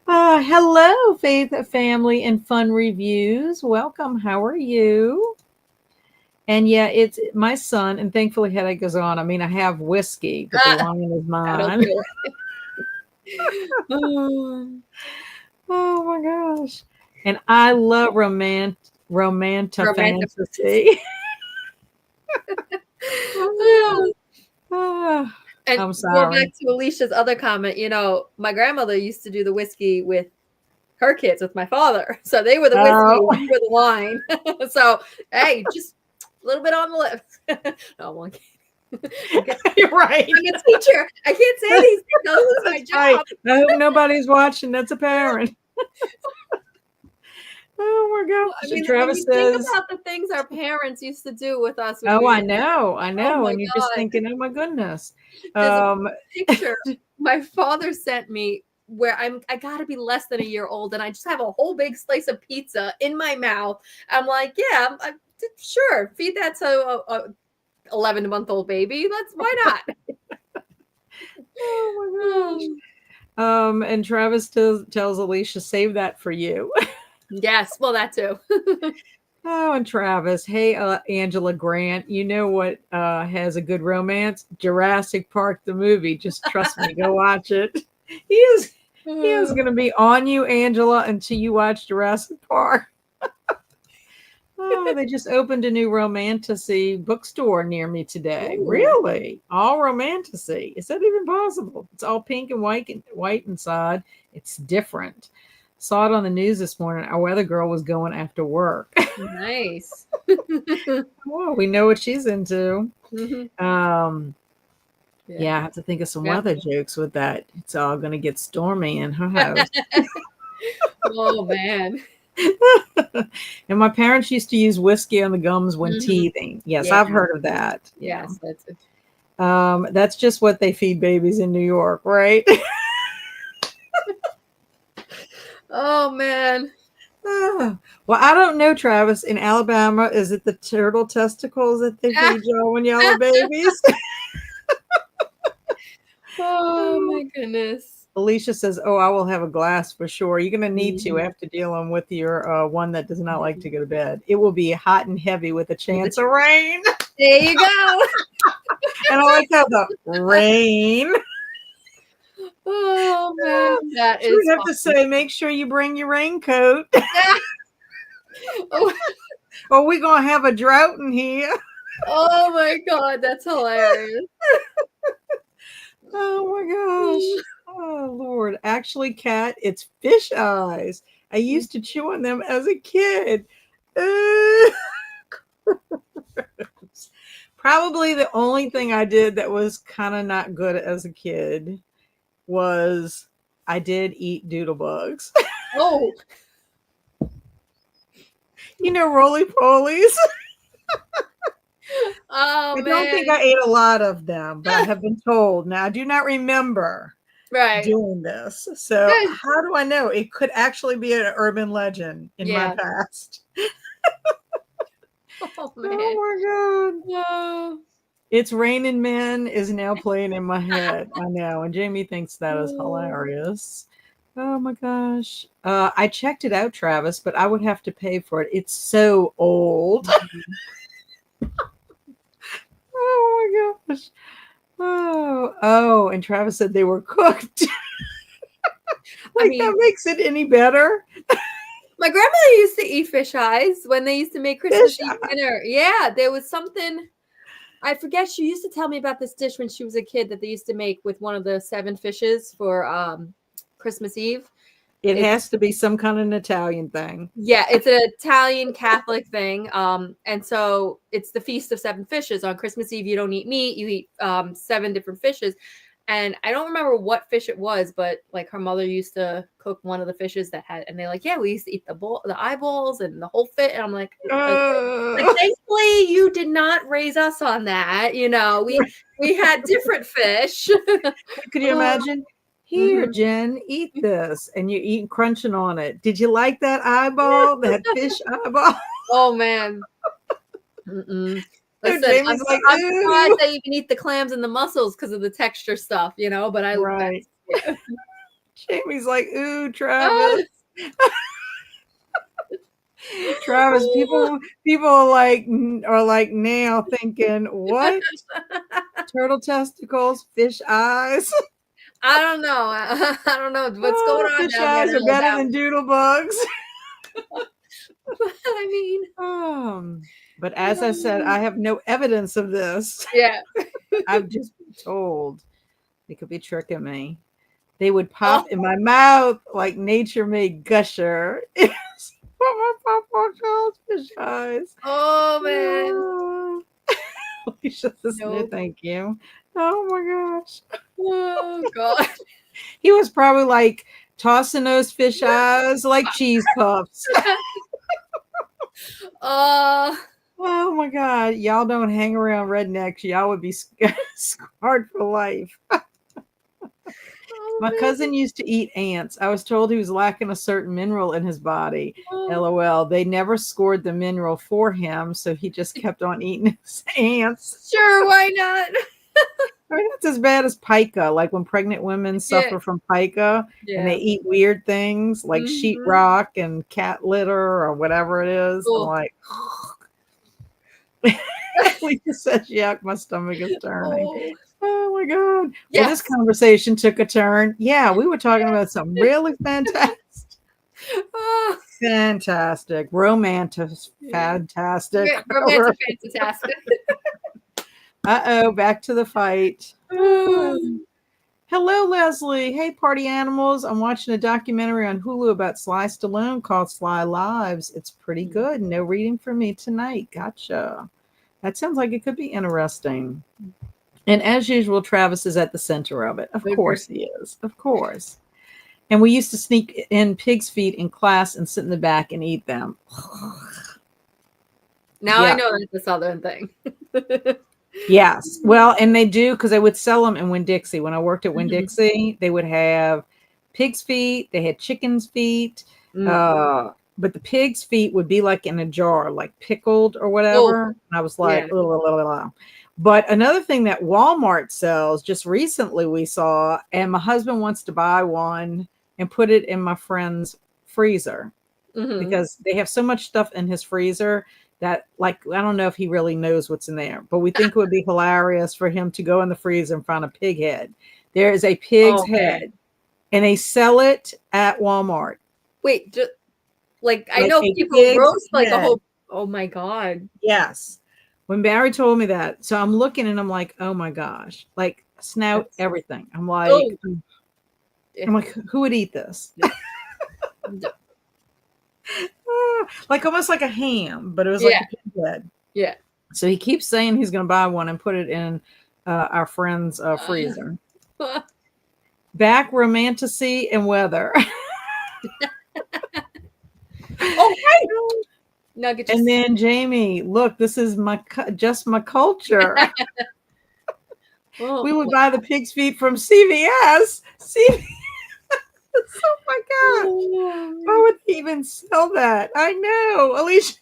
Hello, Faith, Family, and Fun Reviews. Welcome. How are you? And yeah, it's my son, and thankfully, headache goes on. I mean, I have whiskey, but the wine is That'll mine. do it. Oh my gosh. And I love romantic fantasy. And I'm going sorry. back to Alicia's other comment, my grandmother used to do the whiskey with her kids, with my father. So they were the whiskey, we were the wine. So, hey, just a little bit on the lips. No, one. You're right. I'm a teacher. I can't say these things. I'll lose my job. I hope nobody's watching. That's a parent. Oh my gosh. I mean, Travis when you think says, about the things our parents used to do with us. oh, I know. Oh And you're just thinking, oh my goodness. There's a picture my father sent me where I gotta be less than a year old, and I just have a whole big slice of pizza in my mouth. I'm like, yeah, sure, feed that to a 11-month-old baby. Why not? Oh my gosh. And Travis tells Alicia, save that for you. Yes, well, that too. Oh, and Travis, hey, Angela Grant, you know what has a good romance? Jurassic Park, the movie. Just trust me, go watch it. He is going to be on you, Angela, until you watch Jurassic Park. Oh, they just opened a new romantasy bookstore near me today. Ooh. Really? All romantasy. Is that even possible? It's all pink and white inside. It's different. Saw it on the news this morning. Our weather girl was going after work. Nice. Well, we know what she's into. Mm-hmm. Yeah, I have to think of some weather jokes with that. It's all going to get stormy in her house. Oh, man. And my parents used to use whiskey on the gums when teething. Yes, I've heard of that. Yes, that's it. That's just what they feed babies in New York, right? Oh, man. Well, I don't know, Travis. In Alabama, is it the turtle testicles that they feed y'all when y'all are babies? Oh, my goodness. Alicia says, oh, I will have a glass for sure. You're going to need to after dealing with your one that does not like to go to bed. It will be hot and heavy with a chance of rain. There you go. And I like how the rain. Oh, man. That So is we have to say, make sure you bring your raincoat, oh, or we're gonna have a drought in here. oh my God, that's hilarious. Oh my gosh. Oh Lord. Actually, Kat, it's fish eyes. I used to chew on them as a kid. Probably the only thing I did that was kind of not good as a kid was I did eat doodle bugs. Oh, You know, roly polies. oh I don't think I man. ate a lot of them, but I have been told. Now, I do not remember Right. doing this. So, how do I know? It could actually be an urban legend in my Yeah. past. Oh man. Oh my God. Whoa. It's Raining Men is now playing in my head. I know. And Jamie thinks that is hilarious. Oh my gosh. I checked it out, Travis, but I would have to pay for it. It's so old. Oh my gosh. Oh, and Travis said they were cooked. I Like mean, that makes it any better. my grandmother used to eat fish eyes when they used to make Christmas Fish Eve dinner. Yeah, there was something. I forget. She used to tell me about this dish when she was a kid that they used to make with one of the 7 fishes for Christmas Eve. It It's has to be some kind of an Italian thing. Yeah, it's an Italian Catholic thing. And so it's the Feast of 7 Fishes. On Christmas Eve, you don't eat meat, you eat 7 different fishes. And I don't remember what fish it was, but like her mother used to cook one of the fishes that had, and they're like, yeah, we used to eat the eyeballs and the whole fit. And I'm like, okay. Like, thankfully you did not raise us on that. You know, we had different fish. Could you imagine? Here, Jen, eat this. And you eat crunching on it. Did you like that eyeball? That fish eyeball? Oh man. Listen, Jamie's like, I'm surprised ooh. they even eat the clams and the mussels because of the texture stuff, you know. But Right. Yeah. Jamie's like, ooh, Travis. Oh. Travis, people are like now thinking, what? Turtle testicles, fish eyes. I don't know. I don't know what's going on Fish down eyes there. are better than doodle bugs. I mean, But as I said, I have no evidence of this. yeah. I've just been told they could be tricking me. They would pop in my mouth like nature made gusher. It's fish eyes. Oh man. Alicia says, no, thank you. Oh my gosh. Oh God. He was probably like tossing those fish eyes like cheese puffs. Oh my God. Y'all don't hang around rednecks. Y'all would be scarred for life. My cousin used to eat ants. I was told he was lacking a certain mineral in his body. LOL. They never scored the mineral for him, so he just kept on eating his ants. Sure, why not? I mean, that's as bad as pica. Like when pregnant women suffer from pica and they eat weird things like sheetrock and cat litter or whatever it is. I'm like, Lisa says, yuck, my stomach is turning. Oh my God. Well, this conversation took a turn. Yeah, we were talking about something really fantastic. Fantastic. Romantic. Fantastic. Romantic fantastic. Uh-oh, back to the fight. Hello, Leslie. Hey, party animals. I'm watching a documentary on Hulu about Sly Stallone called Sly Lives. It's pretty good. No reading for me tonight. Gotcha. That sounds like it could be interesting. And as usual, Travis is at the center of it. Of course he is. Of course. And we used to sneak in pig's feet in class and sit in the back and eat them. Now I know that's a Southern thing. Yes. Well, and they do because they would sell them in Winn-Dixie. When I worked at Winn-Dixie, they would have pig's feet. They had chicken's feet. But the pig's feet would be like in a jar, like pickled or whatever. And I was like, But another thing that Walmart sells, just recently we saw, and my husband wants to buy one and put it in my friend's freezer because they have so much stuff in his freezer that, like, I don't know if he really knows what's in there, but we think it would be hilarious for him to go in the freezer and find a pig head. There is a pig's head and they sell it at Walmart. Wait, like I Like know a people pig's roast like a head. whole. Oh my god. Yes. When Barry told me that, so I'm looking and I'm like, oh my gosh, like snout, That's, everything. oh. I'm like, who would eat this? No. Like almost like a ham, but it was like Yeah. a pig head. Yeah. So he keeps saying he's going to buy one and put it in our friend's freezer. Back romantasy and weather. Oh, hey. Nugget. And then Jamie, look, this is just my culture. Oh, We would buy the pig's feet from CVS. CVS. Oh my God. Why would they even sell that? I know. Alicia.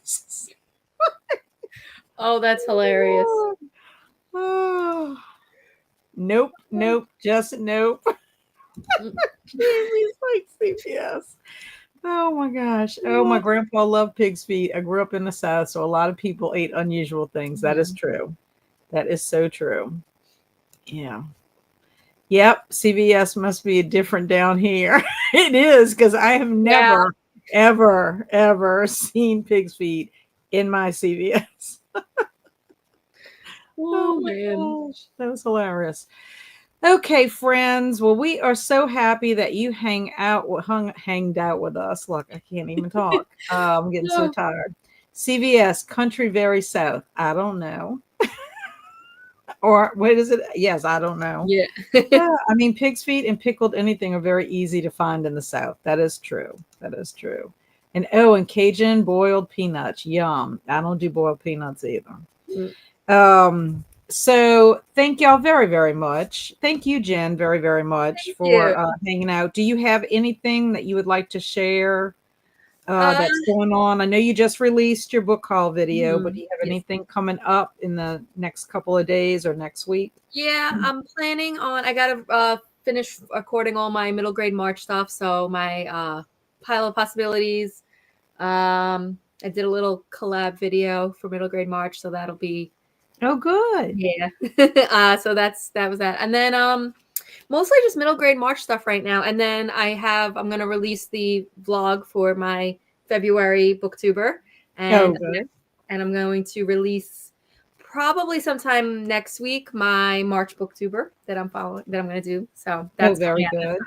oh, that's hilarious. Oh. Nope. Just nope. Jamie's like CVS. Oh my gosh. Oh, my grandpa loved pig's feet. I grew up in the South, so a lot of people ate unusual things. That is true. That is so true. Yeah. Yep. CVS must be different down here. It is, because I have never, ever seen pig's feet in my CVS. Oh my gosh. That was hilarious. Okay, friends. Well, we are so happy that you hanged out with us. Look, I can't even talk. I'm getting so tired. CVS, country very south. I don't know. Or what is it? Yes, I don't know. Yeah. Yeah, I mean, pig's feet and pickled anything are very easy to find in the South. That is true. That is true. And Cajun boiled peanuts. Yum. I don't do boiled peanuts either. So thank y'all very, very much. Thank you, Jen, very, very much for hanging out. Do you have anything that you would like to share that's going on? I know you just released your book haul video, but do you have anything coming up in the next couple of days or next week? Yeah, I'm planning on. I gotta finish recording all my middle grade March stuff. So my pile of possibilities. I did a little collab video for middle grade March, so that'll be. Oh, good. Yeah. So that was that, and then mostly just middle grade March stuff right now. And then I'm gonna release the vlog for my February booktuber, and I'm going to release probably sometime next week my March booktuber that I'm going to do. So that's very good.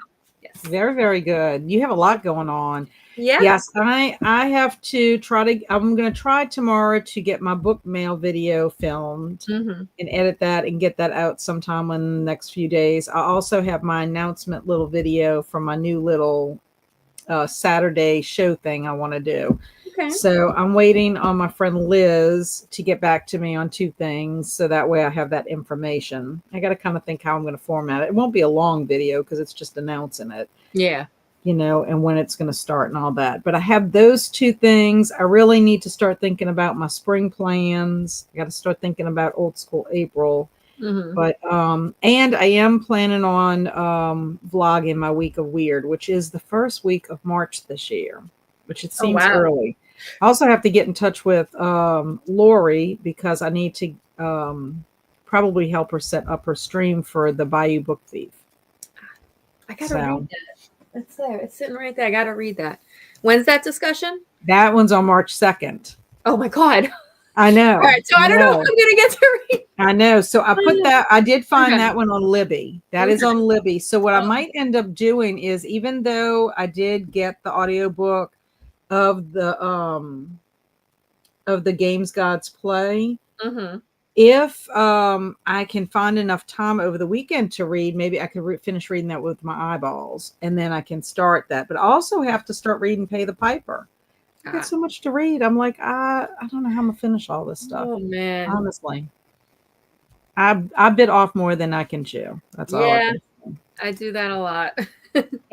Yes. Very, very good. You have a lot going on. Yeah. Yes, I have to I'm going to try tomorrow to get my book mail video filmed and edit that and get that out sometime in the next few days. I also have my announcement little video from my new little Saturday show thing I want to do. Okay. So I'm waiting on my friend Liz to get back to me on 2 things. So that way I have that information. I got to kind of think how I'm going to format it. It won't be a long video because it's just announcing it. Yeah. You know, and when it's going to start and all that. But I have those 2 things. I really need to start thinking about my spring plans. I got to start thinking about old school April. But and I am planning on vlogging my week of weird, which is the first week of March this year, which it seems early. I also have to get in touch with Lori because I need to probably help her set up her stream for the Bayou Book Thief. I gotta read that. It's there. It's sitting right there. I gotta read that. When's that discussion? That one's on March 2nd. Oh my God. I know. All right, so I don't know if I'm gonna get to read. I know. So I put that. I did find that one on Libby. That is on Libby. So what I might end up doing is, even though I did get the audiobook of the Games Gods Play, if I can find enough time over the weekend to read, maybe I could finish reading that with my eyeballs, and then I can start that. But I also have to start reading Pay the Piper. I got so much to read. I'm like, I don't know how I'm gonna finish all this stuff. Oh man. Honestly. I bit off more than I can chew. That's all. Yeah, I do that a lot.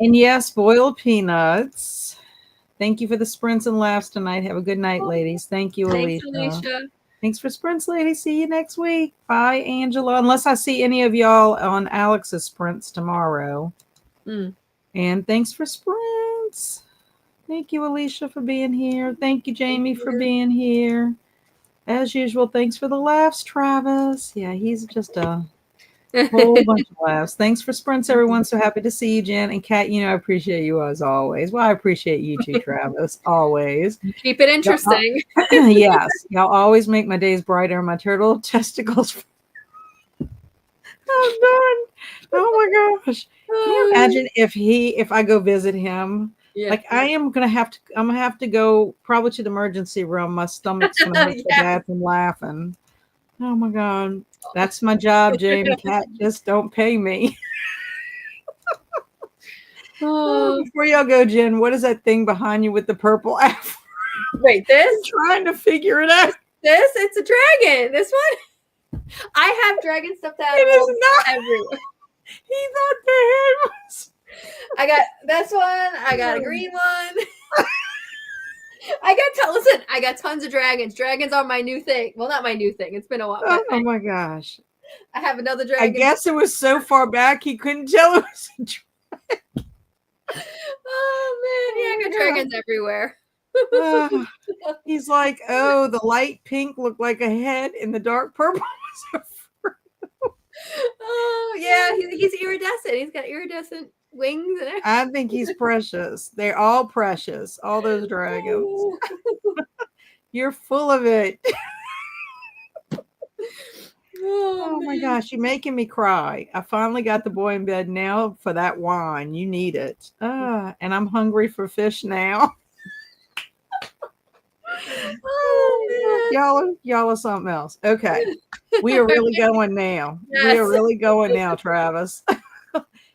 And yes, boiled peanuts. Thank you for the sprints and laughs tonight. Have a good night, ladies. Thank you, Thanks, Alicia. Thanks for sprints, ladies. See you next week. Bye, Angela. Unless I see any of y'all on Alex's sprints tomorrow. And thanks for sprints. Thank you, Alicia, for being here. Thank you, Jamie, for being here. As usual, thanks for the laughs, Travis. Yeah, he's just a Whole bunch of laughs. Thanks for sprints, everyone. So happy to see you, Jen. And Kat, I appreciate you as always. Well, I appreciate you too, Travis, always. Keep it interesting. Yes, y'all always make my days brighter. My turtle testicles. Oh, darn. Oh my gosh. Can you imagine if I go visit him? Yeah. Like I'm gonna have to go probably to the emergency room. My stomach's gonna hurt so bad from laughing. Oh my God. That's my job, Jamie Cat. Just don't pay me. Before y'all go, Jen, what is that thing behind you with the purple afro? Wait, this? I'm trying to figure it out. It's a dragon. This one? I have dragon stuffed animals. It is not everywhere. He thought the head was. I got this one. I got a green one. Listen, I got tons of dragons. Dragons are my new thing. Well, not my new thing. It's been a while. Oh my gosh. I have another dragon. I guess it was so far back he couldn't tell it was a dragon. Oh man, yeah, I got dragons everywhere. He's like, oh, the light pink looked like a head and the dark purple was a fruit. Oh yeah, he's iridescent. He's got iridescent wings. And I think he's precious. They're all precious. All those dragons. You're full of it. Oh my gosh, you're making me cry. I finally got the boy in bed now for that wine. You need it. And I'm hungry for fish now. Oh, y'all are something else. Okay. We are really going now. Yes. We are really going now, Travis.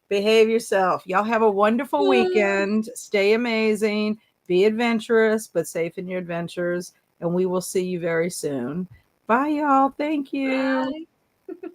Behave yourself. Y'all have a wonderful weekend. Stay amazing. Be adventurous, but safe in your adventures. And we will see you very soon. Bye, y'all. Thank you. Bye.